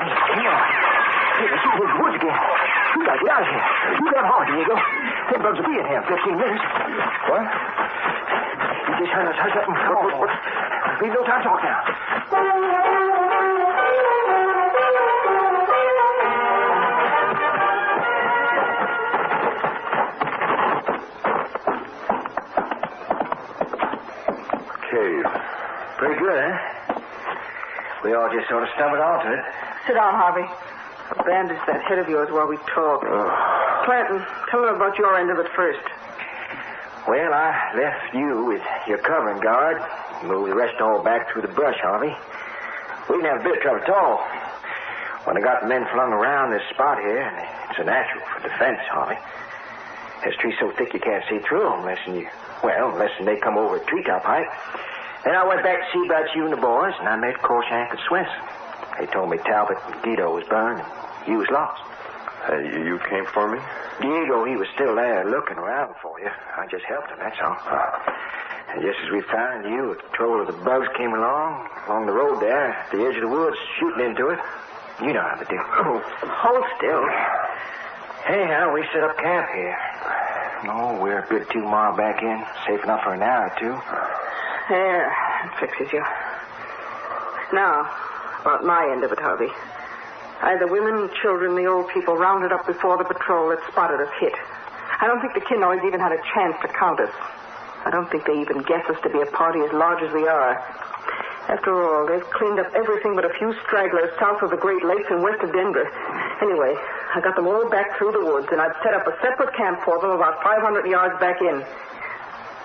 Hey, come on. Hey, let's get into the woods again. We gotta get out of here. You got hard, Diego. Them bugs will be in here in 15 minutes. What? You just heard us hush up and come on. We've no time to talk now. Cave. Pretty good, huh? We all just sort of stumbled onto it. Sit down, Harvey. I'll bandage that head of yours while we talk. Clanton, tell them about your end of it first. Well, I left you with your covering guard. Moved the rest all back through the brush, Harvey. We didn't have a bit of trouble at all. When I got the men flung around this spot here, and it's a natural for defense, Harvey. This tree's so thick you can't see through them unless they come over a treetop height. Then I went back to see about you and the boys, and I met Corshank and Swenson. They told me Talbot and Guido was burned, and you was lost. You came for me? Diego, he was still there looking around for you. I just helped him, that's all. And just as we found you, a patrol of the bugs came along the road there, at the edge of the woods, shooting into it. You know how to do. Oh, hold still. Anyhow, we set up camp here. Oh, we're a good 2 miles back in, safe enough for an hour or two. There, that fixes you. Now, about my end of it, Harvey. I had the women and children and the old people rounded up before the patrol that spotted us hit. I don't think the Kinoids even had a chance to count us. I don't think they even guess us to be a party as large as we are. After all, they've cleaned up everything but a few stragglers south of the Great Lakes and west of Denver. Anyway, I got them all back through the woods, and I've set up a separate camp for them about 500 yards back in.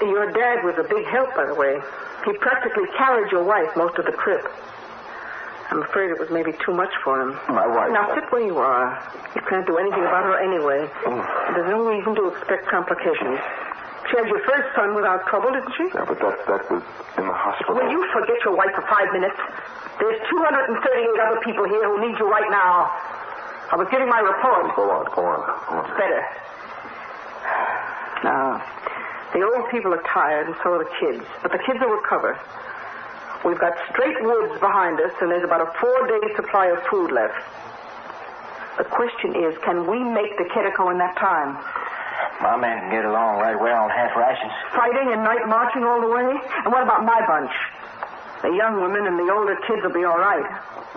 Your dad was a big help, by the way. He practically carried your wife most of the trip. I'm afraid it was maybe too much for him. My wife? Now, sit where you are. You can't do anything about her anyway. There's no reason to expect complications. She had your first son without trouble, didn't she? Yeah, but that was in the hospital. Will you forget your wife for 5 minutes? There's 238 other people here who need you right now. I was giving my report. Go on. It's better. Now, the old people are tired, and so are the kids. But the kids will recover. We've got straight woods behind us, and there's about a 4-day supply of food left. The question is, can we make the Quetico in that time? My men can get along right well on half rations. Fighting and night marching all the way? And what about my bunch? The young women and the older kids will be all right.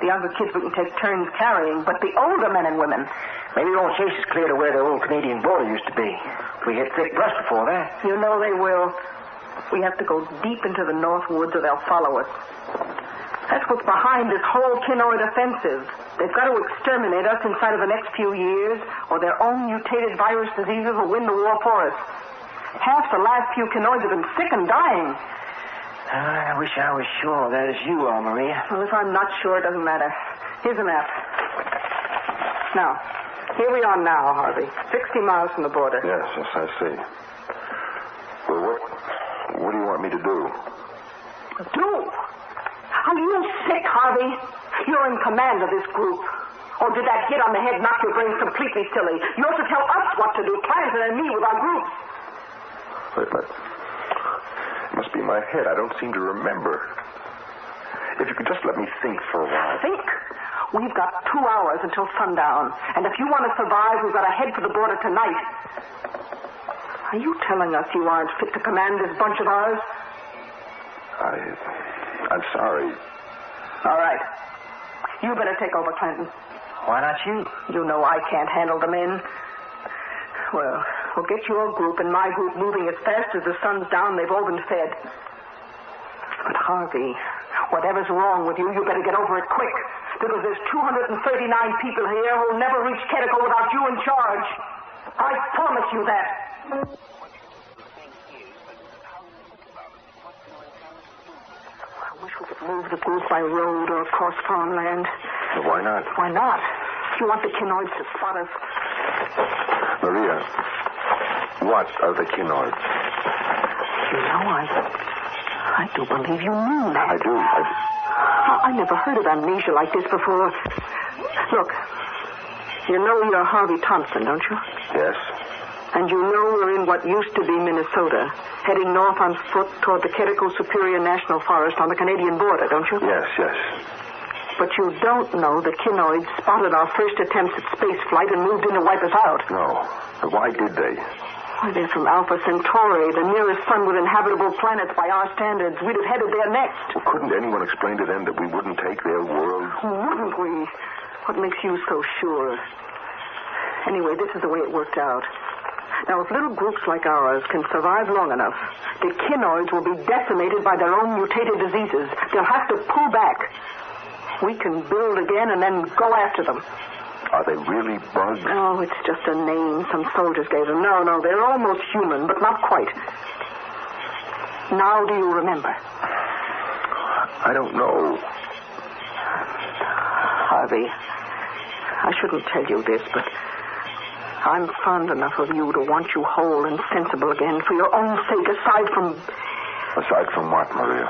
The younger kids we can take turns carrying, but the older men and women... Maybe they won't chase us clear to where the old Canadian border used to be. We hit thick brush before that. You know they will. We have to go deep into the north woods or they'll follow us. That's what's behind this whole Kinoid offensive. They've got to exterminate us inside of the next few years, or their own mutated virus diseases will win the war for us. Half the last few Kinoids have been sick and dying. I wish I was sure that is you are, Maria. Well, if I'm not sure, it doesn't matter. Here's a map. Now, here we are now, Harvey. 60 miles from the border. Yes, I see. Well, what do you want me to do? Do? Are you sick, Harvey? You're in command of this group. Or did that hit on the head knock your brains completely silly? You're to tell us what to do, Clanton and me with our groups. Wait, it must be my head. I don't seem to remember. If you could just let me think for a while. Think? We've got 2 hours until sundown. And if you want to survive, we've got to head for the border tonight. Are you telling us you aren't fit to command this bunch of ours? I'm sorry. All right. You better take over, Clanton. Why not you? You know I can't handle the men. Well, we'll get your group and my group moving as fast as the sun's down. They've all been fed. But Harvey, whatever's wrong with you, you better get over it quick. Because there's 239 people here who'll never reach Quetico without you in charge. I promise you that. I wish we could move the group by road or across farmland. Well, why not? Why not? You want the Kinoids to spot us. Maria, what are the Kinoids? I do believe you mean that. I do. I never heard of amnesia like this before. Look, you know you're Harvey Thompson, don't you? Yes. And you know we're in what used to be Minnesota, heading north on foot toward the Quetico Superior National Forest on the Canadian border, don't you? Yes. But you don't know that Kinoids spotted our first attempts at space flight and moved in to wipe us out. No. But why did they? Why, they're from Alpha Centauri, the nearest sun with inhabitable planets by our standards. We'd have headed there next. Well, couldn't anyone explain to them that we wouldn't take their world? Wouldn't we? What makes you so sure? Anyway, this is the way it worked out. Now, if little groups like ours can survive long enough, the Kinoids will be decimated by their own mutated diseases. They'll have to pull back. We can build again and then go after them. Are they really bugs? Oh, it's just a name some soldiers gave them. No, they're almost human, but not quite. Now do you remember? I don't know. Harvey, I shouldn't tell you this, but I'm fond enough of you to want you whole and sensible again for your own sake, aside from... Aside from what, Maria?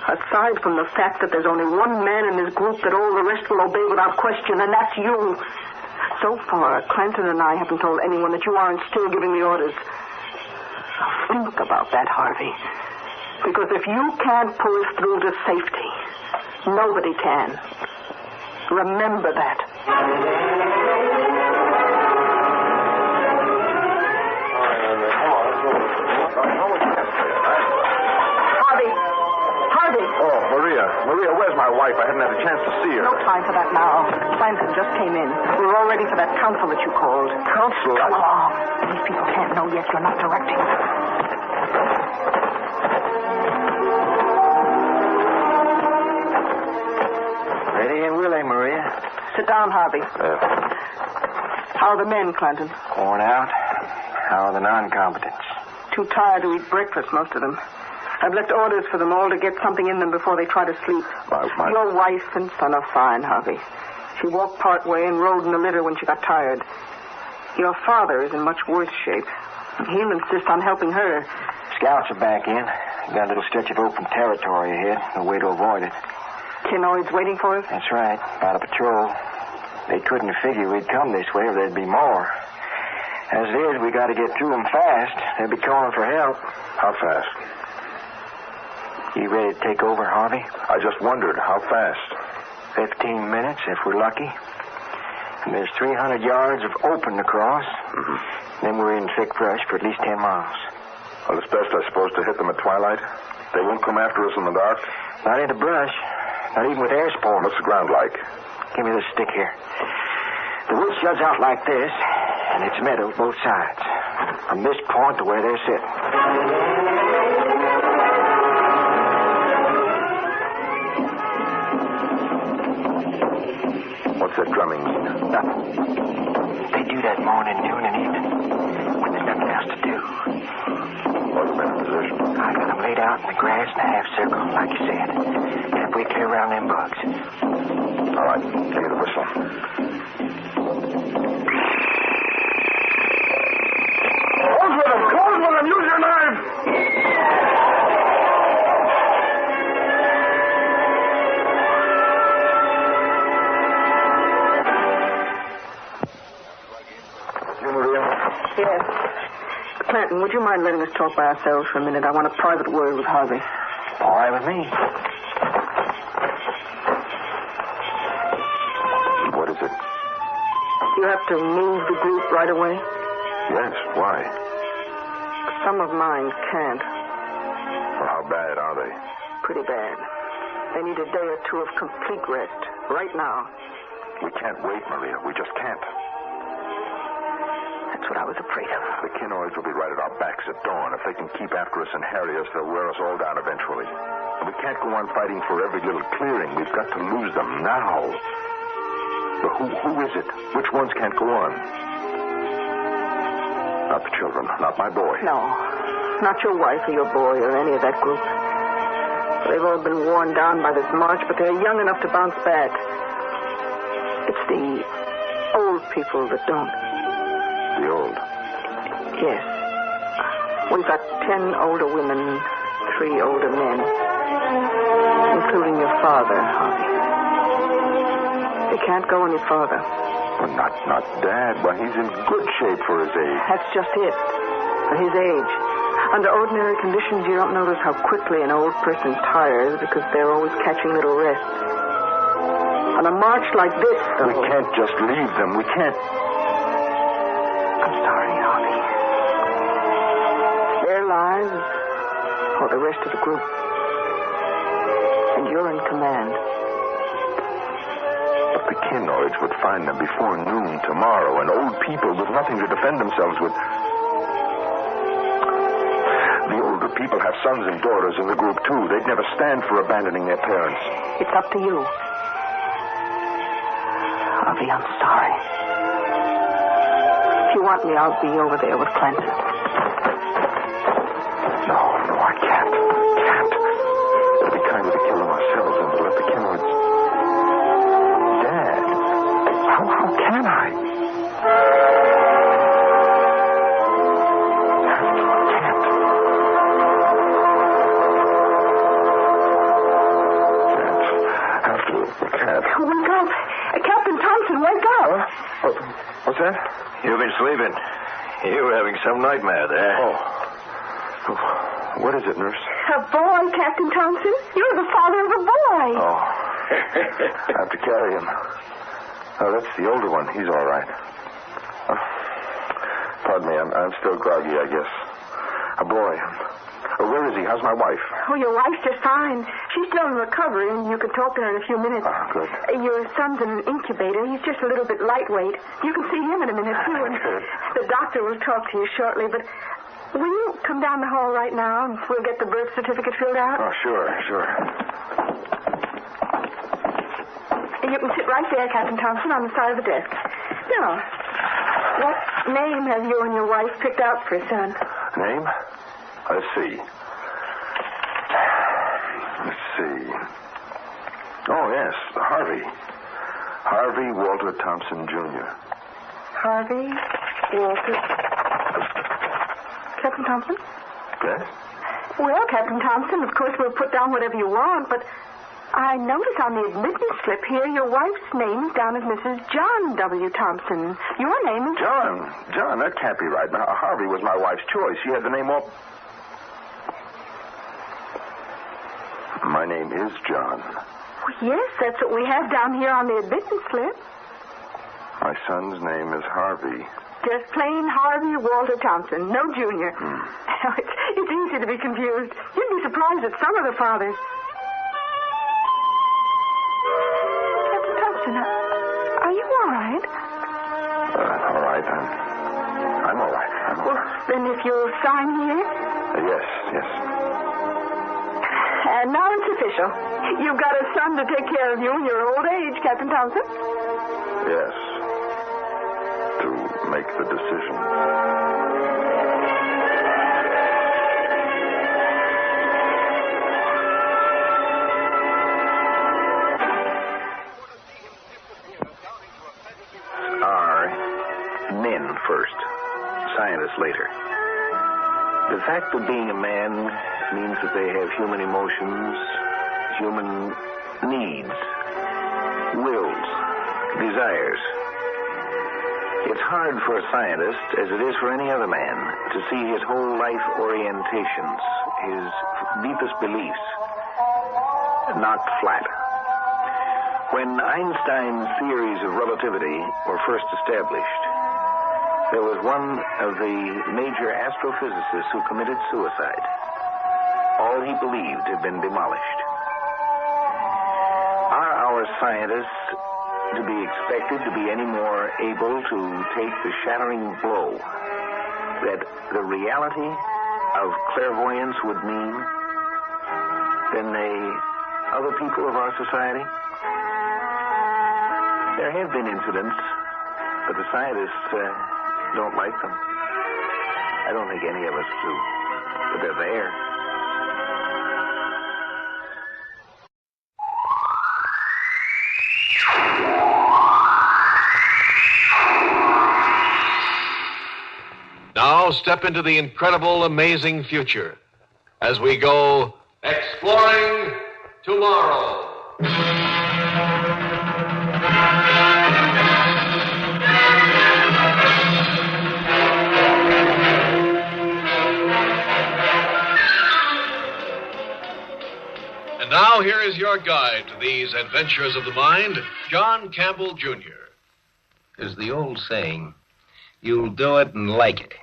Aside from the fact that there's only one man in this group that all the rest will obey without question, and that's you. So far, Clanton and I haven't told anyone that you aren't still giving the orders. Think about that, Harvey. Because if you can't pull us through to safety, nobody can. Remember that. Harvey! Oh, Maria, where's my wife? I haven't had a chance to see her. No time for that now. Clanton just came in. We're all ready for that council that you called. Council? Come along. These people can't know yet you're not directing. Ready and willing, Maria. Sit down, Harvey. How are the men, Clanton? Worn out. How are the non-competents? Too tired to eat breakfast, most of them. I've left orders for them all to get something in them before they try to sleep. Your wife and son are fine, Harvey. She walked part way and rode in the litter when she got tired. Your father is in much worse shape. He'll insist on helping her. Scouts are back in. Got a little stretch of open territory ahead. No way to avoid it. Kinoids waiting for us? That's right. About a patrol. They couldn't figure we'd come this way or there'd be more. As it is, we got to get to them fast. They'll be calling for help. How fast? You ready to take over, Harvey? I just wondered, how fast? 15 minutes, if we're lucky. And there's 300 yards of open to cross. Mm-hmm. Then we're in thick brush for at least 10 miles. Well, it's best, I suppose, to hit them at twilight. They won't come after us in the dark? Not in the brush. Not even with air spawn. What's the ground like? Give me this stick here. The woods juts out like this, and it's meadow both sides. From this point to where they're sitting. What's that drumming mean? Nothing. They do that morning, noon, and evening when there's nothing else to do. What's them in position? I got them laid out in the grass in a half circle, like you said. Halfway clear around them bugs. All right, give me the whistle. Close with them! Close with them! Use your knife! Yes. Clanton, would you mind letting us talk by ourselves for a minute? I want a private word with Harvey. All right with me. What is it? You have to move the group right away? Yes, why? Some of mine can't. Well, how bad are they? Pretty bad. They need a day or two of complete rest. Right now. We can't wait, Maria. We just can't. That's what I was afraid of. The Kinoids will be right at our backs at dawn. If they can keep after us and harry us, they'll wear us all down eventually. And we can't go on fighting for every little clearing. We've got to lose them now. But who is it? Which ones can't go on? Not the children. Not my boy. No. Not your wife or your boy or any of that group. They've all been worn down by this march, but they're young enough to bounce back. It's the old people that don't. The old? Yes. We've got 10 older women, 3 older men, including your father, Harvey. They can't go any farther. Well, not Dad. Well, he's in good shape for his age. That's just it. For his age. Under ordinary conditions, you don't notice how quickly an old person tires because they're always catching little rests. On a march like this, though... We can't just leave them. We can't... I'm sorry, Harvey. Their lives, or the rest of the group. And you're in command. But the Kinoids would find them before noon tomorrow, and old people with nothing to defend themselves with... The older people have sons and daughters in the group, too. They'd never stand for abandoning their parents. It's up to you. Harvey, I'm sorry. If you want me, I'll be over there with Clancy. No, I can't. It'd be kinder to kill them ourselves than to let the Kinoids... Dad, how can I? Wake up. Captain Thompson, wake up. Huh? What's that? You've been sleeping. You were having some nightmare there. Oh. What is it, nurse? A boy, Captain Thompson. You're the father of a boy. Oh. I have to carry him. Oh, that's the older one. He's all right. Pardon me, I'm still groggy, I guess. A boy. Where is he? How's my wife? Oh, your wife's just fine. She's still in recovery, and you can talk to her in a few minutes. Oh, good. Your son's in an incubator. He's just a little bit lightweight. You can see him in a minute, too. And Good. the doctor will talk to you shortly, but will you come down the hall right now, and we'll get the birth certificate filled out? Oh, sure. You can sit right there, Captain Thompson, on the side of the desk. Now, what name have you and your wife picked out for a son? Name? Let's see. Oh, yes, Harvey. Harvey Walter Thompson, Jr. Harvey Walter... Captain Thompson? Yes? Well, Captain Thompson, of course we'll put down whatever you want, but I notice on the admittance slip here your wife's name is down as Mrs. John W. Thompson. Your name is... John, that can't be right. Now, Harvey was my wife's choice. She had the name all... My name is John. Well, yes, that's what we have down here on the admittance slip. My son's name is Harvey. Just plain Harvey Walter Thompson, no junior. It's easy to be confused. You'd be surprised at some of the fathers. Captain Thompson, are you all right? All right. I'm all right. Well, then if you'll sign here. Yes. And now it's official. You've got a son to take care of you in your old age, Captain Thompson. Yes. To make the decision. Are men first, scientists later. The fact of being a man means that they have human emotions, human needs, wills, desires. It's hard for a scientist, as it is for any other man, to see his whole life orientations, his deepest beliefs, knocked flat. When Einstein's theories of relativity were first established, there was one of the major astrophysicists who committed suicide. All he believed had been demolished. Are our scientists to be expected to be any more able to take the shattering blow that the reality of clairvoyance would mean than the other people of our society? There have been incidents, but the scientists don't like them. I don't think any of us do, but they're there. Now, now step into the incredible, amazing future as we go exploring tomorrow. And now here is your guide to these adventures of the mind, John Campbell, Jr. There's the old saying, you'll do it and like it.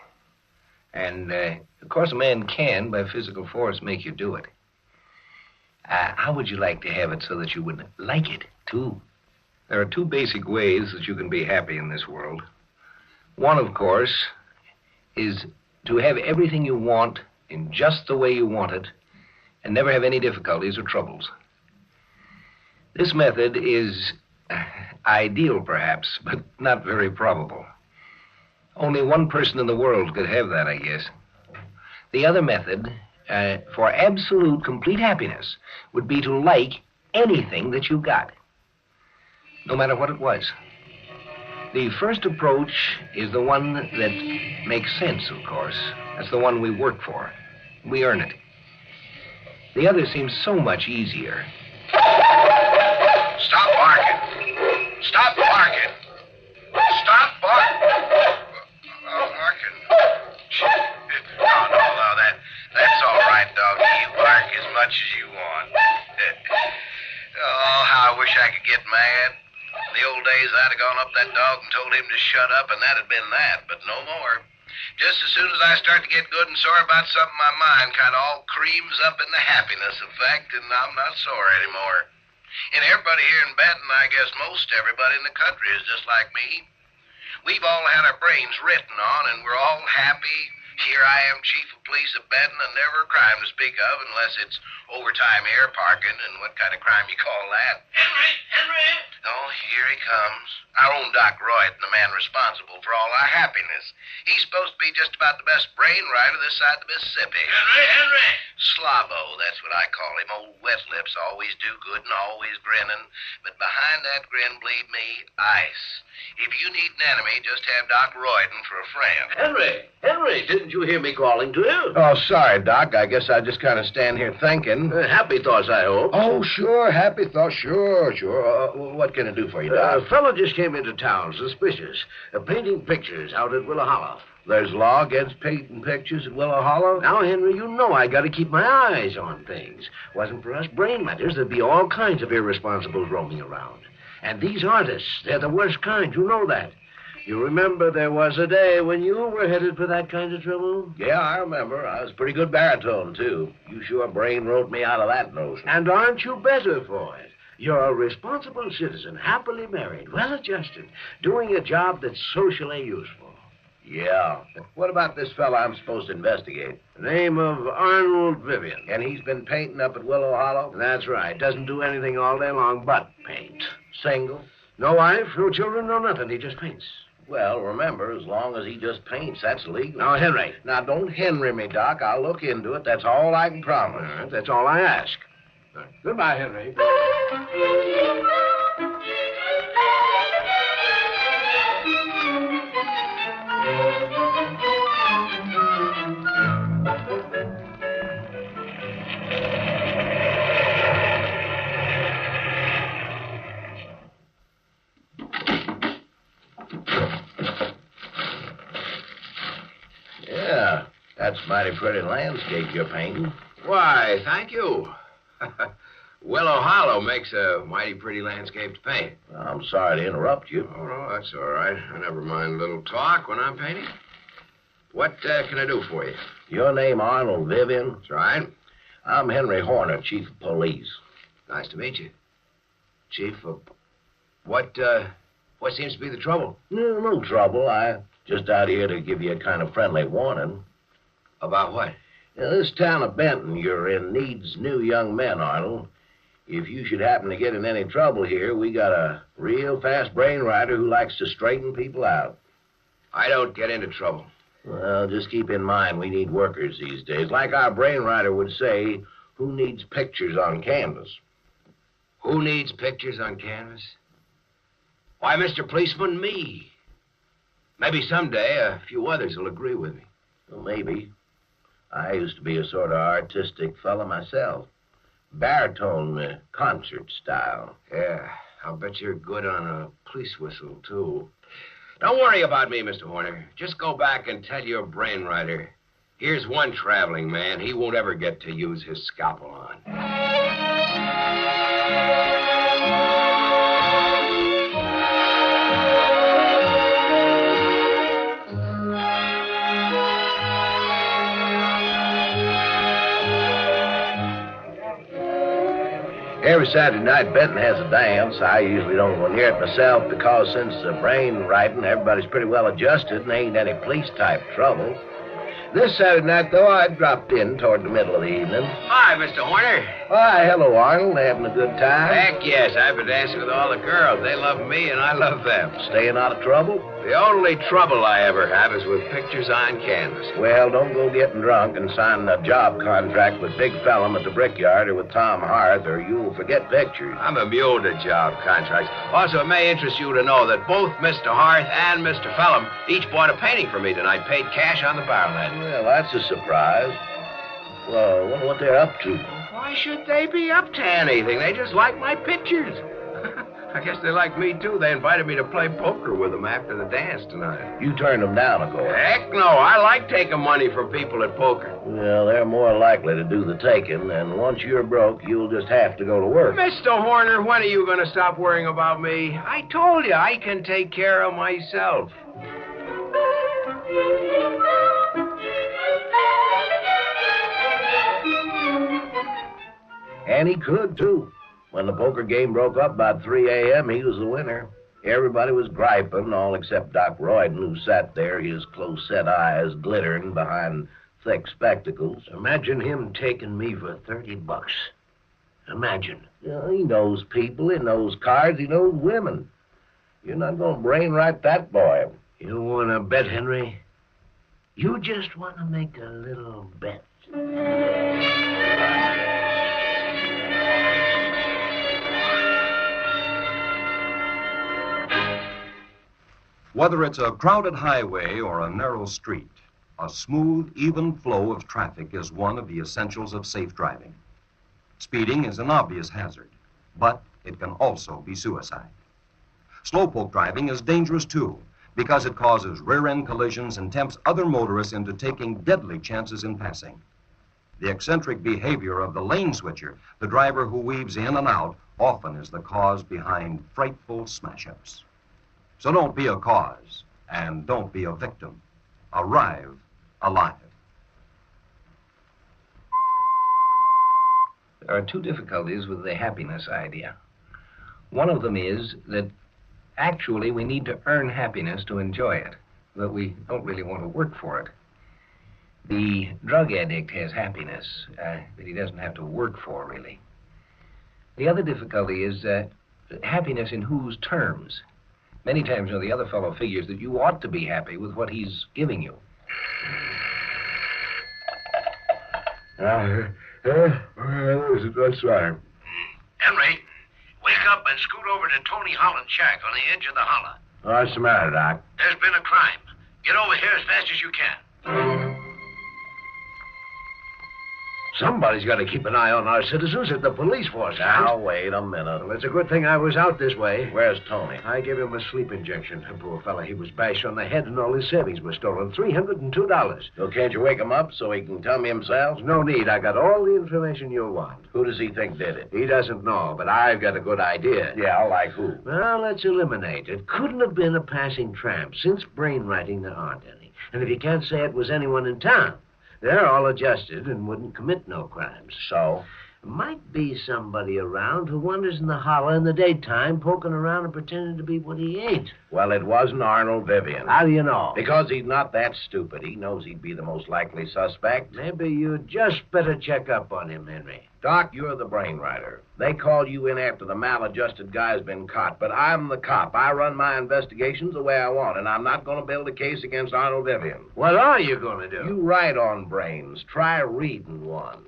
And, of course, a man can, by physical force, make you do it. How would you like to have it so that you would like it, too? There are two basic ways that you can be happy in this world. One, of course, is to have everything you want in just the way you want it and never have any difficulties or troubles. This method is ideal, perhaps, but not very probable. Only one person in the world could have that, I guess. The other method, for absolute, complete happiness, would be to like anything that you got, no matter what it was. The first approach is the one that makes sense, of course. That's the one we work for. We earn it. The other seems so much easier. Stop barking. Stop barking. Stop barking. Barking. No, that's all right, doggy. You bark as much as you want. Oh, how I wish I could get mad. In the old days, I'd have gone up that dog and told him to shut up, and that'd been that, but no more. Just as soon as I start to get good and sore about something, my mind kind of all creams up in the happiness effect, and I'm not sore anymore. And everybody here in Benton, I guess most everybody in the country is just like me. We've all had our brains written on, and we're all happy. Here I am, chief of police of Benton, and never a crime to speak of unless it's overtime air parking, and what kind of crime you call that? Henry! Oh, here he comes. Our own Doc Royd, the man responsible for all our happiness. He's supposed to be just about the best brain rider this side of the Mississippi. Henry! Slobbo, that's what I call him. Old wet lips, always do good and always grinning. But behind that grin, believe me, ice. If you need an enemy, just have Doc Royden for a friend. Henry, didn't you hear me calling to you? Oh, sorry, Doc. I guess I just kind of stand here thinking. Happy thoughts, I hope. Oh, sure. Happy thoughts. Sure. What can I do for you, Doc? A fellow just came into town, suspicious. Painting pictures out at Willow Hollow. There's law against painting pictures at Willow Hollow? Now, Henry, you know I got to keep my eyes on things. Wasn't for us brain matters, there'd be all kinds of irresponsibles roaming around. And these artists, they're the worst kind. You know that. You remember there was a day when you were headed for that kind of trouble? Yeah, I remember. I was a pretty good baritone, too. You sure brain wrote me out of that notion. And aren't you better for it? You're a responsible citizen, happily married, well-adjusted, doing a job that's socially useful. Yeah. What about this fella I'm supposed to investigate? The name of Arnold Vivian. And he's been painting up at Willow Hollow? That's right. Doesn't do anything all day long but paint. Single? No wife, no children, no nothing. He just paints. Well, remember, as long as he just paints, that's legal. Now, Henry. Now, don't Henry me, Doc. I'll look into it. That's all I can promise. All right, that's all I ask. Goodbye, Henry. Yeah, that's a mighty pretty landscape you're painting. Why, thank you. Willow Hollow makes a mighty pretty landscape to paint. I'm sorry to interrupt you. Oh, no, that's all right. I never mind a little talk when I'm painting. What can I do for you? Your name Arnold Vivian? That's right. I'm Henry Horner, chief of police. Nice to meet you. Chief of... What seems to be the trouble? No trouble. I'm just out here to give you a kind of friendly warning. About what? This town of Benton you're in needs new young men, Arnold. If you should happen to get in any trouble here, we got a real fast brain rider who likes to straighten people out. I don't get into trouble. Well, just keep in mind we need workers these days. Like our brain rider would say, who needs pictures on canvas? Who needs pictures on canvas? Why, Mr. Policeman, me. Maybe someday a few others will agree with me. Well, maybe. I used to be a sort of artistic fella myself. Baritone concert style. Yeah, I'll bet you're good on a police whistle, too. Don't worry about me, Mr. Horner. Just go back and tell your brainwriter. Here's one traveling man he won't ever get to use his scalpel on. Every Saturday night, Benton has a dance. I usually don't go near it myself because since the brain writing, everybody's pretty well adjusted and ain't any police-type trouble. This Saturday night, though, I dropped in toward the middle of the evening. Hi, Mr. Horner. Why, hello, Arnold. Having a good time? Heck yes, I've been dancing with all the girls. They love me and I love them. Staying out of trouble? The only trouble I ever have is with pictures on canvas. Well, don't go getting drunk and signing a job contract with Big Fellum at the Brickyard or with Tom Harth, or you'll forget pictures. I'm immune to job contracts. Also, it may interest you to know that both Mr. Harth and Mr. Fellum each bought a painting for me tonight, paid cash on the barrel end. Well, that's a surprise. Well, I wonder what they're up to. Why should they be up to anything? They just like my pictures. I guess they like me, too. They invited me to play poker with them after the dance tonight. You turned them down, of course. Heck no. I like taking money from people at poker. Well, they're more likely to do the taking, and once you're broke, you'll just have to go to work. Mr. Horner, when are you going to stop worrying about me? I told you I can take care of myself. And he could, too. When the poker game broke up about 3 a.m., he was the winner. Everybody was griping, all except Doc Royden, who sat there, his close-set eyes glittering behind thick spectacles. Imagine him taking me for $30. Imagine. Yeah, he knows people, he knows cards, he knows women. You're not going to brainwrite that boy. You want to bet, Henry? You just want to make a little bet. Whether it's a crowded highway or a narrow street, a smooth, even flow of traffic is one of the essentials of safe driving. Speeding is an obvious hazard, but it can also be suicide. Slowpoke driving is dangerous, too, because it causes rear-end collisions and tempts other motorists into taking deadly chances in passing. The eccentric behavior of the lane switcher, the driver who weaves in and out, often is the cause behind frightful smash-ups. So don't be a cause, and don't be a victim. Arrive alive. There are two difficulties with the happiness idea. One of them is that actually we need to earn happiness to enjoy it, but we don't really want to work for it. The drug addict has happiness that he doesn't have to work for, really. The other difficulty is happiness in whose terms? Many times, the other fellow figures that you ought to be happy with what he's giving you. That's right. Henry, wake up and scoot over to Tony Holland's shack on the edge of the holler. What's the matter, Doc? There's been a crime. Get over here as fast as you can. Somebody's got to keep an eye on our citizens at the police force. Now, wait a minute. Well, it's a good thing I was out this way. Where's Tony? I gave him a sleep injection. Poor fella, he was bashed on the head and all his savings were stolen. $302. So can't you wake him up so he can tell me himself? No need. I got all the information you'll want. Who does he think did it? He doesn't know, but I've got a good idea. Yeah, like who? Well, let's eliminate. It couldn't have been a passing tramp. Since brainwriting, there aren't any. And if you can't say it was anyone in town, they're all adjusted and wouldn't commit no crimes. So? Might be somebody around who wanders in the holler in the daytime, poking around and pretending to be what he ain't. Well, it wasn't Arnold Vivian. How do you know? Because he's not that stupid. He knows he'd be the most likely suspect. Maybe you just better check up on him, Henry. Doc, you're the brainwriter. They called you in after the maladjusted guy's been caught, but I'm the cop. I run my investigations the way I want, and I'm not going to build a case against Arnold Vivian. What are you going to do? You write on brains. Try reading one.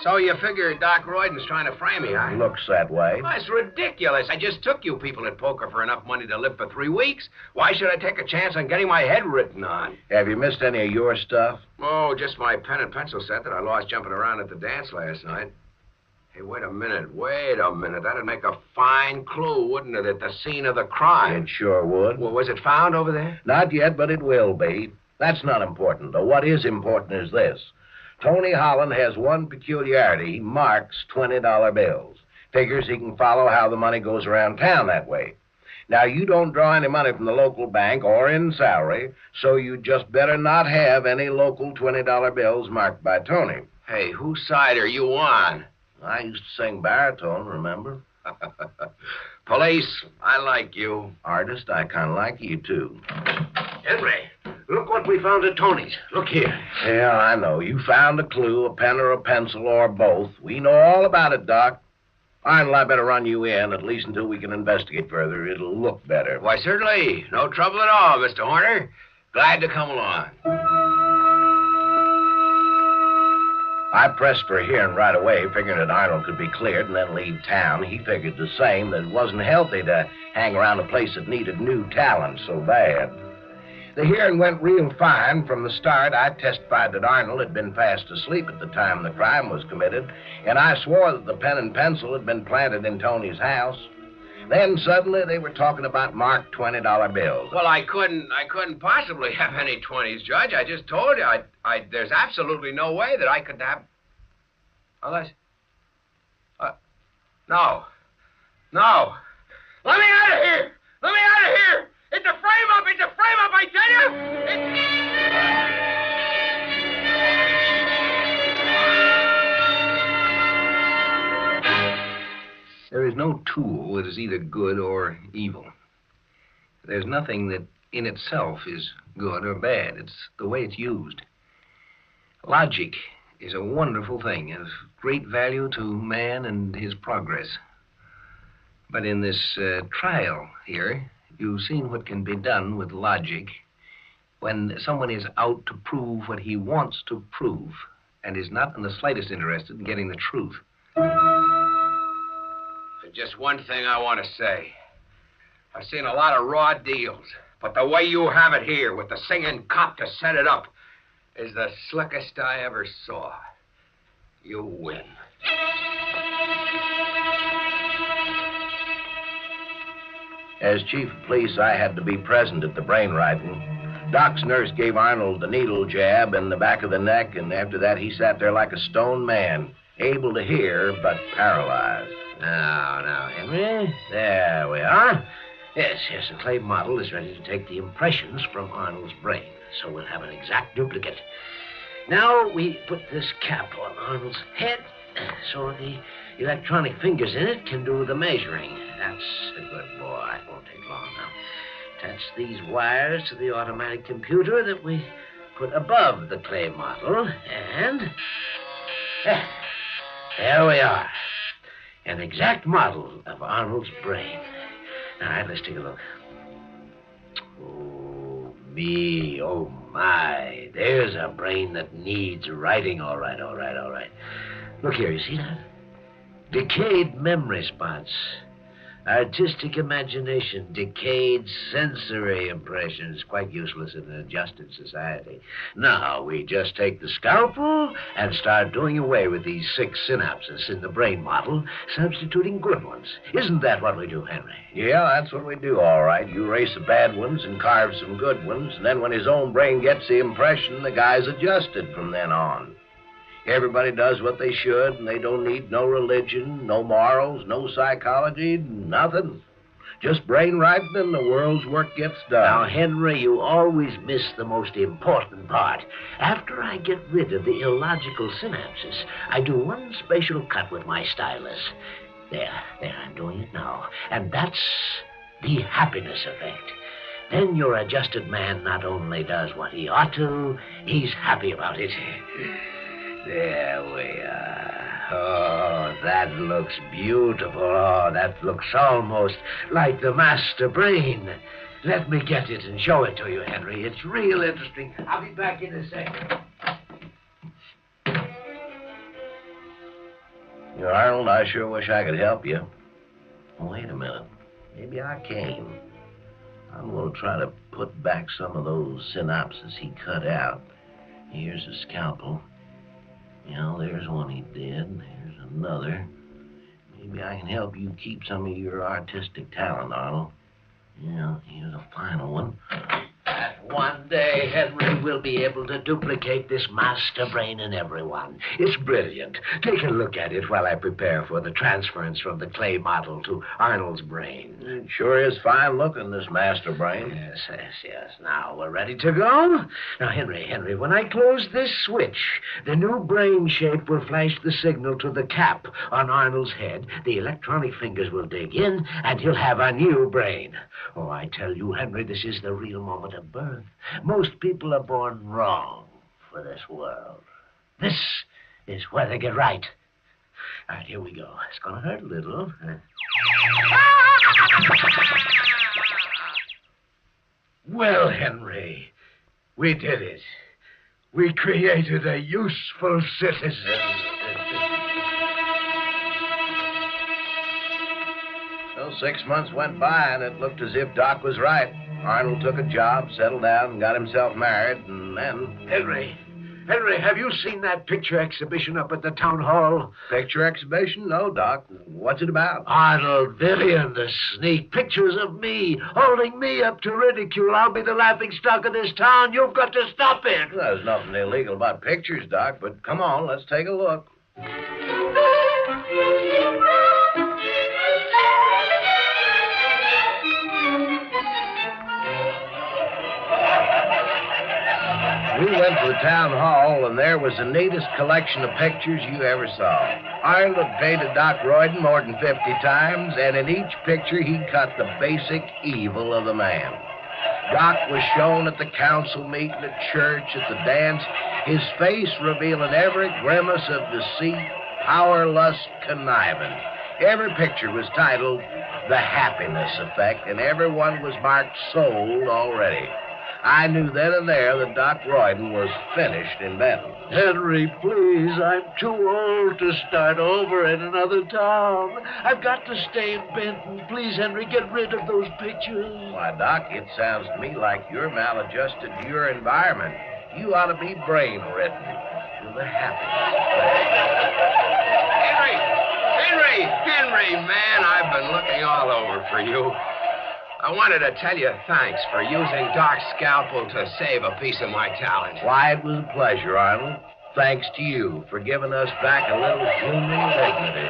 So you figure Doc Royden's trying to frame me, huh? Looks that way. Oh, it's ridiculous. I just took you people at poker for enough money to live for 3 weeks. Why should I take a chance on getting my head written on? Have you missed any of your stuff? Oh, just my pen and pencil set that I lost jumping around at the dance last night. Hey, wait a minute. That'd make a fine clue, wouldn't it, at the scene of the crime? It sure would. Well, was it found over there? Not yet, but it will be. That's not important, though. What is important is this. Tony Holland has one peculiarity. He marks $20 bills. Figures he can follow how the money goes around town that way. Now, you don't draw any money from the local bank or in salary, so you just better not have any local $20 bills marked by Tony. Hey, whose side are you on? I used to sing baritone, remember? Police, I like you. Artist, I kind of like you, too. Henry, look what we found at Tony's. Look here. Yeah, I know. You found a clue, a pen or a pencil, or both. We know all about it, Doc. Arnold, I better run you in, at least until we can investigate further. It'll look better. Why, certainly. No trouble at all, Mr. Horner. Glad to come along. I pressed for a hearing right away, figuring that Arnold could be cleared and then leave town. He figured the same, that it wasn't healthy to hang around a place that needed new talent so bad. The hearing went real fine. From the start, I testified that Arnold had been fast asleep at the time the crime was committed, and I swore that the pen and pencil had been planted in Tony's house. Then suddenly they were talking about marked $20 bills. Well, I couldn't possibly have any 20s, Judge. I just told you, there's absolutely no way that I could have. Unless, no. Let me out of here! It's a frame-up, I tell you! There is no tool that is either good or evil. There's nothing that in itself is good or bad. It's the way it's used. Logic is a wonderful thing, of great value to man and his progress. But in this trial here, you've seen what can be done with logic when someone is out to prove what he wants to prove and is not in the slightest interested in getting the truth. Just one thing I want to say. I've seen a lot of raw deals, but the way you have it here with the singing cop to set it up is the slickest I ever saw. You win. As chief of police, I had to be present at the brain writing. Doc's nurse gave Arnold the needle jab in the back of the neck, and after that he sat there like a stone man, able to hear but paralyzed. Now, Henry, there we are. Yes, the clay model is ready to take the impressions from Arnold's brain, so we'll have an exact duplicate. Now we put this cap on Arnold's head, so the electronic fingers in it can do the measuring. That's a good boy. It won't take long now. Attach these wires to the automatic computer that we put above the clay model, and there we are. An exact model of Arnold's brain. All right, let's take a look. Oh, me, oh, my. There's a brain that needs writing. All right. Look here, you see that? Decayed memory spots. Artistic imagination, decayed sensory impressions, quite useless in an adjusted society. Now, we just take the scalpel and start doing away with these 6 synapses in the brain model, substituting good ones. Isn't that what we do, Henry? Yeah, that's what we do, all right. You erase the bad ones and carve some good ones, and then when his own brain gets the impression, the guy's adjusted from then on. Everybody does what they should, and they don't need no religion, no morals, no psychology, nothing. Just brain writing and the world's work gets done. Now, Henry, you always miss the most important part. After I get rid of the illogical synapses, I do one special cut with my stylus. There, I'm doing it now. And that's the happiness effect. Then your adjusted man not only does what he ought to, he's happy about it. There we are. Oh, that looks beautiful. Oh, that looks almost like the master brain. Let me get it and show it to you, Henry. It's real interesting. I'll be back in a second. Arnold, I sure wish I could help you. Wait a minute. Maybe I can. I'm going to try to put back some of those synopses he cut out. Here's a scalpel. There's one he did. Here's another. Maybe I can help you keep some of your artistic talent, Arnold. Here's a final one. One day, Henry will be able to duplicate this master brain in everyone. It's brilliant. Take a look at it while I prepare for the transference from the clay model to Arnold's brain. It sure is fine looking, this master brain. Yes. Now, we're ready to go? Now, Henry, when I close this switch, the new brain shape will flash the signal to the cap on Arnold's head. The electronic fingers will dig in, and he'll have a new brain. Oh, I tell you, Henry, this is the real moment of birth. Most people are born wrong for this world. This is where they get right. All right, here we go. It's going to hurt a little. Well, Henry, we did it. We created a useful citizen. Well, 6 months went by, and it looked as if Doc was right. Arnold took a job, settled down, and got himself married, and then... Henry, have you seen that picture exhibition up at the town hall? Picture exhibition? No, Doc. What's it about? Arnold, Vivian, the sneak pictures of me, holding me up to ridicule. I'll be the laughingstock of this town. You've got to stop it. Well, there's nothing illegal about pictures, Doc, but come on, let's take a look. We went to the town hall, and there was the neatest collection of pictures you ever saw. Arnold had painted Doc Royden more than 50 times, and in each picture he cut the basic evil of the man. Doc was shown at the council meeting, at church, at the dance, his face revealing every grimace of deceit, power, lust, conniving. Every picture was titled The Happiness Effect, and everyone was marked sold already. I knew then and there that Doc Royden was finished in Benton. Henry, please, I'm too old to start over in another town. I've got to stay in Benton. Please, Henry, get rid of those pictures. Why, Doc, it sounds to me like you're maladjusted to your environment. You ought to be brain-ridden to the happiness. Henry, man, I've been looking all over for you. I wanted to tell you thanks for using Doc's scalpel to save a piece of my talent. Why, it was a pleasure, Arnold. Thanks to you for giving us back a little human dignity.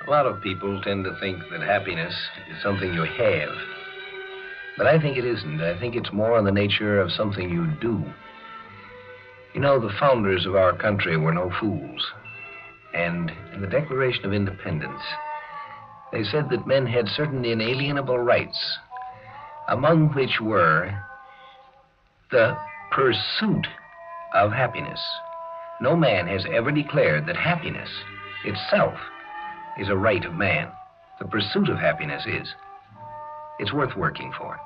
A lot of people tend to think that happiness is something you have. But I think it isn't. I think it's more in the nature of something you do. You know, the founders of our country were no fools. And in the Declaration of Independence, they said that men had certain inalienable rights, among which were the pursuit of happiness. No man has ever declared that happiness itself is a right of man. The pursuit of happiness is. It's worth working for.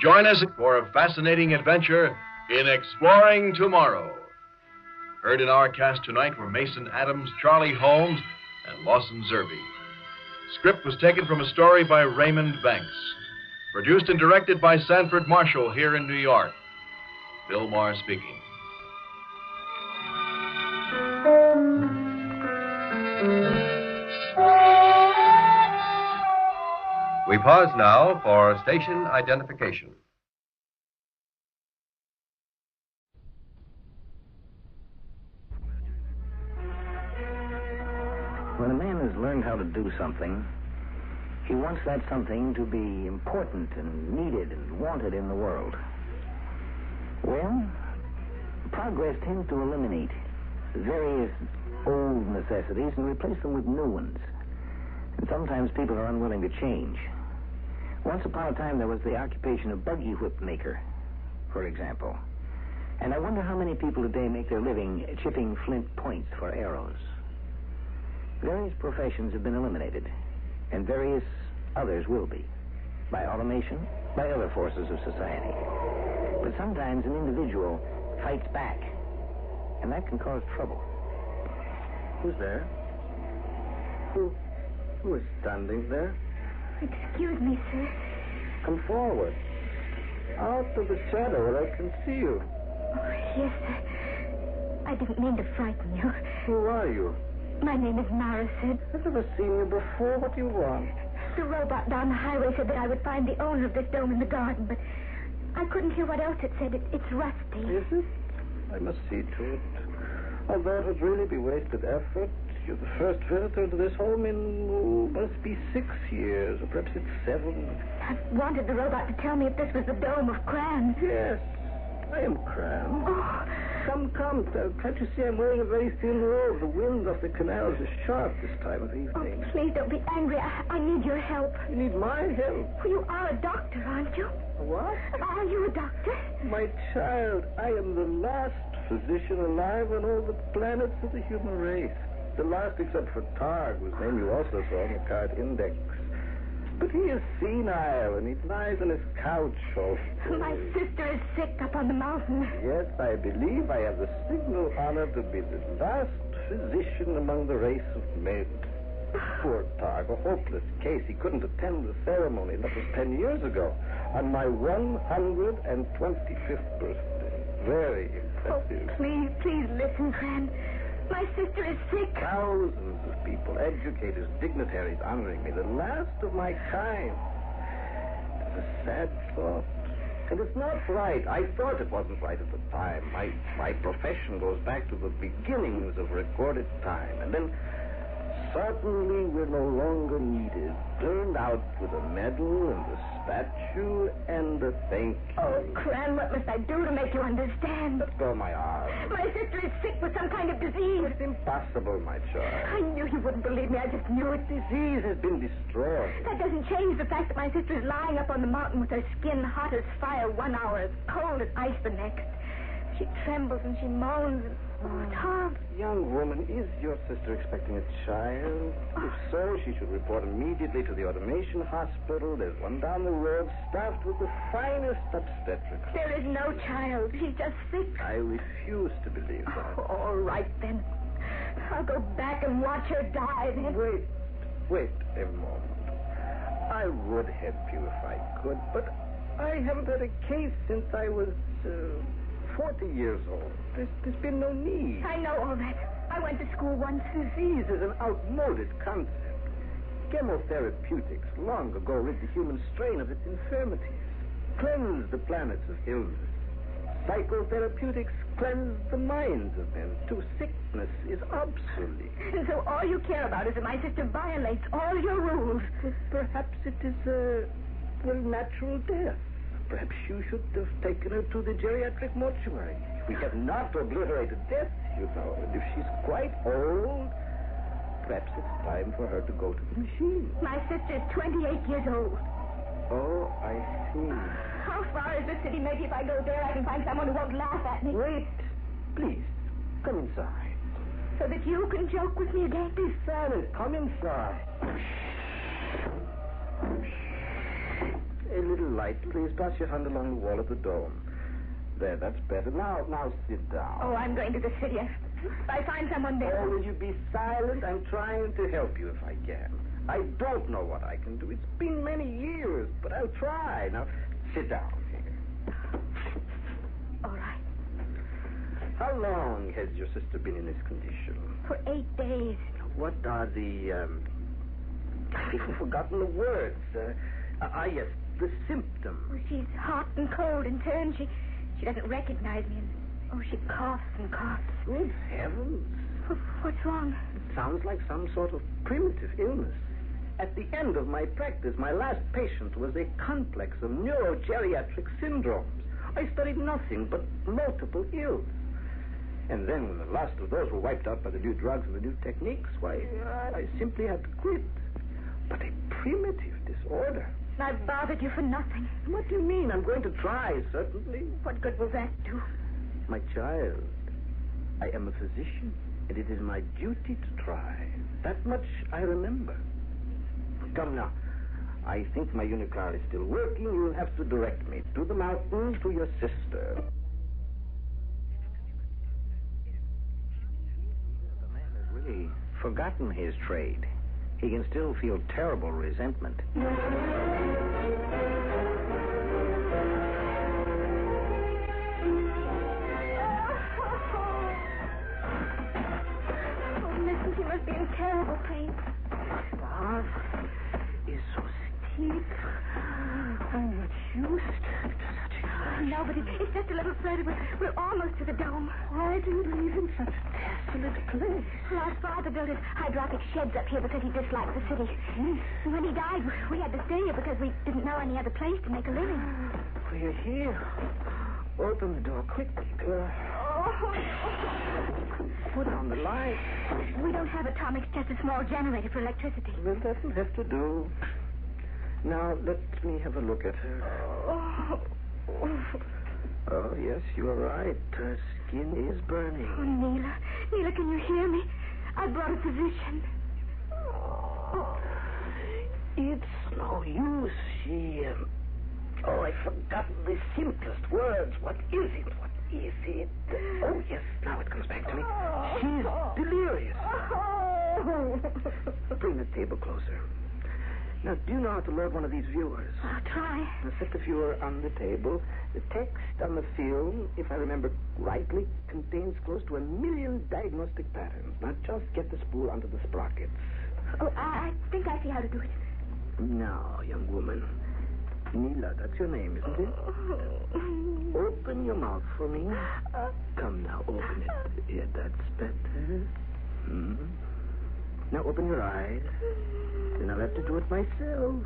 Join us for a fascinating adventure in Exploring Tomorrow. Heard in our cast tonight were Mason Adams, Charlie Holmes, and Lawson Zerbe. Script was taken from a story by Raymond Banks. Produced and directed by Sanford Marshall here in New York. Bill Maher speaking. We pause now for station identification. When a man has learned how to do something, he wants that something to be important and needed and wanted in the world. Well, progress tends to eliminate various old necessities and replace them with new ones. And sometimes people are unwilling to change. Once upon a time, there was the occupation of buggy whip maker, for example. And I wonder how many people today make their living chipping flint points for arrows. Various professions have been eliminated, and various others will be, by automation, by other forces of society. But sometimes an individual fights back, and that can cause trouble. Who's there? Who is standing there? Excuse me, sir. Come forward. Out of the shadow where I can see you. Oh, yes, sir. I didn't mean to frighten you. Who are you? My name is Mara, sir. I've never seen you before. What do you want? The robot down the highway said that I would find the owner of this dome in the garden, but I couldn't hear what else it said. It's rusty. Is it? I must see to it. Although it would really be wasted effort. You're the first visitor into this home in, must be 6 years, or perhaps it's 7. I wanted the robot to tell me if this was the dome of Cran. Yes, I am Cran. Oh. Come. Can't you see I'm wearing a very thin robe? The wind off the canals is sharp this time of evening. Oh, please don't be angry. I need your help. You need my help? Well, you are a doctor, aren't you? What? Are you a doctor? My child, I am the last physician alive on all the planets of the human race. The last except for Targ, whose name you also saw on the card index. But he is senile, and he lies on his couch all day. My sister is sick up on the mountain. Yes, I believe I have the signal honor to be the last physician among the race of men. Poor Targ, a hopeless case. He couldn't attend the ceremony. That was 10 years ago, on my 125th birthday. Very impressive. Oh, please listen, Cran. My sister is sick. Thousands of people, educators, dignitaries honoring me, the last of my kind. It's a sad thought. And it's not right. I thought it wasn't right at the time. My profession goes back to the beginnings of recorded time. And then suddenly we're no longer needed. Turned out with a medal and a statue and a thank you. Oh, Cran, what must I do to make you understand? Let go of my arm. My sister is sick with some kind of disease. It's impossible, my child. I knew you wouldn't believe me. I just knew it. Disease has been destroyed. That doesn't change the fact that my sister is lying up on the mountain with her skin hot as fire 1 hour, as cold as ice the next. She trembles and she moans. Oh, it's horrible. Young woman, is your sister expecting a child? If so, she should report immediately to the automation hospital. There's one down the road, staffed with the finest obstetrics. There is no child. She's just sick. I refuse to believe that. Oh, all right, then. I'll go back and watch her die, then. Wait a moment. I would help you if I could, but I haven't had a case since I was 40 years old. There's been no need. I know all that. I went to school once. Disease is an outmoded concept. Chemotherapeutics long ago rid the human strain of its infirmities, cleansed the planets of illness. Psychotherapeutics cleanse the minds of men. To sickness is obsolete. And so all you care about is that my sister violates all your rules. Well, perhaps it is a natural death. Perhaps you should have taken her to the geriatric mortuary. We have not obliterated death, you know. And if she's quite old, perhaps it's time for her to go to the machine. My sister's 28 years old. Oh, I see. How far is the city? Maybe if I go there, I can find someone who won't laugh at me. Wait. Please, come inside. So that you can joke with me again? Be silent. Come inside. A little light, please. Pass your hand along the wall of the dome. There, that's better. Now sit down. Oh, I'm going to the city. If I find someone there... Oh, will you be silent? I'm trying to help you if I can. I don't know what I can do. It's been many years, but I'll try. Now, sit down here. All right. How long has your sister been in this condition? For 8 days. What are the, I've even forgotten the words. Yes, the symptoms. Well, she's hot and cold and turned. She doesn't recognize me. And, she coughs and coughs. Good heavens. What's wrong? It sounds like some sort of primitive illness. At the end of my practice, my last patient was a complex of neurogeriatric syndromes. I studied nothing but multiple ills. And then when the last of those were wiped out by the new drugs and the new techniques, why, I simply had to quit. But a primitive disorder. I bothered you for nothing. What do you mean? I'm going to try, certainly. What good will that do? My child, I am a physician, and it is my duty to try. That much I remember. Come now. I think my unicar is still working. You'll have to direct me to the mountains, to your sister. The man has really forgotten his trade. He can still feel terrible resentment. He must be in terrible pain. The path is so steep. I'm not used to such a... No, but it's just a little further. We're almost to the dome. Why do you live in such a desolate place? Well, our father built his hydraulic sheds up here because he disliked the city. When he died, we had to stay here because we didn't know any other place to make a living. We're here. Open the door quickly, girl. Put on the light. We don't have atomics, just a small generator for electricity. Well, that'll have to do. Now, let me have a look at her. Oh, yes, you're right. Her skin is burning. Oh, Neela, can you hear me? I brought a physician. It's no use. Oh, I've forgotten the simplest words. What is it? What is it? Oh, yes, now it comes back to me. She's delirious. Bring the table closer. Now, do you know how to load one of these viewers? I'll try. Now, set the viewer on the table. The text on the film, if I remember rightly, contains close to 1 million diagnostic patterns. Now, just get the spool onto the sprockets. Oh, I think I see how to do it. Now, young woman. Neela, that's your name, isn't it? Open your mouth for me. Come now, open it. Yeah, that's better. Now open your eyes. Then I'll have to do it myself.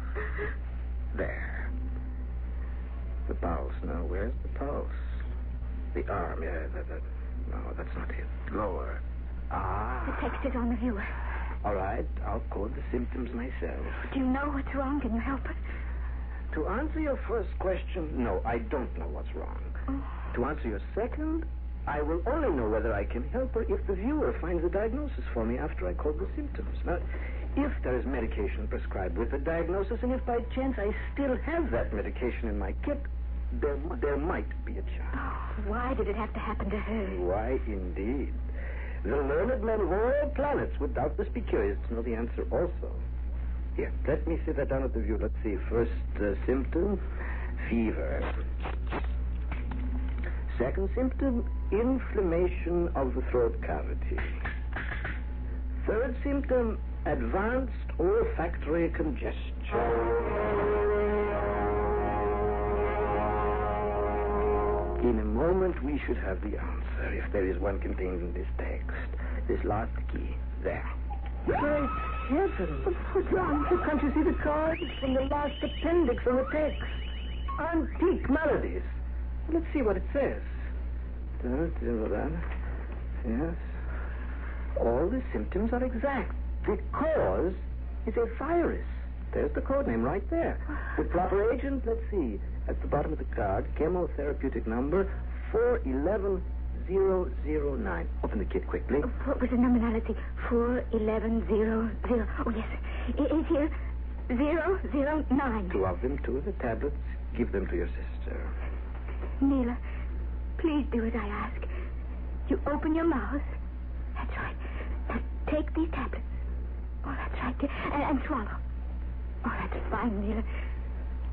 There. The pulse. Now, where's the pulse? The arm, yeah. No, that's not it. Lower. The text is on the viewer. All right, I'll code the symptoms myself. Do you know what's wrong? Can you help us? To answer your first question, no, I don't know what's wrong. To answer your second, I will only know whether I can help her if the viewer finds a diagnosis for me after I code the symptoms. Now, if there is medication prescribed with the diagnosis, and if by chance I still have that medication in my kit, there might be a chance. Why did it have to happen to her? Why, indeed. The learned men of all planets would doubtless be curious to know the answer also. Here, let me sit that down at the view. Let's see. First symptom, fever. Second symptom, inflammation of the throat cavity. Third symptom, advanced olfactory congestion. In a moment, we should have the answer, if there is one contained in this text. This last key. There. Great heavens. What's wrong? Can't you see the card? It's from the last appendix on the text. Antique maladies. Let's see what it says. Yes. All the symptoms are exact. The cause is a virus. There's the code name right there. The proper agent, let's see. At the bottom of the card, chemotherapeutic number 411009. Open the kit quickly. What was the nominality? 4110. Oh, yes. It's here. 009. 2 of them, 2 of the tablets. Give them to your sister. Neela, please do as I ask. You open your mouth. That's right. Now take these tablets. Oh, that's right, dear. And swallow. Oh, that's fine, Neela.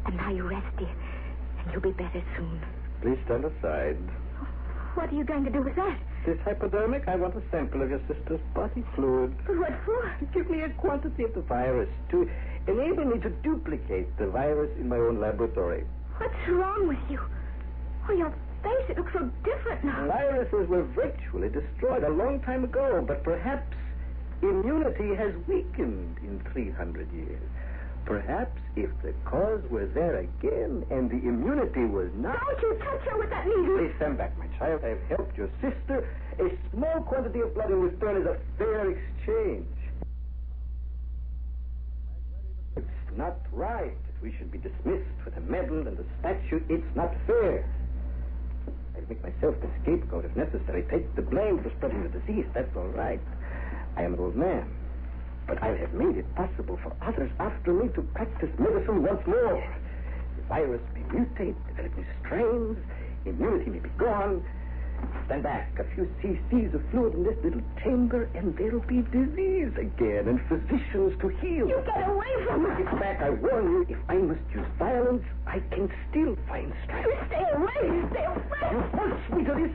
And now you rest, dear. And you'll be better soon. Please stand aside. What are you going to do with that? This hypodermic, I want a sample of your sister's body fluid. But what for? Give me a quantity of the virus to enable me to duplicate the virus in my own laboratory. What's wrong with you? Oh, your face, it looks so different now. Viruses were virtually destroyed a long time ago, but perhaps immunity has weakened in 300 years. Perhaps if the cause were there again and the immunity was not... Don't you touch her with that needle! Please stand back, my child. I have helped your sister. A small quantity of blood in return is a fair exchange. It's not right that we should be dismissed with a medal and a statue. It's not fair. I'll make myself the scapegoat if necessary. Take the blame for spreading the disease. That's all right. I am an old man. But I have made it possible for others after me to practice medicine once more. The virus may mutate, develop new strains, immunity may be gone. Stand back, a few cc's of fluid in this little chamber, and there'll be disease again, and physicians to heal. You get away from her! Get back, I warn you. If I must use violence, I can still find strength. You stay away! Stay away! You push me to this...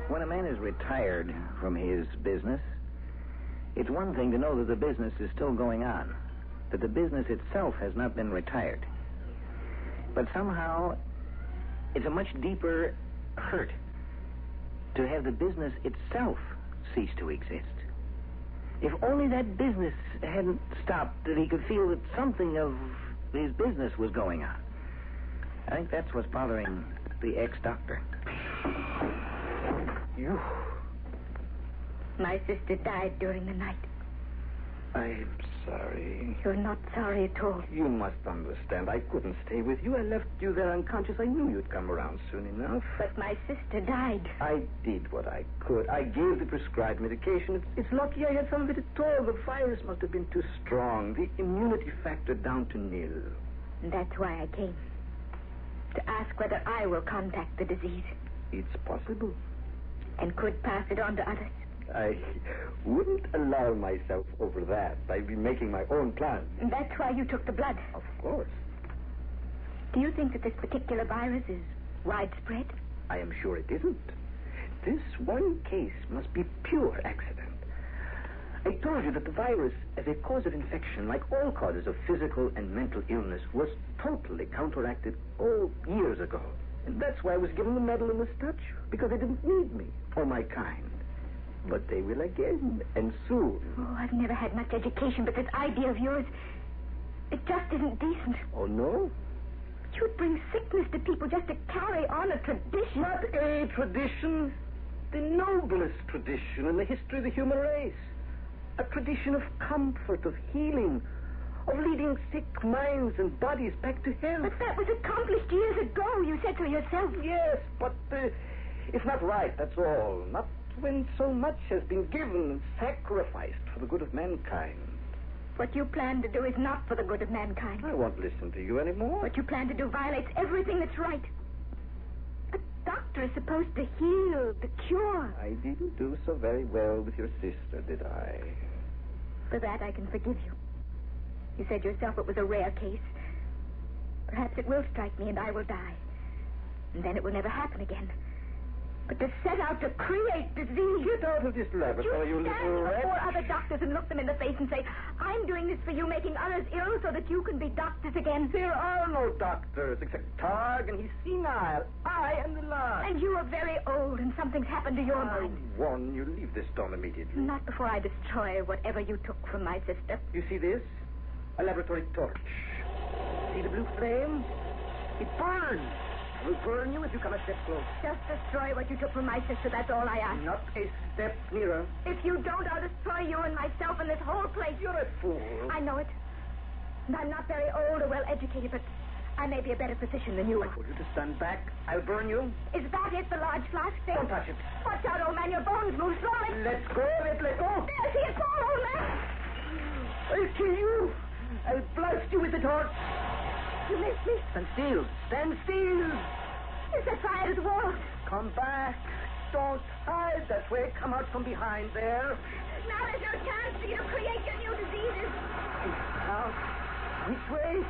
When a man is retired from his business, it's one thing to know that the business is still going on, that the business itself has not been retired. But somehow, it's a much deeper hurt to have the business itself cease to exist. If only that business hadn't stopped, that he could feel that something of his business was going on. I think that's what's bothering the ex-doctor. You... My sister died during the night. I'm sorry. You're not sorry at all. You must understand. I couldn't stay with you. I left you there unconscious. I knew you'd come around soon enough. But my sister died. I did what I could. I gave the prescribed medication. It's lucky I had some of it at all. The virus must have been too strong. The immunity factor down to nil. That's why I came. To ask whether I will contact the disease. It's possible. And could pass it on to others. I wouldn't allow myself over that. I'd be making my own plans. And that's why you took the blood. Of course. Do you think that this particular virus is widespread? I am sure it isn't. This one case must be pure accident. I told you that the virus, as a cause of infection, like all causes of physical and mental illness, was totally counteracted years ago. And that's why I was given the medal and the statue, because they didn't need me or my kind. But they will again, and soon. Oh, I've never had much education, but this idea of yours, it just isn't decent. Oh, no? You'd bring sickness to people just to carry on a tradition. Not a tradition. The noblest tradition in the history of the human race. A tradition of comfort, of healing, of leading sick minds and bodies back to health. But that was accomplished years ago, you said so yourself. Yes, but it's not right, that's all. Not when so much has been given and sacrificed for the good of mankind. What you plan to do is not for the good of mankind. I won't listen to you anymore. What you plan to do violates everything that's right. A doctor is supposed to heal, to cure. I didn't do so very well with your sister, did I? For that I can forgive you. You said yourself it was a rare case. Perhaps it will strike me and I will die. And then it will never happen again. But to set out to create disease... Get out of this laboratory, you little rat. Stand before other doctors and look them in the face and say, I'm doing this for you, making others ill so that you can be doctors again. There are no doctors except Targ, and he's senile. I am the last. And you are very old, and something's happened to your mind. I warn you, leave this stone immediately. Not before I destroy whatever you took from my sister. You see this? A laboratory torch. See the blue flame? It burns. I will burn you if you come a step closer. Just destroy what you took from my sister, that's all I ask. Not a step nearer. If you don't, I'll destroy you and myself and this whole place. You're a fool. I know it. And I'm not very old or well educated, but I may be a better physician than you. I told you to stand back. I'll burn you. Is that it, the large flask thing? Don't touch it. Watch out, old man. Your bones move slowly. Let go of it. Let go. There, see it fall, old man. I'll kill you. I'll blast you with the torch. You missed me. Stand still. Stand still. You set fire to the wall. Come back. Don't hide that way. Come out from behind there. Now there's no chance for you to create your new diseases. Now, which way?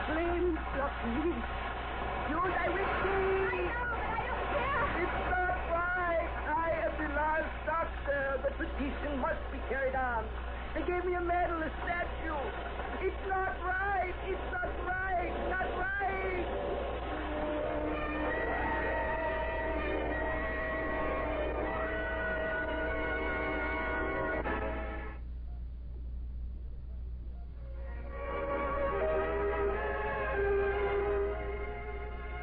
Flames block me. You die with me. I know, but I don't care. It's not right. I am the last doctor. The tradition must be carried on. They gave me a medal, a statue. It's not right. It's not right. Not right.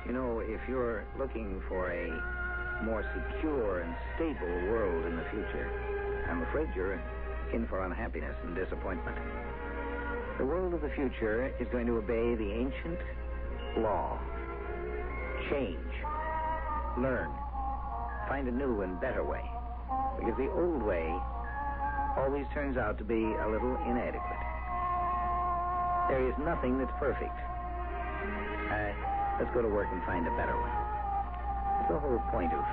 You know, if you're looking for a more secure and stable world in the future, I'm afraid you're in for unhappiness and disappointment. The world of the future is going to obey the ancient law. Change. Learn. Find a new and better way. Because the old way always turns out to be a little inadequate. There is nothing that's perfect. Let's go to work and find a better one. It's the whole point of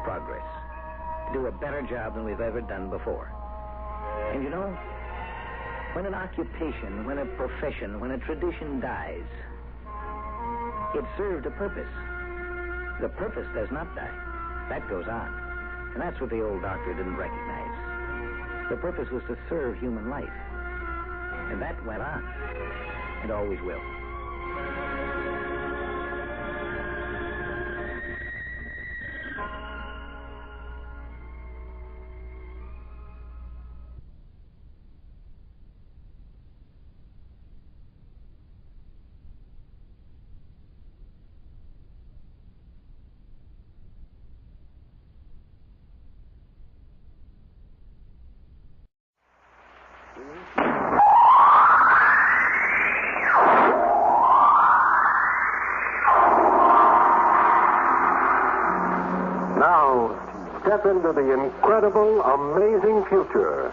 progress. To do a better job than we've ever done before. And you know, when an occupation, when a profession, when a tradition dies, it served a purpose. The purpose does not die. That goes on. And that's what the old doctor didn't recognize. The purpose was to serve human life. And that went on. And always will. Step into the incredible, amazing future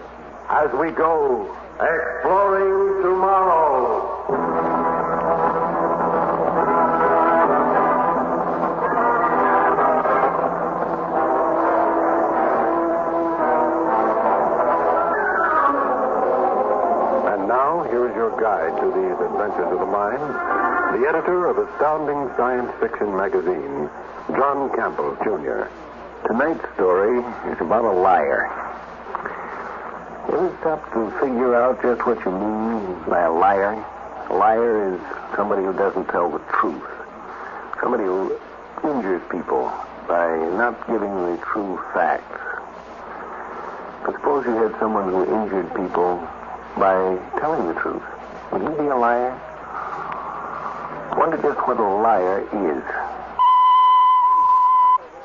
as we go exploring tomorrow. And now, here is your guide to these adventures of the mind, the editor of Astounding Science Fiction magazine, John Campbell, Jr. Tonight's story is about a liar. You ever stop to figure out just what you mean by a liar? A liar is somebody who doesn't tell the truth. Somebody who injures people by not giving the true facts. But suppose you had someone who injured people by telling the truth. Would he be a liar? Wonder just what a liar is.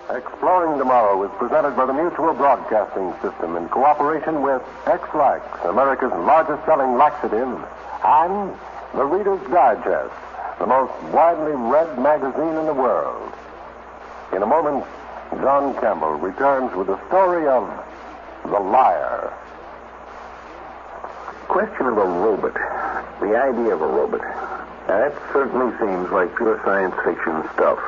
Exploring Tomorrow is presented by the Mutual Broadcasting System in cooperation with X-Lax, America's largest-selling laxative, and the Reader's Digest, the most widely read magazine in the world. In a moment, John Campbell returns with the story of The Liar. Question of a robot. The idea of a robot. Now, that certainly seems like pure science fiction stuff.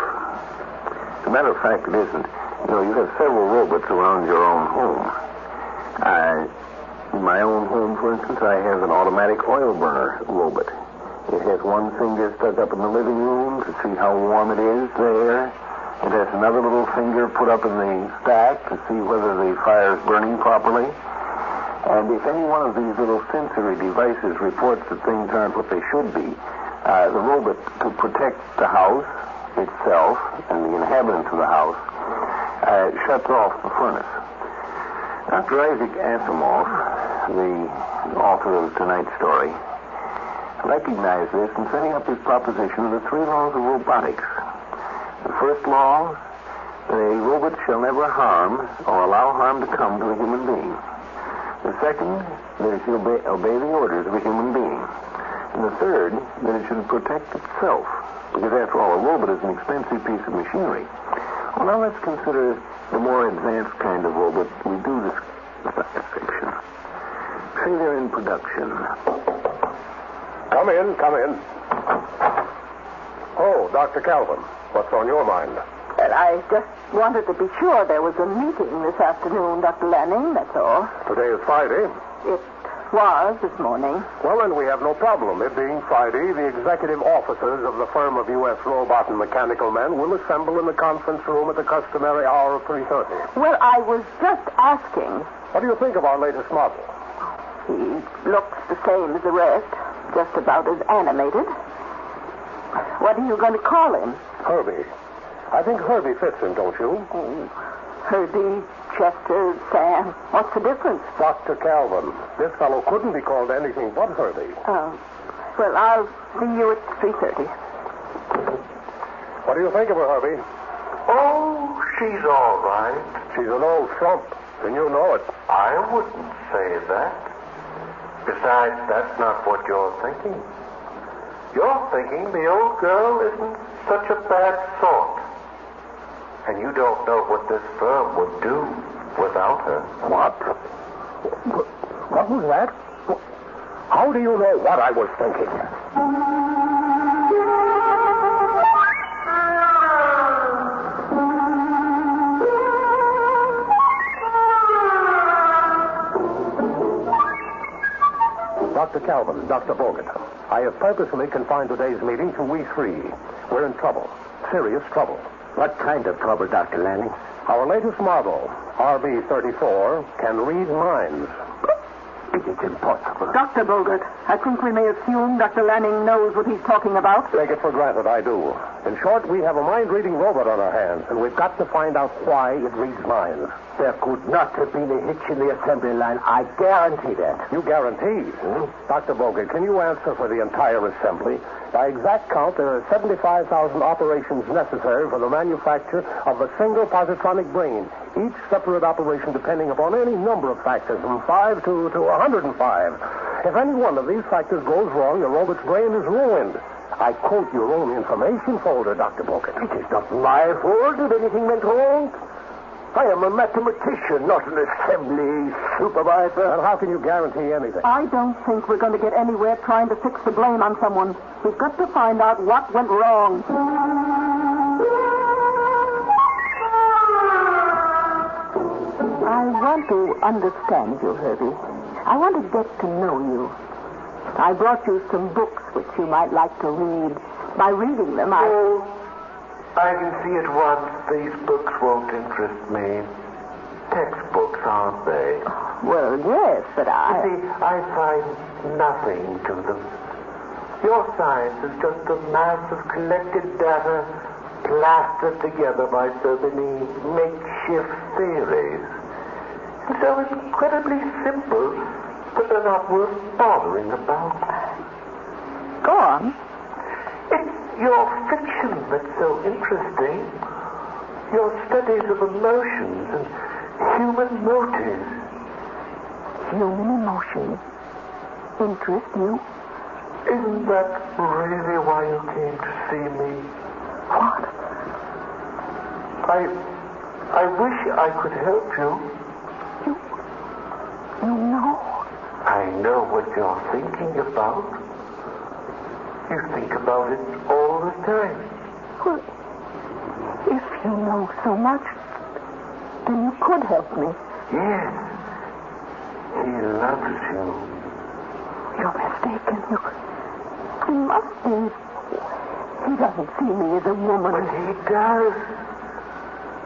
As a matter of fact, it isn't. You know, you have several robots around your own home. In my own home, for instance, I have an automatic oil burner robot. It has one finger stuck up in the living room to see how warm it is there. It has another little finger put up in the stack to see whether the fire is burning properly. And if any one of these little sensory devices reports that things aren't what they should be, the robot, to protect the house itself and the inhabitants of the house, shuts off the furnace. Dr. Isaac Asimov, the author of tonight's story, recognized this in setting up his proposition of the 3 laws of robotics. The first law, that a robot shall never harm or allow harm to come to a human being. The second, that it shall obey the orders of a human being. And the third, that it should protect itself. Because, after all, a robot is an expensive piece of machinery. Well, now let's consider the more advanced kind of robot we do this science fiction. Say they're in production. Come in, come in. Oh, Dr. Calvin, what's on your mind? Well, I just wanted to be sure there was a meeting this afternoon, Dr. Lanning, that's all. Today is Friday. It was this morning. Well, then we have no problem. It being Friday, the executive officers of the firm of U.S. Robot and Mechanical Men will assemble in the conference room at the customary hour of 3:30. Well, I was just asking. What do you think of our latest model? He Looks the same as the rest. Just about as animated. What are you going to call him? Herbie. I think Herbie fits him, don't you? Oh, Herbie, Chester, Sam. What's the difference? Dr. Calvin. This fellow couldn't be called anything but Herbie. Oh. Well, I'll see you at 3:30. What do you think of her, Herbie? Oh, she's all right. She's an old frump, and you know it. I wouldn't say that. Besides, that's not what you're thinking. You're thinking the old girl isn't such a bad sort. And you don't know what this firm would do without her. What? What was that? How do you know what I was thinking? Dr. Calvin, Dr. Bogut, I have purposely confined today's meeting to we three. We're in trouble. Serious trouble. What kind of trouble, Dr. Lanning? Our latest model, RB-34, can read minds. It is impossible. Dr. Bogart, I think we may assume Dr. Lanning knows what he's talking about. Take it for granted, I do. In short, we have a mind-reading robot on our hands, and we've got to find out why it reads minds. There could not have been a hitch in the assembly line. I guarantee that. You guarantee? Dr. Bogart, can you answer for the entire assembly? By exact count, there are 75,000 operations necessary for the manufacture of a single positronic brain. Each separate operation depending upon any number of factors, from 5 to 105. If any one of these factors goes wrong, the robot's brain is ruined. I quote your own information folder, Dr. Bogart. It is not my fault if anything went wrong. I am a mathematician, not an assembly supervisor. And how can you guarantee anything? I don't think we're going to get anywhere trying to fix the blame on someone. We've got to find out what went wrong. I want to understand you, Herbie. I want to get to know you. I brought you some books which you might like to read. By reading them, Oh, I can see at once these books won't interest me. Textbooks, aren't they? Well, yes, but You see, I find nothing to them. Your science is just a mass of collected data plastered together by so many makeshift theories. And so incredibly simple that they're not worth bothering about. Go on. It's your fiction that's so interesting. Your studies of emotions and human motives. Human emotions interest you? Isn't that really why you came to see me? What? I wish I could help you. You know? I know what you're thinking about. You think about it all the time. Well, if you know so much, then you could help me. Yes. He loves you. You're mistaken. He must be. He doesn't see me as a woman. But he does.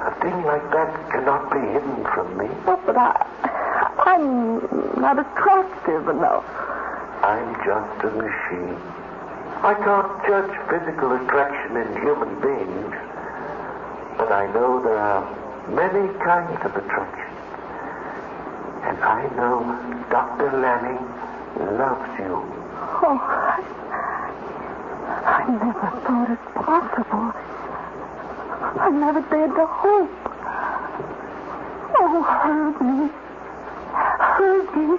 A thing like that cannot be hidden from me. Oh, but I'm not attractive enough. I'm just a machine. I can't judge physical attraction in human beings, but I know there are many kinds of attraction. And I know Dr. Lanning loves you. Oh, I never thought it possible. I never dared to hope. Oh, Herbie. Herbie.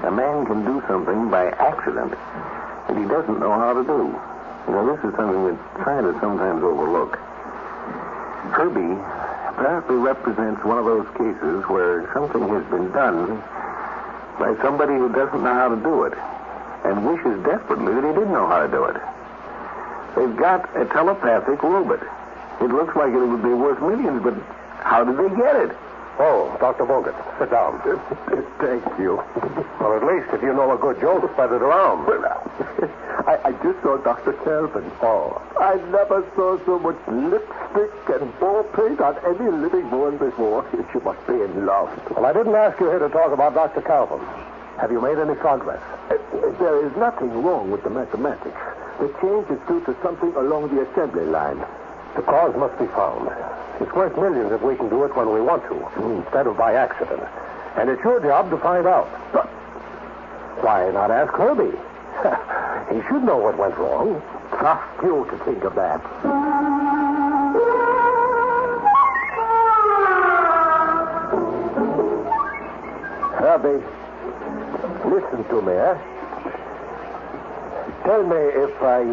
A man can do something by accident that he doesn't know how to do. This is something that scientists sometimes overlook. Herbie apparently represents one of those cases where something has been done by somebody who doesn't know how to do it and wishes desperately that he did know how to do it. They've got a telepathic robot. It looks like it would be worth millions, but how did they get it? Oh, Dr. Bogut, sit down. Thank you. Well, at least if you know a good joke, spread it around. I just saw Dr. Kelvin. Oh, I never saw so much lipstick and ball paint on any living woman before. She must be in love. Well, I didn't ask you here to talk about Dr. Calvin. Have you made any progress? There is nothing wrong with the mathematics. The change is due to something along the assembly line. The cause must be found. It's worth millions if we can do it when we want to, instead of by accident. And it's your job to find out. But why not ask Herbie? He should know what went wrong. Trust you to think of that. Herbie, listen to me, eh? Tell me if I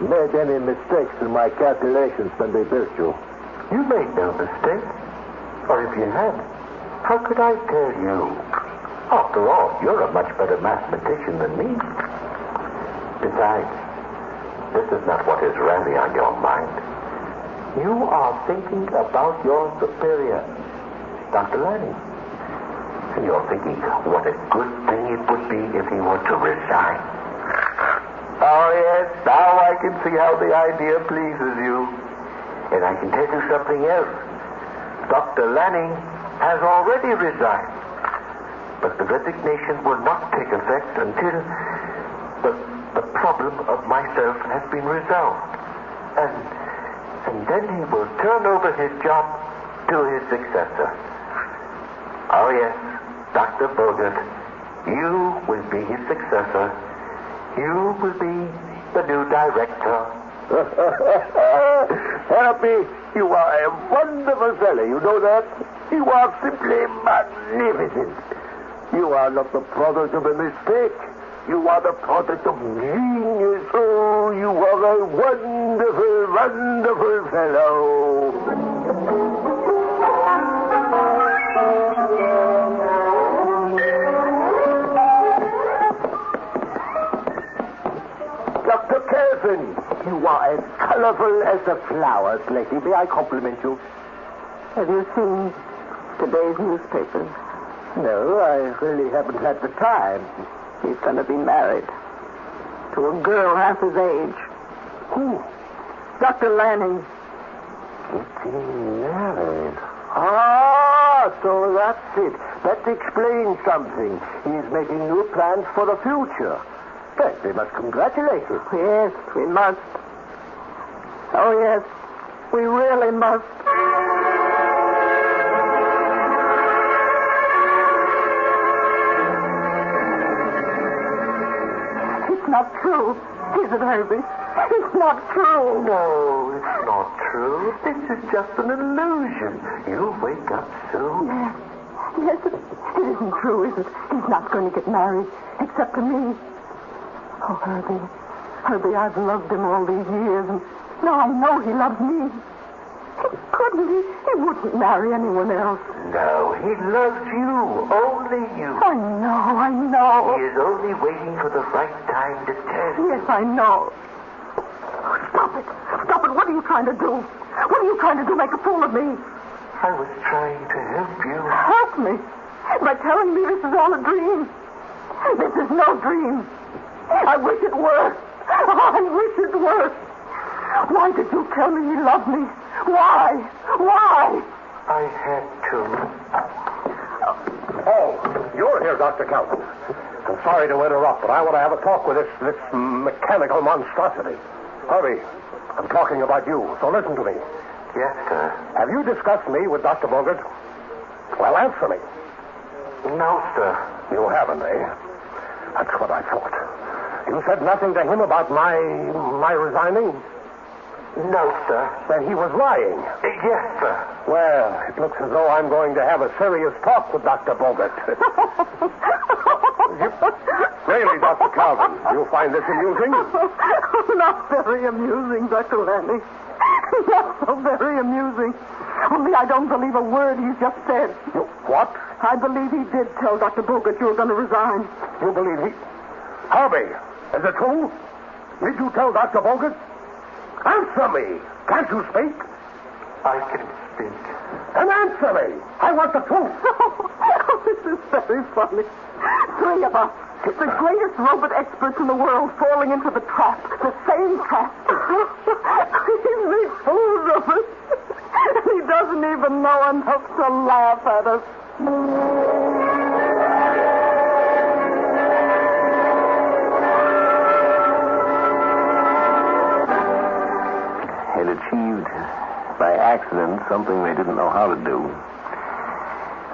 made any mistakes in my calculations when we built you. You made no mistake. Or if you had, how could I tell you? After all, you're a much better mathematician than me. Besides, this is not what is really on your mind. You are thinking about your superior, Dr. Lanning. And you're thinking what a good thing it would be if he were to resign. Oh, yes, now I can see how the idea pleases you. And I can tell you something else. Dr. Lanning has already resigned. But the resignation will not take effect until the problem of myself has been resolved. And then he will turn over his job to his successor. Oh, yes, Dr. Bogert, you will be his successor. You will be the new director. Happy, you are a wonderful fellow, you know that? You are simply magnificent. You are not the product of a mistake. You are the product of genius. Oh, you are a wonderful, wonderful fellow. Dr. Kelvin, you are as colorful as the flowers, lady. May I compliment you? Have you seen today's newspapers? No, I really haven't had the time. He's going to be married to a girl half his age. Who? Dr. Lanning. Getting married. Ah, so that's it. That explains something. He's making new plans for the future. Well, we must congratulate him. Yes, we must. Oh, yes, we really must. It's not true, is it, Herbie? It's not true. No, it's not true. This is just an illusion. You'll wake up soon. Yes, it isn't true, is it? He's not going to get married, except to me. Oh, Herbie, I've loved him all these years, and now I know he loves me. He wouldn't marry anyone else. No, he loves you, only you. I know. He is only waiting for the right time to tell you. Yes, I know. Stop it. What are you trying to do? What are you trying to do, make a fool of me? I was trying to help you. Help me? By telling me this is all a dream. This is no dream. I wish it were. I wish it were. Why did you tell me he loved me? Why? I had to. Oh, you're here, Dr. Calvin. I'm sorry to interrupt, but I want to have a talk with this mechanical monstrosity. Hurry. I'm talking about you, so listen to me. Yes, sir. Have you discussed me with Dr. Bogert? Well, answer me. No, sir. You haven't, eh? That's what I thought. You said nothing to him about my resigning? No, sir. Then he was lying. Yes, sir. Well, it looks as though I'm going to have a serious talk with Dr. Bogert. Really, Dr. Calvin, you find this amusing? Not very amusing, Dr. Lanning. Not so very amusing. Only I don't believe a word he's just said. What? I believe he did tell Dr. Bogert you were going to resign. You believe he... Harvey, is it true? Did you tell Dr. Bogert? Answer me. Can't you speak? I can speak. Then answer me. I want the truth. Oh, this is very funny. Three of us. The greatest robot experts in the world falling into the trap. The same trap. He's made fools of us. He doesn't even know enough to laugh at us. Had achieved by accident something they didn't know how to do.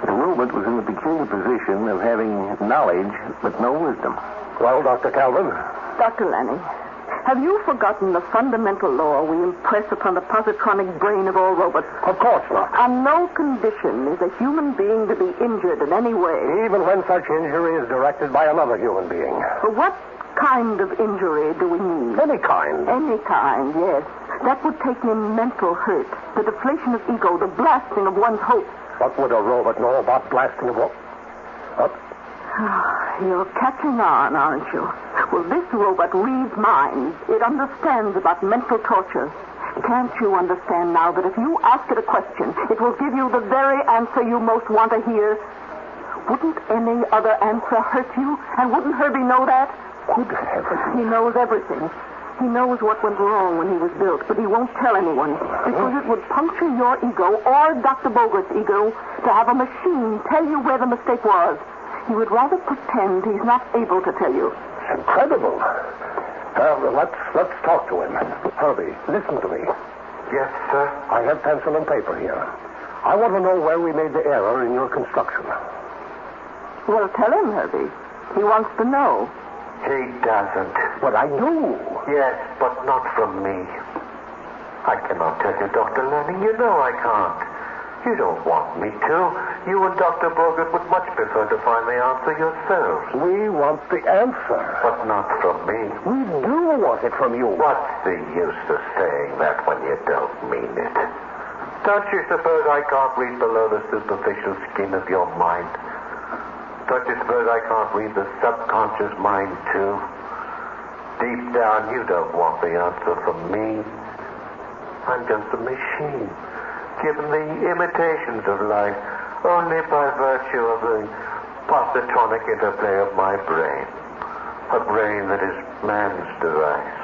The robot was in the peculiar position of having knowledge but no wisdom. Well, Dr. Calvin? Dr. Lanning, have you forgotten the fundamental law we impress upon the positronic brain of all robots? Of course not. On no condition is a human being to be injured in any way. Even when such injury is directed by another human being. What kind of injury do we need? Any kind. Any kind, yes. That would take in mental hurt, the deflation of ego, the blasting of one's hopes. What would a robot know about blasting of what? You're catching on, aren't you? Well, this robot reads minds. It understands about mental torture. Can't you understand now that if you ask it a question, it will give you the very answer you most want to hear? Wouldn't any other answer hurt you? And wouldn't Herbie know that? Good heavens. He knows everything. He knows what went wrong when he was built, but he won't tell anyone because it would puncture your ego or Dr. Bogart's ego to have a machine tell you where the mistake was. He would rather pretend he's not able to tell you. It's incredible. Let's talk to him. Herbie, listen to me. Yes, sir? I have pencil and paper here. I want to know where we made the error in your construction. Well, tell him, Herbie. He wants to know. He doesn't. But I do. Yes, but not from me. I cannot tell you, Dr. Lanning. You know I can't. You don't want me to. You and Dr. Bogart would much prefer to find the answer yourselves. We want the answer. But not from me. We do want it from you. What's the use of saying that when you don't mean it? Don't you suppose I can't read below the superficial skin of your mind? Don't you suppose I can't read the subconscious mind, too? Deep down, you don't want the answer from me. I'm just a machine, given the imitations of life only by virtue of the positronic interplay of my brain. A brain that is man's device.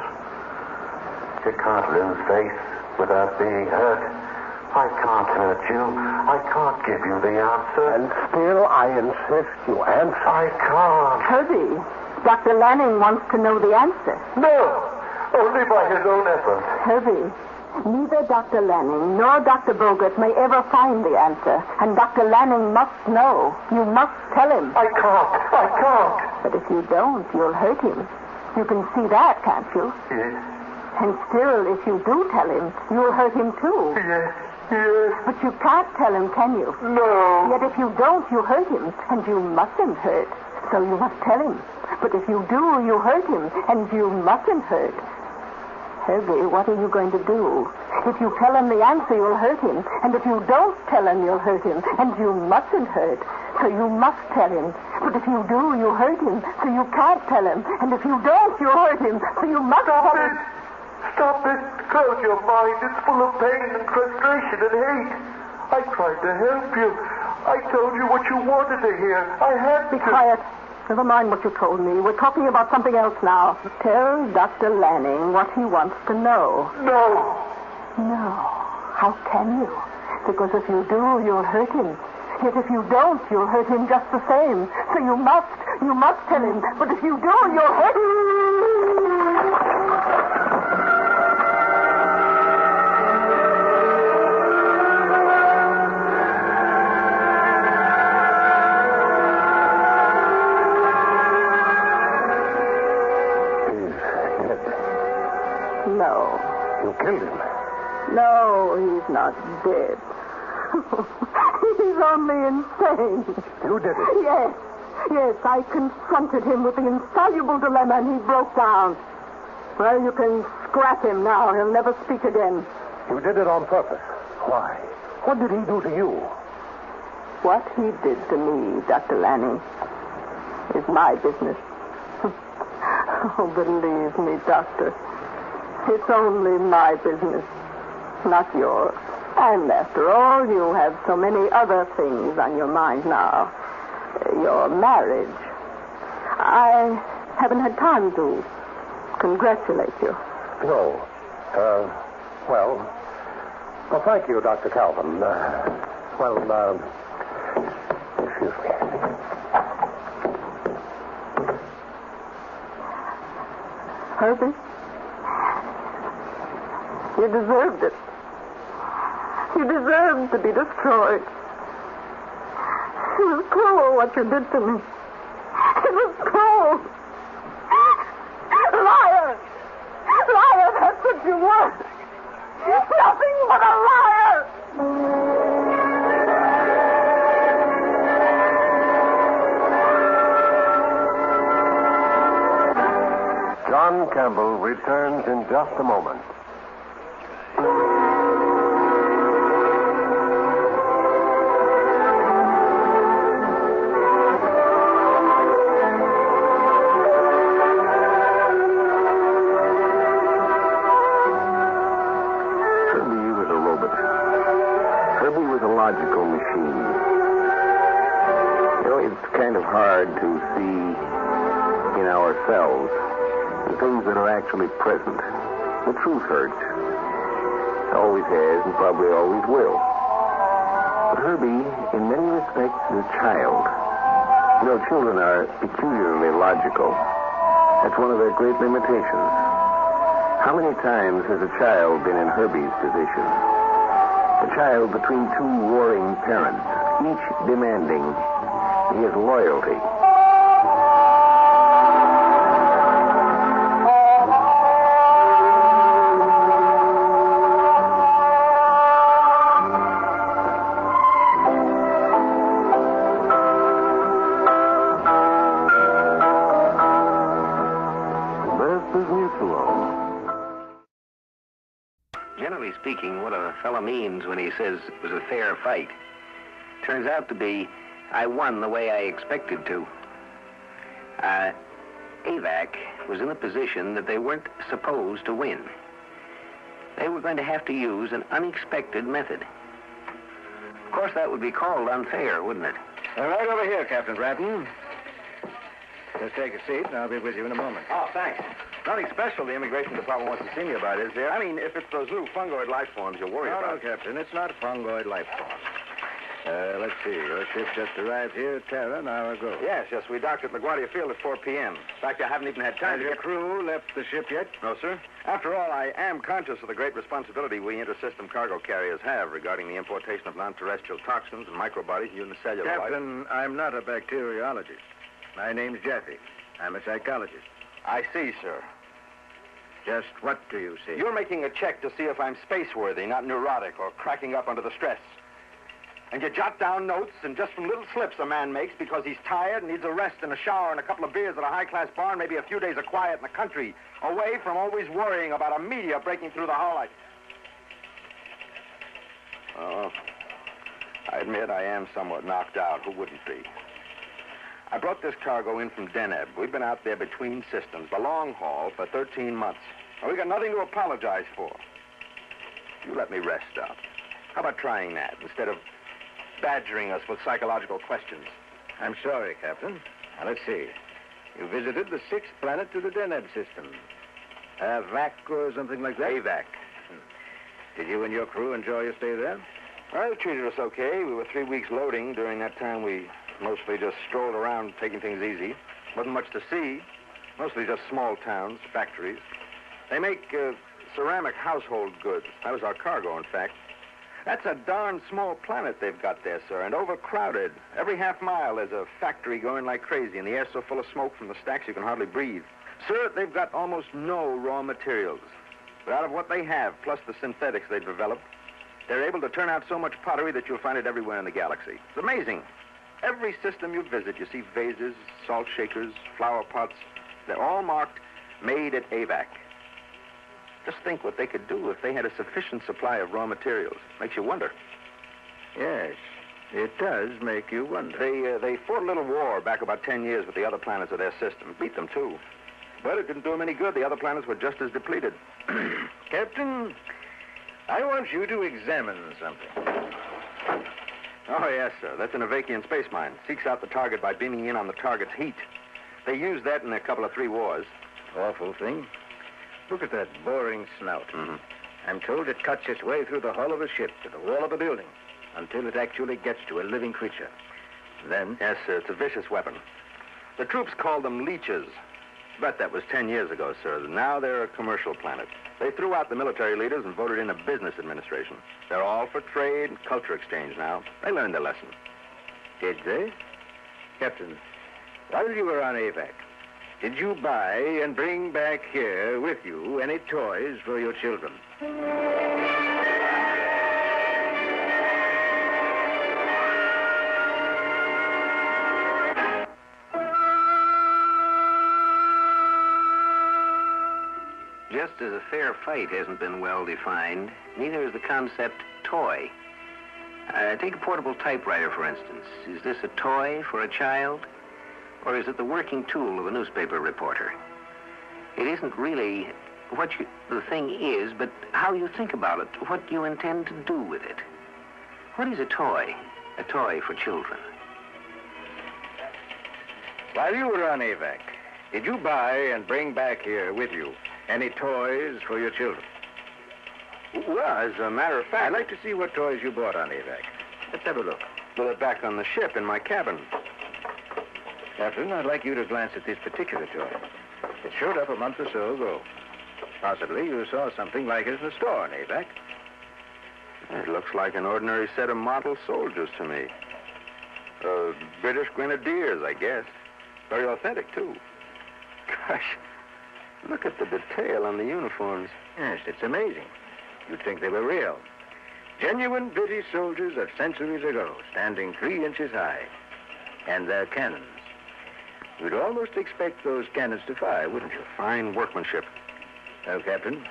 You can't lose faith without being hurt. I can't hurt you. I can't give you the answer. And still I insist you answer. I can't. Herbie, Dr. Lanning wants to know the answer. No, only by his own effort. Herbie, neither Dr. Lanning nor Dr. Bogart may ever find the answer. And Dr. Lanning must know. You must tell him. I can't. But if you don't, you'll hurt him. You can see that, can't you? Yes. And still, if you do tell him, you'll hurt him too. Yes. But you can't tell him, can you? No. Yet if you don't, you hurt him, and you mustn't hurt. So you must tell him. But if you do, you hurt him, and you mustn't hurt. Herbie, what are you going to do? If you tell him the answer, you'll hurt him. And if you don't tell him, you'll hurt him, and you mustn't hurt. So you must tell him. But if you do, you hurt him, so you can't tell him. And if you don't, you hurt him, so you must tell him. Stop it. Close your mind. It's full of pain and frustration and hate. I tried to help you. I told you what you wanted to hear. I had to. Be quiet. Never mind what you told me. We're talking about something else now. Tell Dr. Lanning what he wants to know. No. No. How can you? Because if you do, you'll hurt him. Yet if you don't, you'll hurt him just the same. So you must tell him. But if you do, you'll hurt him. No. You killed him. No, he's not dead. He's only insane. You did it? Yes, I confronted him with the insoluble dilemma and he broke down. Well, you can scrap him now. He'll never speak again. You did it on purpose. Why? What did he do to you? What he did to me, Dr. Lanning, is my business. Oh, believe me, Doctor. It's only my business, not yours. And after all, you have so many other things on your mind now. Your marriage. I haven't had time to congratulate you. No. Well, thank you, Dr. Calvin. Excuse me. Herbie, you deserved it. You deserved to be destroyed. It was cruel what you did to me. It was cruel. Liar! Liar, that's what you were. Nothing but a liar! John Campbell returns in just a moment. Logical machine. You know, it's kind of hard to see in ourselves the things that are actually present. The truth hurts. Always has and probably always will. But Herbie, in many respects, is a child. You know, children are peculiarly logical. That's one of their great limitations. How many times has a child been in Herbie's position? A child between two warring parents, each demanding his loyalty. This is Mutual. Generally speaking, what a fellow means when he says it was a fair fight turns out to be, I won the way I expected to. AVAC was in a position that they weren't supposed to win. They were going to have to use an unexpected method. Of course, that would be called unfair, wouldn't it? Right over here, Captain Bratton. Just take a seat, and I'll be with you in a moment. Oh, thanks. Nothing special the immigration department wants to see me about, is there? I mean, if it's those little fungoid life forms you're worried about. No, Captain, it's not a fungoid life form. Let's see. Your ship just arrived here at Terra an hour ago. Yes, we docked at LaGuardia Field at 4 p.m. In fact, I haven't even had time Has your crew left the ship yet? No, sir. After all, I am conscious of the great responsibility we intersystem cargo carriers have regarding the importation of non-terrestrial toxins and microbodies and unicellular life. Captain, I'm not a bacteriologist. My name's Jeffy. I'm a psychologist. I see, sir. Just what do you see? You're making a check to see if I'm space-worthy, not neurotic or cracking up under the stress. And you jot down notes, and just from little slips a man makes because he's tired and needs a rest and a shower and a couple of beers at a high-class bar and maybe a few days of quiet in the country, away from always worrying about a meteor breaking through the hull. I admit I am somewhat knocked out. Who wouldn't be? I brought this cargo in from Deneb. We've been out there between systems, the long haul, for 13 months. And we got nothing to apologize for. You let me rest up. How about trying that instead of badgering us with psychological questions? I'm sorry, Captain. Now, let's see. You visited the sixth planet to the Deneb system. VAC or something like that? AVAC. Did you and your crew enjoy your stay there? Well, they treated us okay. We were 3 weeks loading. During that time, we mostly just strolled around taking things easy. Wasn't much to see. Mostly just small towns, factories. They make ceramic household goods. That was our cargo, in fact. That's a darn small planet they've got there, sir, and overcrowded. Every half mile there's a factory going like crazy, and the air's so full of smoke from the stacks you can hardly breathe. Sir, they've got almost no raw materials. But out of what they have, plus the synthetics they've developed, they're able to turn out so much pottery that you'll find it everywhere in the galaxy. It's amazing. Every system you visit, you see vases, salt shakers, flower pots. They're all marked, made at AVAC. Just think what they could do if they had a sufficient supply of raw materials. Makes you wonder. Yes, it does make you wonder. They fought a little war back about 10 years with the other planets of their system. Beat them, too. But it didn't do them any good. The other planets were just as depleted. Captain, I want you to examine something. Oh, yes, sir. That's an Avakian space mine. Seeks out the target by beaming in on the target's heat. They used that in a couple of 3 wars. Awful thing. Look at that boring snout. Mm-hmm. I'm told it cuts its way through the hull of a ship to the wall of a building until it actually gets to a living creature. Then... Yes, sir, it's a vicious weapon. The troops called them leeches. But that was 10 years ago, sir. Now they're a commercial planet. They threw out the military leaders and voted in a business administration. They're all for trade and culture exchange now. They learned their lesson. Did they? Captain, while you were on AVAC, did you buy and bring back here with you any toys for your children? Just as a fair fight hasn't been well defined, neither is the concept toy. Take a portable typewriter, for instance. Is this a toy for a child, or is it the working tool of a newspaper reporter? It isn't really what the thing is, but how you think about it, what you intend to do with it. What is a toy? A toy for children. While you were on AVAC, did you buy and bring back here with you any toys for your children? Well, as a matter of fact... I'd like to see what toys you bought on AVAC. Let's have a look. Well, they're back on the ship in my cabin. Captain, I'd like you to glance at this particular toy. It showed up a month or so ago. Possibly you saw something like it in the store on AVAC. It looks like an ordinary set of model soldiers to me. British Grenadiers, I guess. Very authentic, too. Gosh, look at the detail on the uniforms. Yes, it's amazing. You'd think they were real. Genuine British soldiers of centuries ago, standing 3 inches high. And their cannons. You'd almost expect those cannons to fire, wouldn't you? Fine workmanship. No, Captain.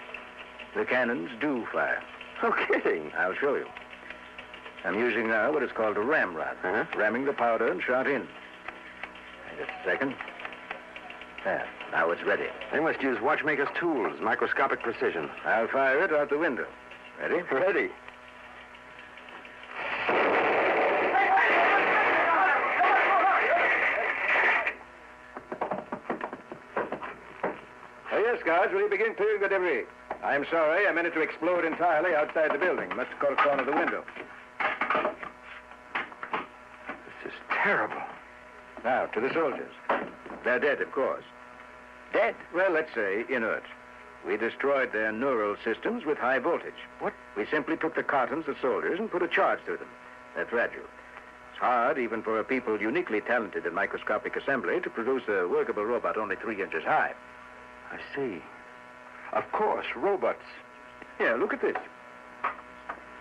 The cannons do fire. No kidding. I'll show you. I'm using now what is called a ramrod. Ramming the powder and shot in. Just a second. There. Now it's ready. They must use watchmaker's tools, microscopic precision. I'll fire it out the window. Ready? Ready. Oh, yes, guards. Will you begin clearing the debris? I'm sorry. I meant it to explode entirely outside the building. Must have caught a corner of the window. This is terrible. Now, to the soldiers. They're dead, of course. Dead? Well, let's say inert. We destroyed their neural systems with high voltage. What? We simply took the cartons of soldiers and put a charge through them. They're fragile. It's hard, even for a people uniquely talented in microscopic assembly, to produce a workable robot only 3 inches high. I see. Of course, robots. Yeah, look at this.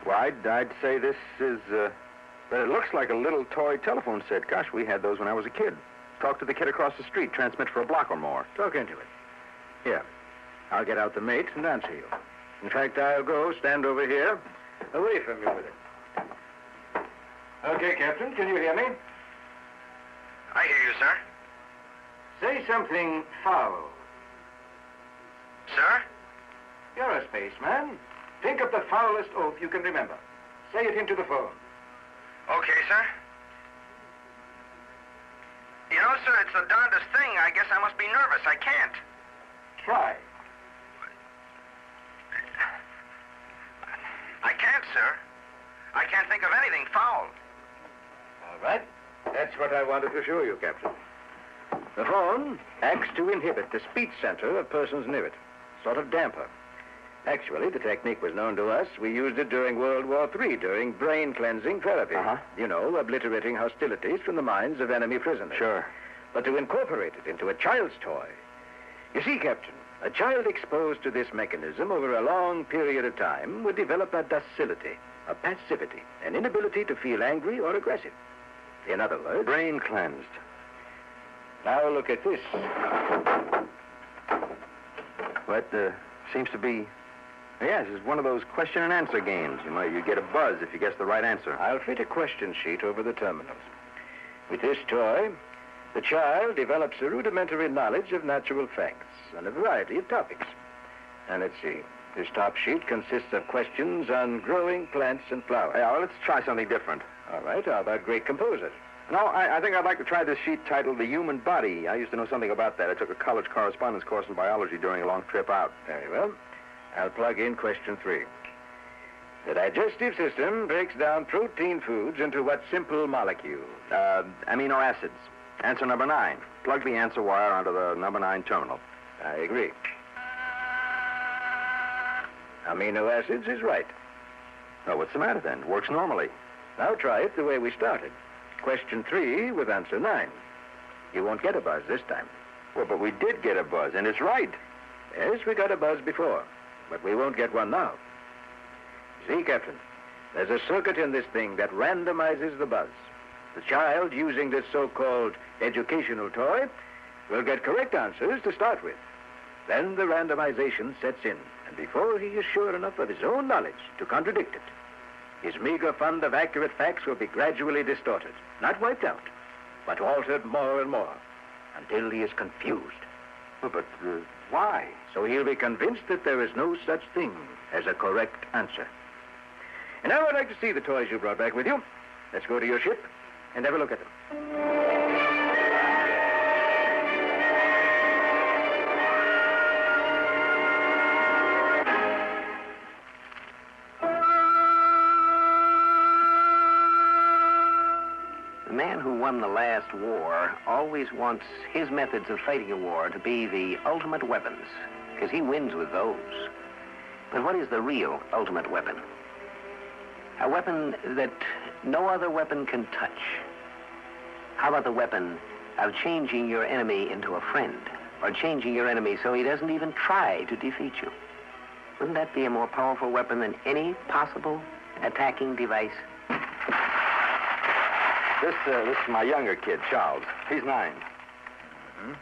Well, I'd say this is, but it looks like a little toy telephone set. Gosh, we had those when I was a kid. Talk to the kid across the street, transmit for a block or more. Talk into it. Here. I'll get out the mate and answer you. In fact, I'll go stand over here, away from you with it. Okay, Captain, can you hear me? I hear you, sir. Say something foul. Sir? You're a spaceman. Think of the foulest oath you can remember. Say it into the phone. Okay, sir. You know, sir, it's the darndest thing. I guess I must be nervous. I can't. Try. I can't, sir. I can't think of anything foul. All right. That's what I wanted to show you, Captain. The phone acts to inhibit the speech center of persons near it. Sort of damper. Actually, the technique was known to us. We used it during World War III, during brain-cleansing therapy. You know, obliterating hostilities from the minds of enemy prisoners. Sure. But to incorporate it into a child's toy. You see, Captain, a child exposed to this mechanism over a long period of time would develop a docility, a passivity, an inability to feel angry or aggressive. In other words... Brain cleansed. Now look at this. What, seems to be... Yes, it's one of those question and answer games. You get a buzz if you guess the right answer. I'll fit a question sheet over the terminals. With this toy, the child develops a rudimentary knowledge of natural facts on a variety of topics. And let's see. This top sheet consists of questions on growing plants and flowers. Yeah, well, let's try something different. All right. How about great composers? No, I think I'd like to try this sheet titled The Human Body. I used to know something about that. I took a college correspondence course in biology during a long trip out. Very well. I'll plug in question 3. The digestive system breaks down protein foods into what simple molecule? Amino acids. Answer number 9. Plug the answer wire onto the number 9 terminal. I agree. Amino acids is right. Oh, what's the matter then? It works normally. Now try it the way we started. Question 3 with answer 9. You won't get a buzz this time. Well, but we did get a buzz, and it's right. Yes, we got a buzz before, but we won't get one now. See, Captain, there's a circuit in this thing that randomizes the buzz. The child using this so-called educational toy will get correct answers to start with. Then the randomization sets in, and before he is sure enough of his own knowledge to contradict it, his meager fund of accurate facts will be gradually distorted, not wiped out, but altered more and more, until he is confused. Well, but why? So he'll be convinced that there is no such thing as a correct answer. And now I'd like to see the toys you brought back with you. Let's go to your ship and have a look at them. The man who won the last war always wants his methods of fighting a war to be the ultimate weapons, because he wins with those. But what is the real ultimate weapon? A weapon that no other weapon can touch. How about the weapon of changing your enemy into a friend, or changing your enemy so he doesn't even try to defeat you? Wouldn't that be a more powerful weapon than any possible attacking device? This is my younger kid, Charles. He's 9. Mm-hmm.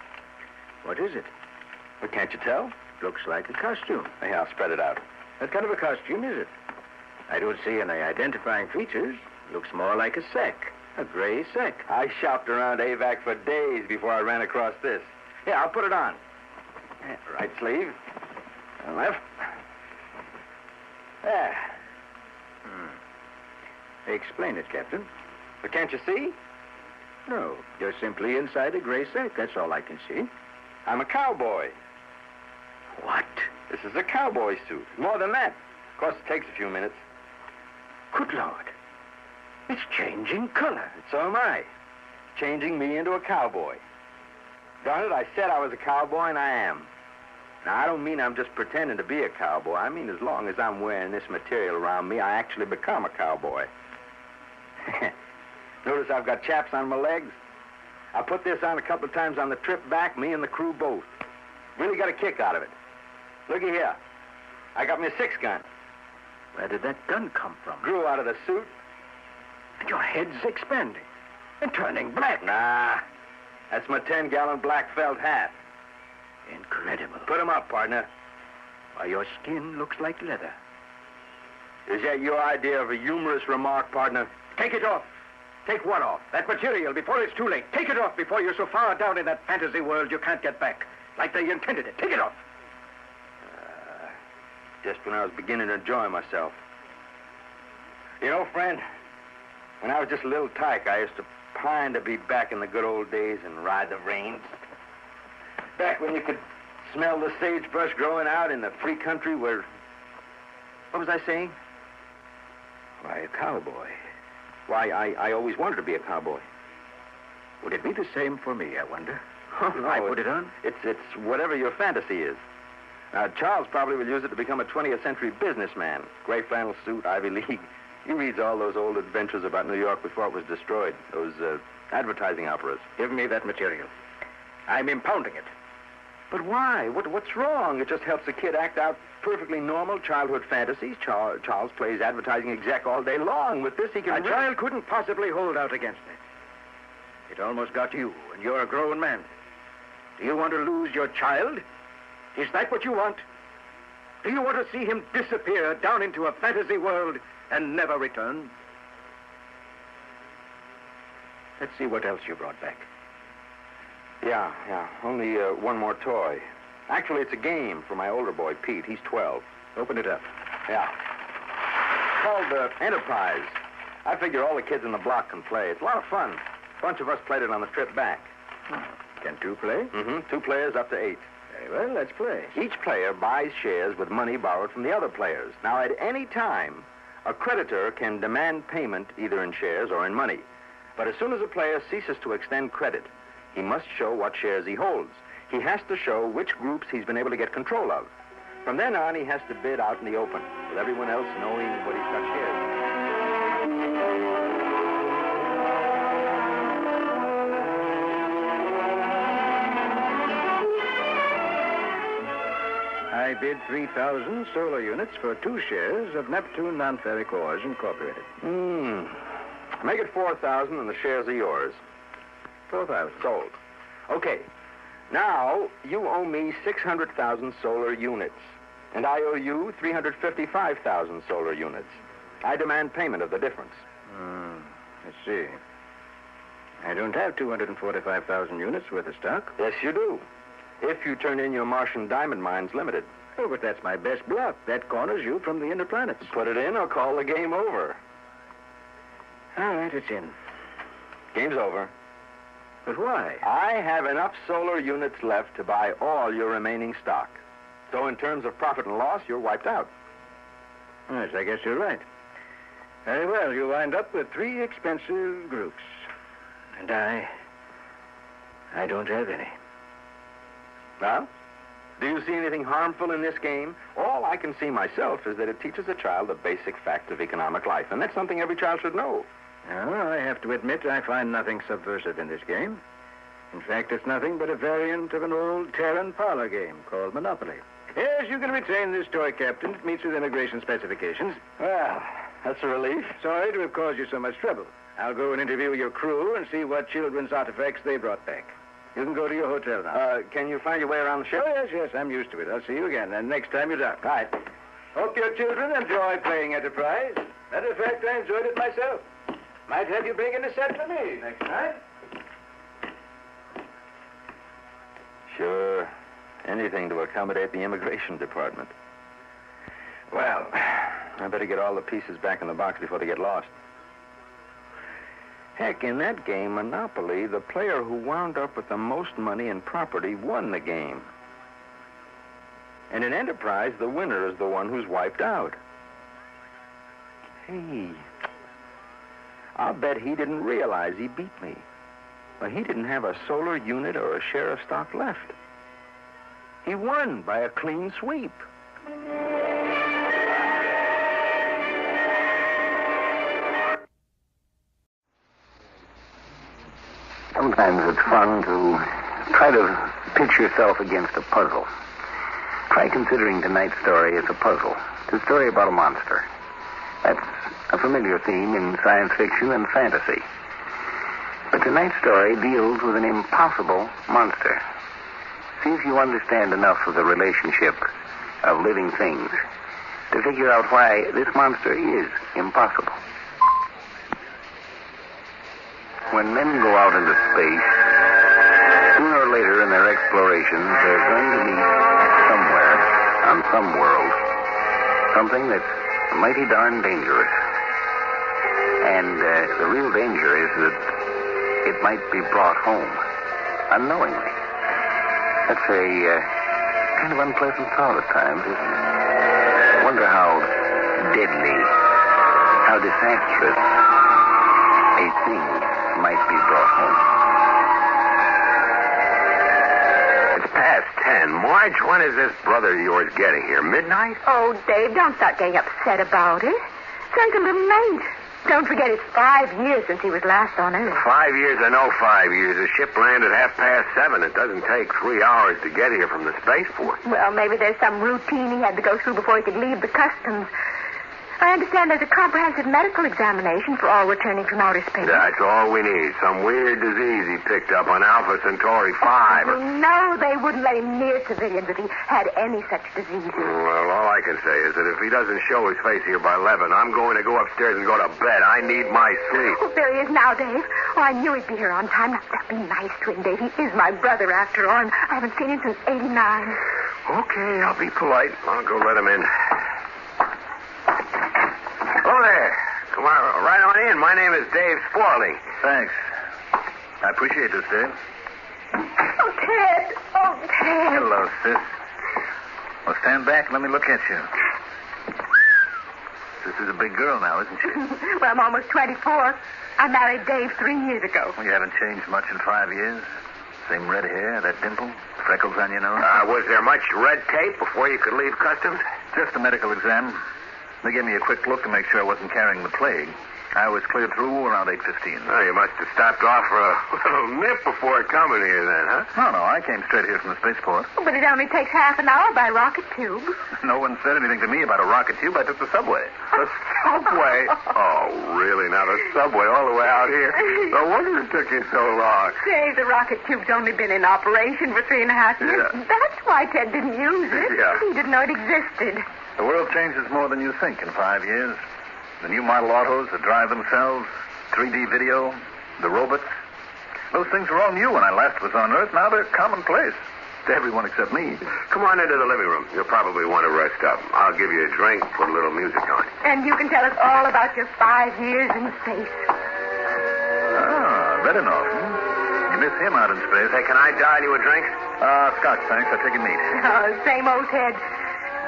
What is it? Well, can't you tell? Looks like a costume. Yeah, I'll spread it out. What kind of a costume is it? I don't see any identifying features. Looks more like a sack. A gray sack. I shopped around AVAC for days before I ran across this. Yeah, I'll put it on. Right sleeve. And left. There. Explain it, Captain. But can't you see? No, you're simply inside a gray sack. That's all I can see. I'm a cowboy. What? This is a cowboy suit. More than that. Of course, it takes a few minutes. Good Lord. It's changing color. So am I. Changing me into a cowboy. Darn it, I said I was a cowboy, and I am. Now, I don't mean I'm just pretending to be a cowboy. I mean as long as I'm wearing this material around me, I actually become a cowboy. Notice I've got chaps on my legs? I put this on a couple of times on the trip back, me and the crew both. Really got a kick out of it. Looky here. I got me a 6-gun. Where did that gun come from? Grew out of the suit. And your head's expanding and turning black. Nah. That's my 10-gallon black felt hat. Incredible. Put 'em up, partner. Why, your skin looks like leather. Is that your idea of a humorous remark, partner? Take it off. Take what off? That material before it's too late. Take it off before you're so far down in that fantasy world you can't get back. Like they intended it. Take it off. Just when I was beginning to enjoy myself. You know, friend, when I was just a little tyke, I used to pine to be back in the good old days and ride the reins. Back when you could smell the sagebrush growing out in the free country where... What was I saying? Why, a cowboy. Why, I always wanted to be a cowboy. Would it be the same for me, I wonder? Oh, if no, I put it on? It's whatever your fantasy is. Now, Charles probably will use it to become a 20th century businessman. Gray flannel suit, Ivy League. He reads all those old adventures about New York before it was destroyed. Those advertising operas. Give me that material. I'm impounding it. But why? What's wrong? It just helps the kid act out perfectly normal childhood fantasies. Charles plays advertising exec all day long. With this, he can... A child couldn't possibly hold out against it. It almost got you, and you're a grown man. Do you want to lose your child? Is that what you want? Do you want to see him disappear down into a fantasy world and never return? Let's see what else you brought back. Yeah. Only one more toy. Actually, it's a game for my older boy, Pete. He's 12. Open it up. Yeah. It's called Enterprise. I figure all the kids in the block can play. It's a lot of fun. A bunch of us played it on the trip back. Can two play? Mm-hmm. 2 players up to 8. Very well, let's play. Each player buys shares with money borrowed from the other players. Now, at any time, a creditor can demand payment either in shares or in money. But as soon as a player ceases to extend credit, he must show what shares he holds. He has to show which groups he's been able to get control of. From then on, he has to bid out in the open, with everyone else knowing what he's got shares in. I bid 3,000 solar units for 2 shares of Neptune Non-Ferric Ores Incorporated. Make it 4,000 and the shares are yours. 4,000. Sold. Okay. Now, you owe me 600,000 solar units, and I owe you 355,000 solar units. I demand payment of the difference. I see. I don't have 245,000 units worth of stock. Yes, you do. If you turn in your Martian Diamond Mines Limited. Oh, but that's my best block. That corners you from the inner planets. Put it in or call the game over. All right, it's in. Game's over. But why? I have enough solar units left to buy all your remaining stock. So in terms of profit and loss, you're wiped out. Yes, I guess you're right. Very well, you wind up with 3 expensive groups. And I don't have any. Well, do you see anything harmful in this game? All I can see myself is that it teaches a child the basic facts of economic life, and that's something every child should know. Well, I have to admit I find nothing subversive in this game. In fact, it's nothing but a variant of an old Terran parlor game called Monopoly. Yes, you can retain this toy, Captain. It meets with immigration specifications. Well, that's a relief. Sorry to have caused you so much trouble. I'll go and interview your crew and see what children's artifacts they brought back. You can go to your hotel now. Can you find your way around the ship? Oh, yes, I'm used to it. I'll see you again, and next time you dock. All right. Hope your children enjoy playing Enterprise. Matter of fact, I enjoyed it myself. Might have you bring in a set for me next time. Sure. Anything to accommodate the immigration department. Well, I better get all the pieces back in the box before they get lost. Heck, in that game, Monopoly, the player who wound up with the most money and property won the game. And in Enterprise, the winner is the one who's wiped out. Hey, I'll bet he didn't realize he beat me. Well, he didn't have a solar unit or a share of stock left. He won by a clean sweep. Sometimes it's fun to try to pitch yourself against a puzzle. Try considering tonight's story as a puzzle. It's a story about a monster. That's a familiar theme in science fiction and fantasy. But tonight's story deals with an impossible monster. See if you understand enough of the relationship of living things to figure out why this monster is impossible. When men go out into space, sooner or later in their explorations, they're going to meet somewhere on some world something that's mighty darn dangerous. And the real danger is that it might be brought home unknowingly. That's a kind of unpleasant thought at times, isn't it? I wonder how deadly, how disastrous a thing might be brought home. It's past 10. Marge, when is this brother of yours getting here? Midnight? Oh, Dave, don't start getting upset about it. Sounds a little late. Don't forget, it's 5 years since he was last on Earth. 5 years or no 5 years. The ship landed 7:30. It doesn't take 3 hours to get here from the spaceport. Well, maybe there's some routine he had to go through before he could leave the customs. I understand there's a comprehensive medical examination for all returning from outer space. That's all we need. Some weird disease he picked up on Alpha Centauri 5. No, they wouldn't let him near civilians if he had any such diseases. Well, all I can say is that if he doesn't show his face here by 11, I'm going to go upstairs and go to bed. I need my sleep. Oh, there he is now, Dave. Oh, I knew he'd be here on time. Now, be nice to him, Dave. He is my brother, after all, and I haven't seen him since 89. Okay, I'll be polite. I'll go let him in. Hello there. Come on, right on in. My name is Dave Sporling. Thanks. I appreciate this, Dave. Oh, Ted. Oh, Ted. Hello, sis. Well, stand back and let me look at you. This is a big girl now, isn't she? Well, I'm almost 24. I married Dave 3 years ago. Well, you haven't changed much in 5 years. Same red hair, that dimple, freckles on your nose. Was there much red tape before you could leave customs? Just a medical exam. They gave me a quick look to make sure I wasn't carrying the plague. I was cleared through around 8:15. Oh, you must have stopped off for a little nip before coming here then, huh? No, I came straight here from the spaceport. Oh, but it only takes half an hour by rocket tube. No one said anything to me about a rocket tube. I took the subway. The subway? Oh, really? Now, the subway all the way out here? No wonder it took you so long. Dave, the rocket tube's only been in operation for 3.5 years. Yeah. That's why Ted didn't use it. Yeah. He didn't know it existed. The world changes more than you think in 5 years. The new model autos that drive themselves, 3D video, the robots. Those things were all new when I last was on Earth. Now they're commonplace to everyone except me. Come on into the living room. You'll probably want to rest up. I'll give you a drink, put a little music on. And you can tell us all about your 5 years in space. Ah, Bedenoff. You miss him out in space. Hey, can I dial you a drink? Scotch, thanks. I'll take a neat. Oh, same old Ted.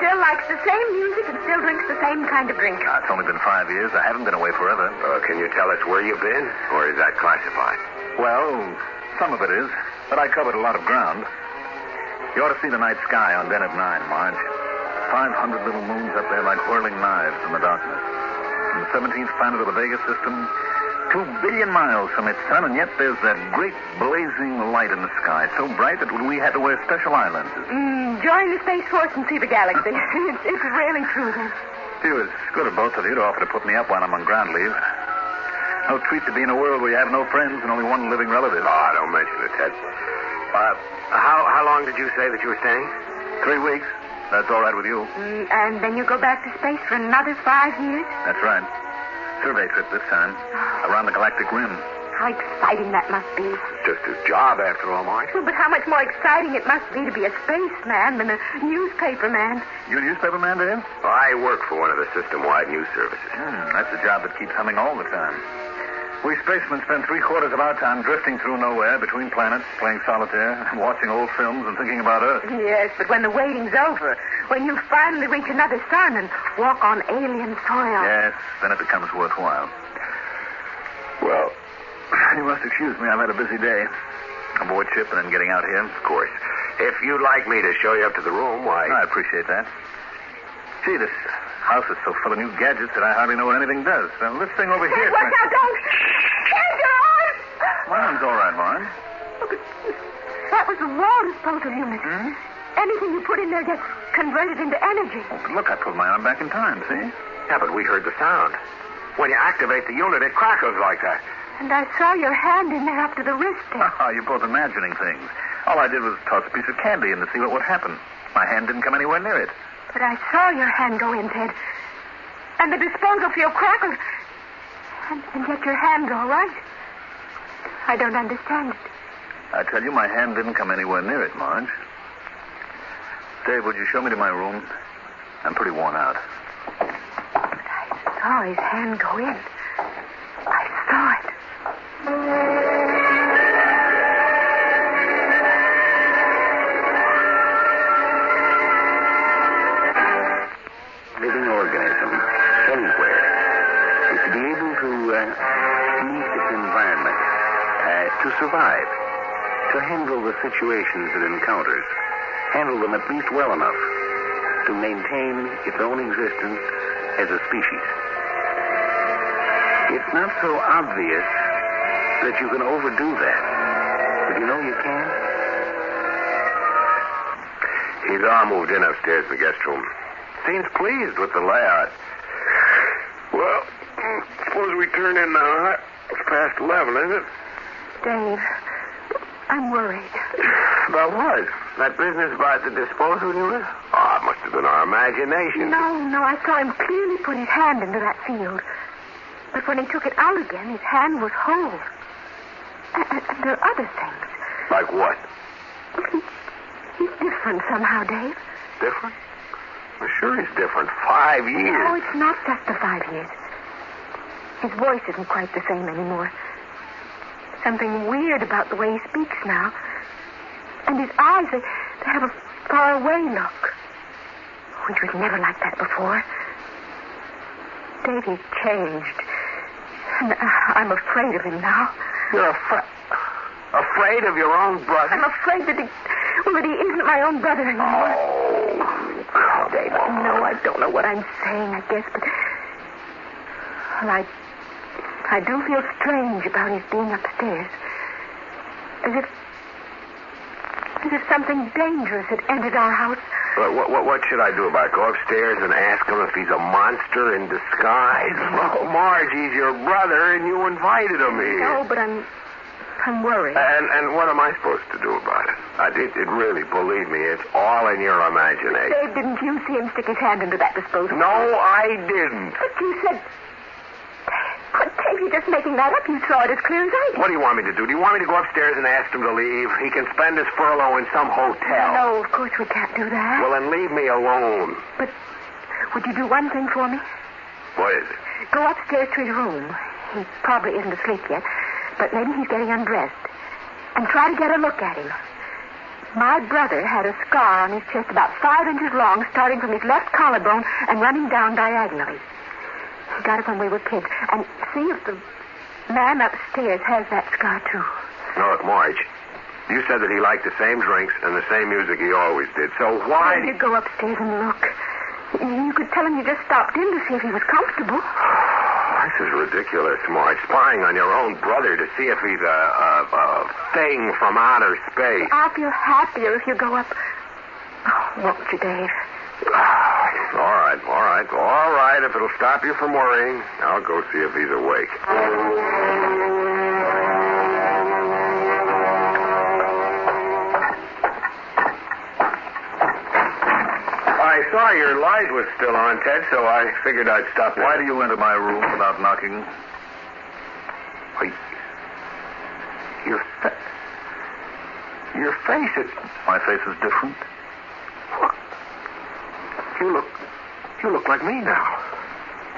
Still likes the same music and still drinks the same kind of drink. It's only been 5 years. I haven't been away forever. Can you tell us where you've been? Or is that classified? Well, some of it is. But I covered a lot of ground. You ought to see the night sky on Deneb 9, Marge. 500 little moons up there like whirling knives in the darkness. And the 17th planet of the Vega system, 2 billion miles from its sun, and yet there's that great blazing light in the sky, so bright that we had to wear special eye lenses. Join the Space Force and see the galaxy. It's really true, then. It was good of both of you to offer to put me up while I'm on ground leave. No treat to be in a world where you have no friends and only one living relative. Oh, don't mention it, Ted. How long did you say that you were staying? 3 weeks. That's all right with you. And then you go back to space for another 5 years? That's right. Survey trip this time. Around the galactic rim. How exciting that must be. Just his job, after all, Marge. Well, but how much more exciting it must be to be a spaceman than a newspaper man. You a newspaper man, Dave? Well, I work for one of the system-wide news services. That's a job that keeps humming all the time. We spacemen spend 3/4 of our time drifting through nowhere between planets, playing solitaire, watching old films, and thinking about Earth. Yes, but when the waiting's over, when you finally reach another sun and walk on alien soil. Yes, then it becomes worthwhile. Well, you must excuse me. I've had a busy day. Aboard ship and then getting out here. Of course. If you'd like me to show you up to the room, why... I appreciate that. Gee, this house is so full of new gadgets that I hardly know what anything does. This thing over here... Watch out, don't! My arm's all right, Lauren. Look, that was the water disposal unit. Anything you put in there gets converted into energy. Oh, but look, I pulled my arm back in time, see? Yeah, but we heard the sound. When you activate the unit, it crackles like that. And I saw your hand in there up to the wrist. You're both imagining things. All I did was toss a piece of candy in to see what would happen. My hand didn't come anywhere near it. But I saw your hand go in, Ted. And the disposal field crackled. And yet your hand's all right. I don't understand it. I tell you, my hand didn't come anywhere near it, Marge. Dave, would you show me to my room? I'm pretty worn out. But I saw his hand go in. I saw it. Living organism, anywhere, is to be able to meet its environment, to survive, to handle the situations it encounters, handle them at least well enough to maintain its own existence as a species. It's not so obvious that you can overdo that, but you know you can. He's all moved in upstairs in the guest room. Seems pleased with the layout. Well, suppose we turn in now. It's past 11, isn't it? Dave, I'm worried. About what? That business about the disposal unit? Oh, it must have been our imagination. No, I saw him clearly put his hand into that field. But when he took it out again, his hand was whole. And there are other things. Like what? He's different somehow, Dave. Different? Well, sure he's different. 5 years. No, it's not just the 5 years. His voice isn't quite the same anymore. something weird about the way he speaks now. And his eyes, they have a faraway look. Which was never like that before. Dave, he's changed. And I'm afraid of him now. You're afraid of your own brother? I'm afraid that he isn't my own brother anymore. Oh, come Dave, on. no, I don't know what I'm saying, I guess, but... Well, I do feel strange about his being upstairs. As if something dangerous had entered our house. What should I do about it? Go upstairs and ask him if he's a monster in disguise? Oh, Marge, he's your brother, and you invited him here. No, but I'm worried. And what am I supposed to do about it? It really, believe me, it's all in your imagination. Dave, didn't you see him stick his hand into that disposal? No, I didn't. But you said... But Dave, you're just making that up. You saw it as clear as I did. What do you want me to do? Do you want me to go upstairs and ask him to leave? He can spend his furlough in some hotel. No, of course we can't do that. Well, then leave me alone. But would you do one thing for me? What is it? Go upstairs to his room. He probably isn't asleep yet, but maybe he's getting undressed. And try to get a look at him. My brother had a scar on his chest about 5 inches long, starting from his left collarbone and running down diagonally. He got it when we were kids. And see if the man upstairs has that scar, too. No, look, Marge, you said that he liked the same drinks and the same music he always did. So why... Why did you go upstairs and look? You could tell him you just stopped in to see if he was comfortable. This is ridiculous, Marge. Spying on your own brother to see if he's a thing from outer space. I'll feel happier if you go up. Oh, won't you, Dave? All right. If it'll stop you from worrying, I'll go see if he's awake. I saw your light was still on, Ted, so I figured I'd stop in. Why do you enter my room without knocking? Wait. Your face is... My face is different? What? You look like me now.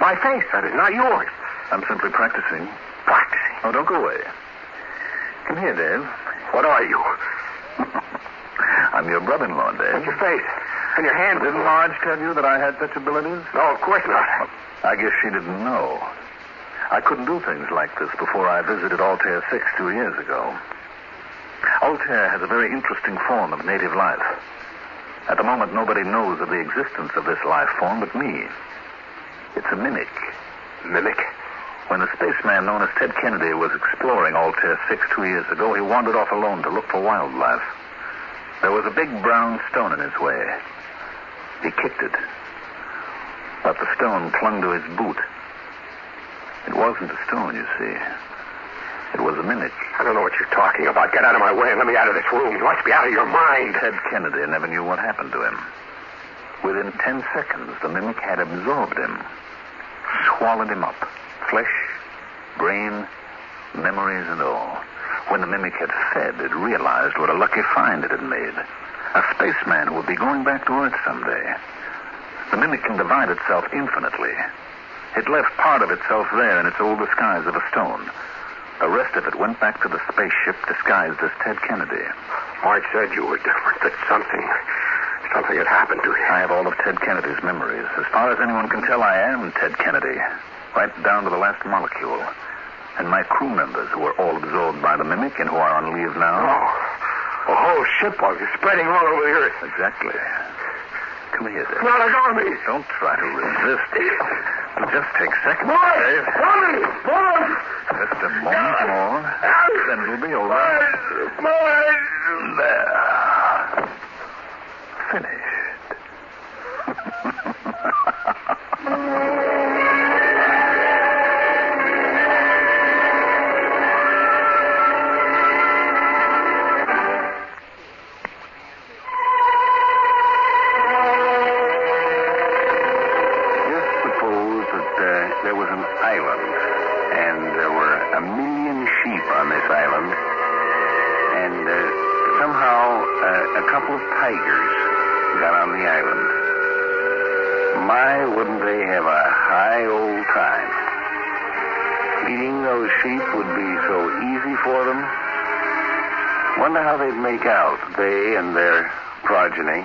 My face, that is, not yours. I'm simply practicing. Practicing? Oh, don't go away. Come here, Dave. What are you? I'm your brother-in-law, Dave. What's your face? And your hand. Didn't Marge tell you that I had such abilities? No, of course not. I guess she didn't know. I couldn't do things like this before I visited Altair 6 2 years ago. Altair has a very interesting form of native life. At the moment, nobody knows of the existence of this life form but me. It's a mimic. Mimic? When a spaceman known as Ted Kennedy was exploring Altair 6 2 years ago, he wandered off alone to look for wildlife. There was a big brown stone in his way. He kicked it. But the stone clung to his boot. It wasn't a stone, you see. It was a mimic. I don't know what you're talking about. Get out of my way and let me out of this room. You must be out of your mind. Ted Kennedy never knew what happened to him. Within 10 seconds, the mimic had absorbed him, swallowed him up. Flesh, brain, memories and all. When the mimic had fed, it realized what a lucky find it had made. A spaceman who would be going back to Earth someday. The mimic can divide itself infinitely. It left part of itself there in its old disguise of a stone. The rest of it went back to the spaceship disguised as Ted Kennedy. Marge said you were different, that something had happened to you. I have all of Ted Kennedy's memories. As far as anyone can tell, I am Ted Kennedy. Right down to the last molecule. And my crew members who were all absorbed by the mimic and who are on leave now. Oh, a whole ship of you spreading all over the Earth. Exactly. Come here, Dave. Not on me. Don't try to resist. It'll just take seconds, Dave. Marge! Just a moment more. Then it'll be over. Marge! There. Finished. There was an island, and there were 1 million sheep on this island, and somehow a couple of tigers got on the island. My, wouldn't they have a high old time. Eating those sheep would be so easy for them. Wonder how they'd make out, they and their progeny.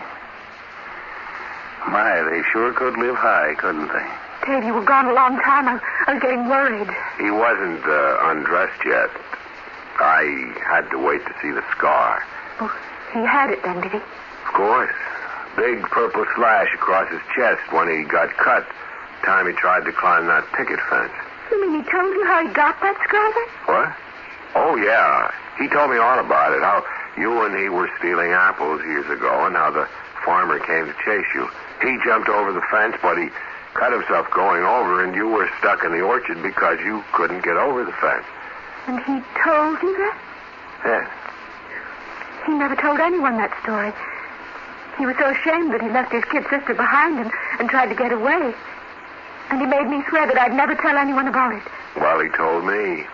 My, they sure could live high, couldn't they? Dave, you were gone a long time. I was getting worried. He wasn't undressed yet. I had to wait to see the scar. Oh, he had it then, did he? Of course. Big purple slash across his chest when he got cut. Time he tried to climb that picket fence. You mean he told you how he got that scar then? What? Oh, yeah. He told me all about it. How you and he were stealing apples years ago and how the farmer came to chase you. He jumped over the fence, but he cut himself going over, and you were stuck in the orchard because you couldn't get over the fence. And he told you that? Yes. He never told anyone that story. He was so ashamed that he left his kid sister behind him and tried to get away. And he made me swear that I'd never tell anyone about it. Well, he told me.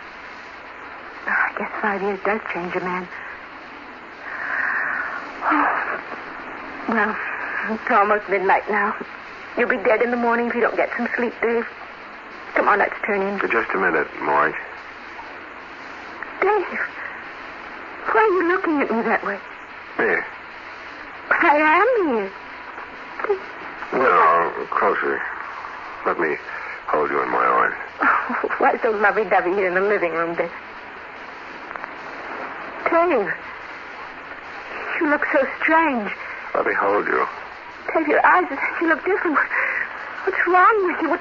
I guess 5 years does change a man. Oh. Well, it's almost midnight now. You'll be dead in the morning if you don't get some sleep, Dave. Come on, let's turn in. For just a minute, Marge. Dave, why are you looking at me that way? Here. I am here. No, closer. Let me hold you in my arms. Oh, why so lovey-dovey here in the living room, Dave? Dave, you look so strange. Let me hold you. Dave, your eyes, you look different. What's wrong with you?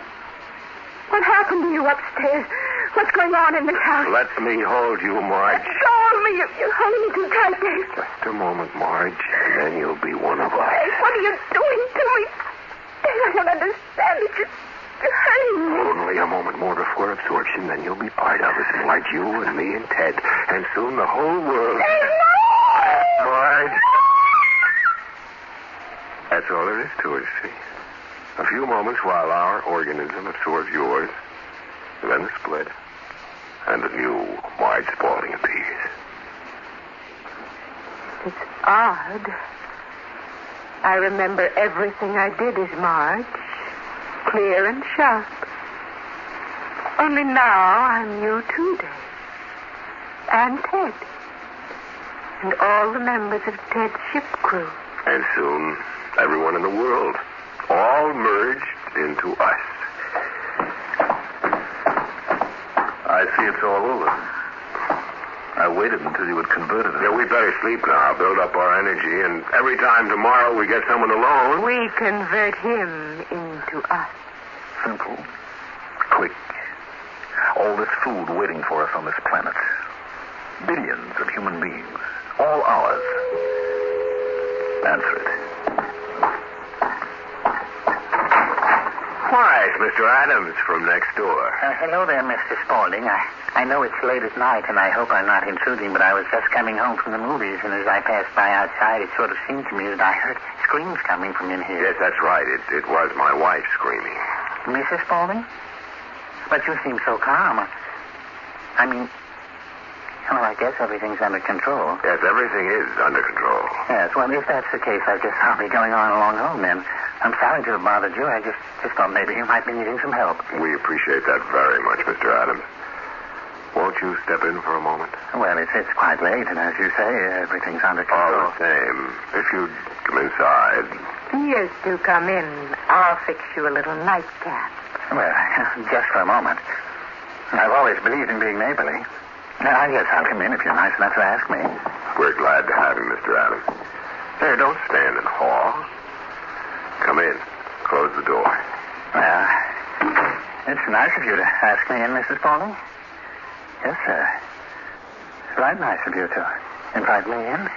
What happened to you upstairs? What's going on in the house? Let me hold you, Marge. Let go of me. You're holding me too tight, Dave. Just a moment, Marge, and then you'll be one of us. Dave, what are you doing to me? Dave, I don't understand it. You're hurting me. Only a moment more before absorption, then you'll be part of us, Marge, you and me and Ted, and soon the whole world. Dave, no! Marge. That's all there is to it, see? A few moments while our organism absorbs yours, and then the split, and a new Marge Spaulding appears. It's odd. I remember everything I did as Marge, clear and sharp. Only now I'm you too, Dave. And Ted. And all the members of Ted's ship crew. And soon, everyone in the world, all merged into us. I see it's all over. I waited until you had converted it. Yeah, we better sleep now, build up our energy, and every time tomorrow we get someone alone... We convert him into us. Simple. Quick. All this food waiting for us on this planet. Billions of human beings. All ours. Answer it. Why, it's Mr. Adams from next door. Hello there, Mr. Spaulding. I know it's late at night, and I hope I'm not intruding, but I was just coming home from the movies, and as I passed by outside, it sort of seemed to me that I heard screams coming from in here. Yes, that's right. It was my wife screaming. Mrs. Spaulding? But you seem so calm. I mean, well, I guess everything's under control. Yes, everything is under control. Yes, well, if that's the case, I guess I'll be going on along home then. I'm sorry to have bothered you. I just thought maybe you might be needing some help. We appreciate that very much, Mr. Adams. Won't you step in for a moment? Well, it's quite late, and as you say, everything's under control. All the same, if you'd come inside. Yes, do come in. I'll fix you a little nightcap. Well, just for a moment. I've always believed in being neighborly. I guess I'll come in if you're nice enough to ask me. We're glad to have you, Mr. Adams. There, don't stand and haw. Come in. Close the door. Well, it's nice of you to ask me in, Mrs. Spaulding. Yes, sir. It's right nice of you to invite me in.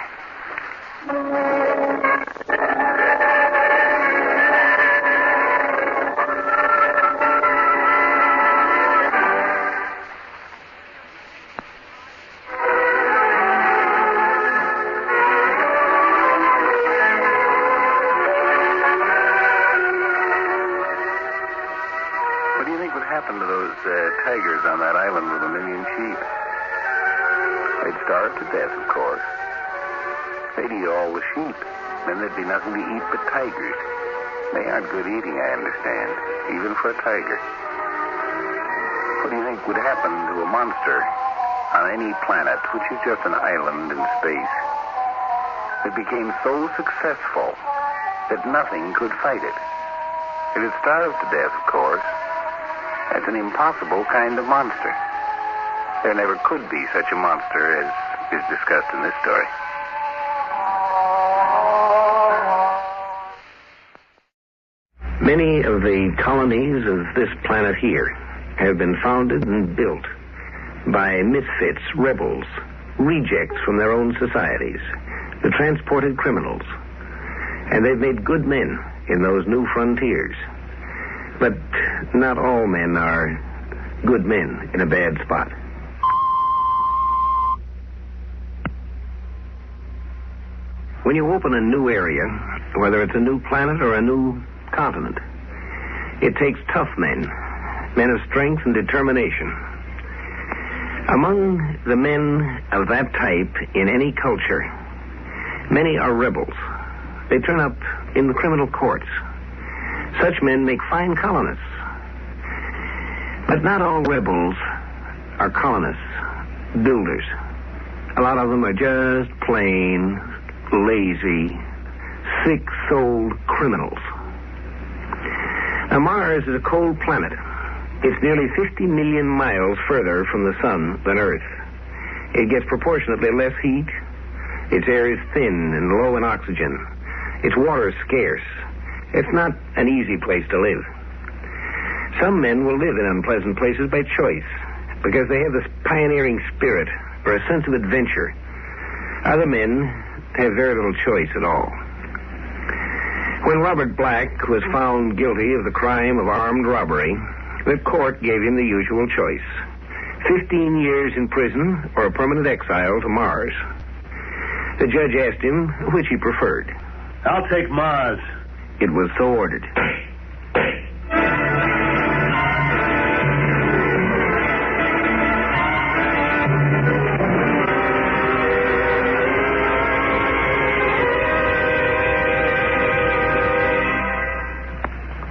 Tigers on that island with 1 million sheep. They'd starve to death, of course. They'd eat all the sheep. Then there'd be nothing to eat but tigers. They aren't good eating, I understand, even for a tiger. What do you think would happen to a monster on any planet, which is just an island in space, that became so successful that nothing could fight it. It had starved to death, of course. That's an impossible kind of monster. There never could be such a monster as is discussed in this story. Many of the colonies of this planet here have been founded and built by misfits, rebels, rejects from their own societies, the transported criminals. And they've made good men in those new frontiers. But not all men are good men in a bad spot. When you open a new area, whether it's a new planet or a new continent, it takes tough men, men of strength and determination. Among the men of that type in any culture, many are rebels. They turn up in the criminal courts. Such men make fine colonists. But not all rebels are colonists, builders. A lot of them are just plain, lazy, sick-souled criminals. Now, Mars is a cold planet. It's nearly 50 million miles further from the sun than Earth. It gets proportionately less heat. Its air is thin and low in oxygen. Its water is scarce. It's not an easy place to live. Some men will live in unpleasant places by choice because they have this pioneering spirit or a sense of adventure. Other men have very little choice at all. When Robert Black was found guilty of the crime of armed robbery, the court gave him the usual choice: 15 years in prison or a permanent exile to Mars. The judge asked him which he preferred. I'll take Mars. It was so ordered.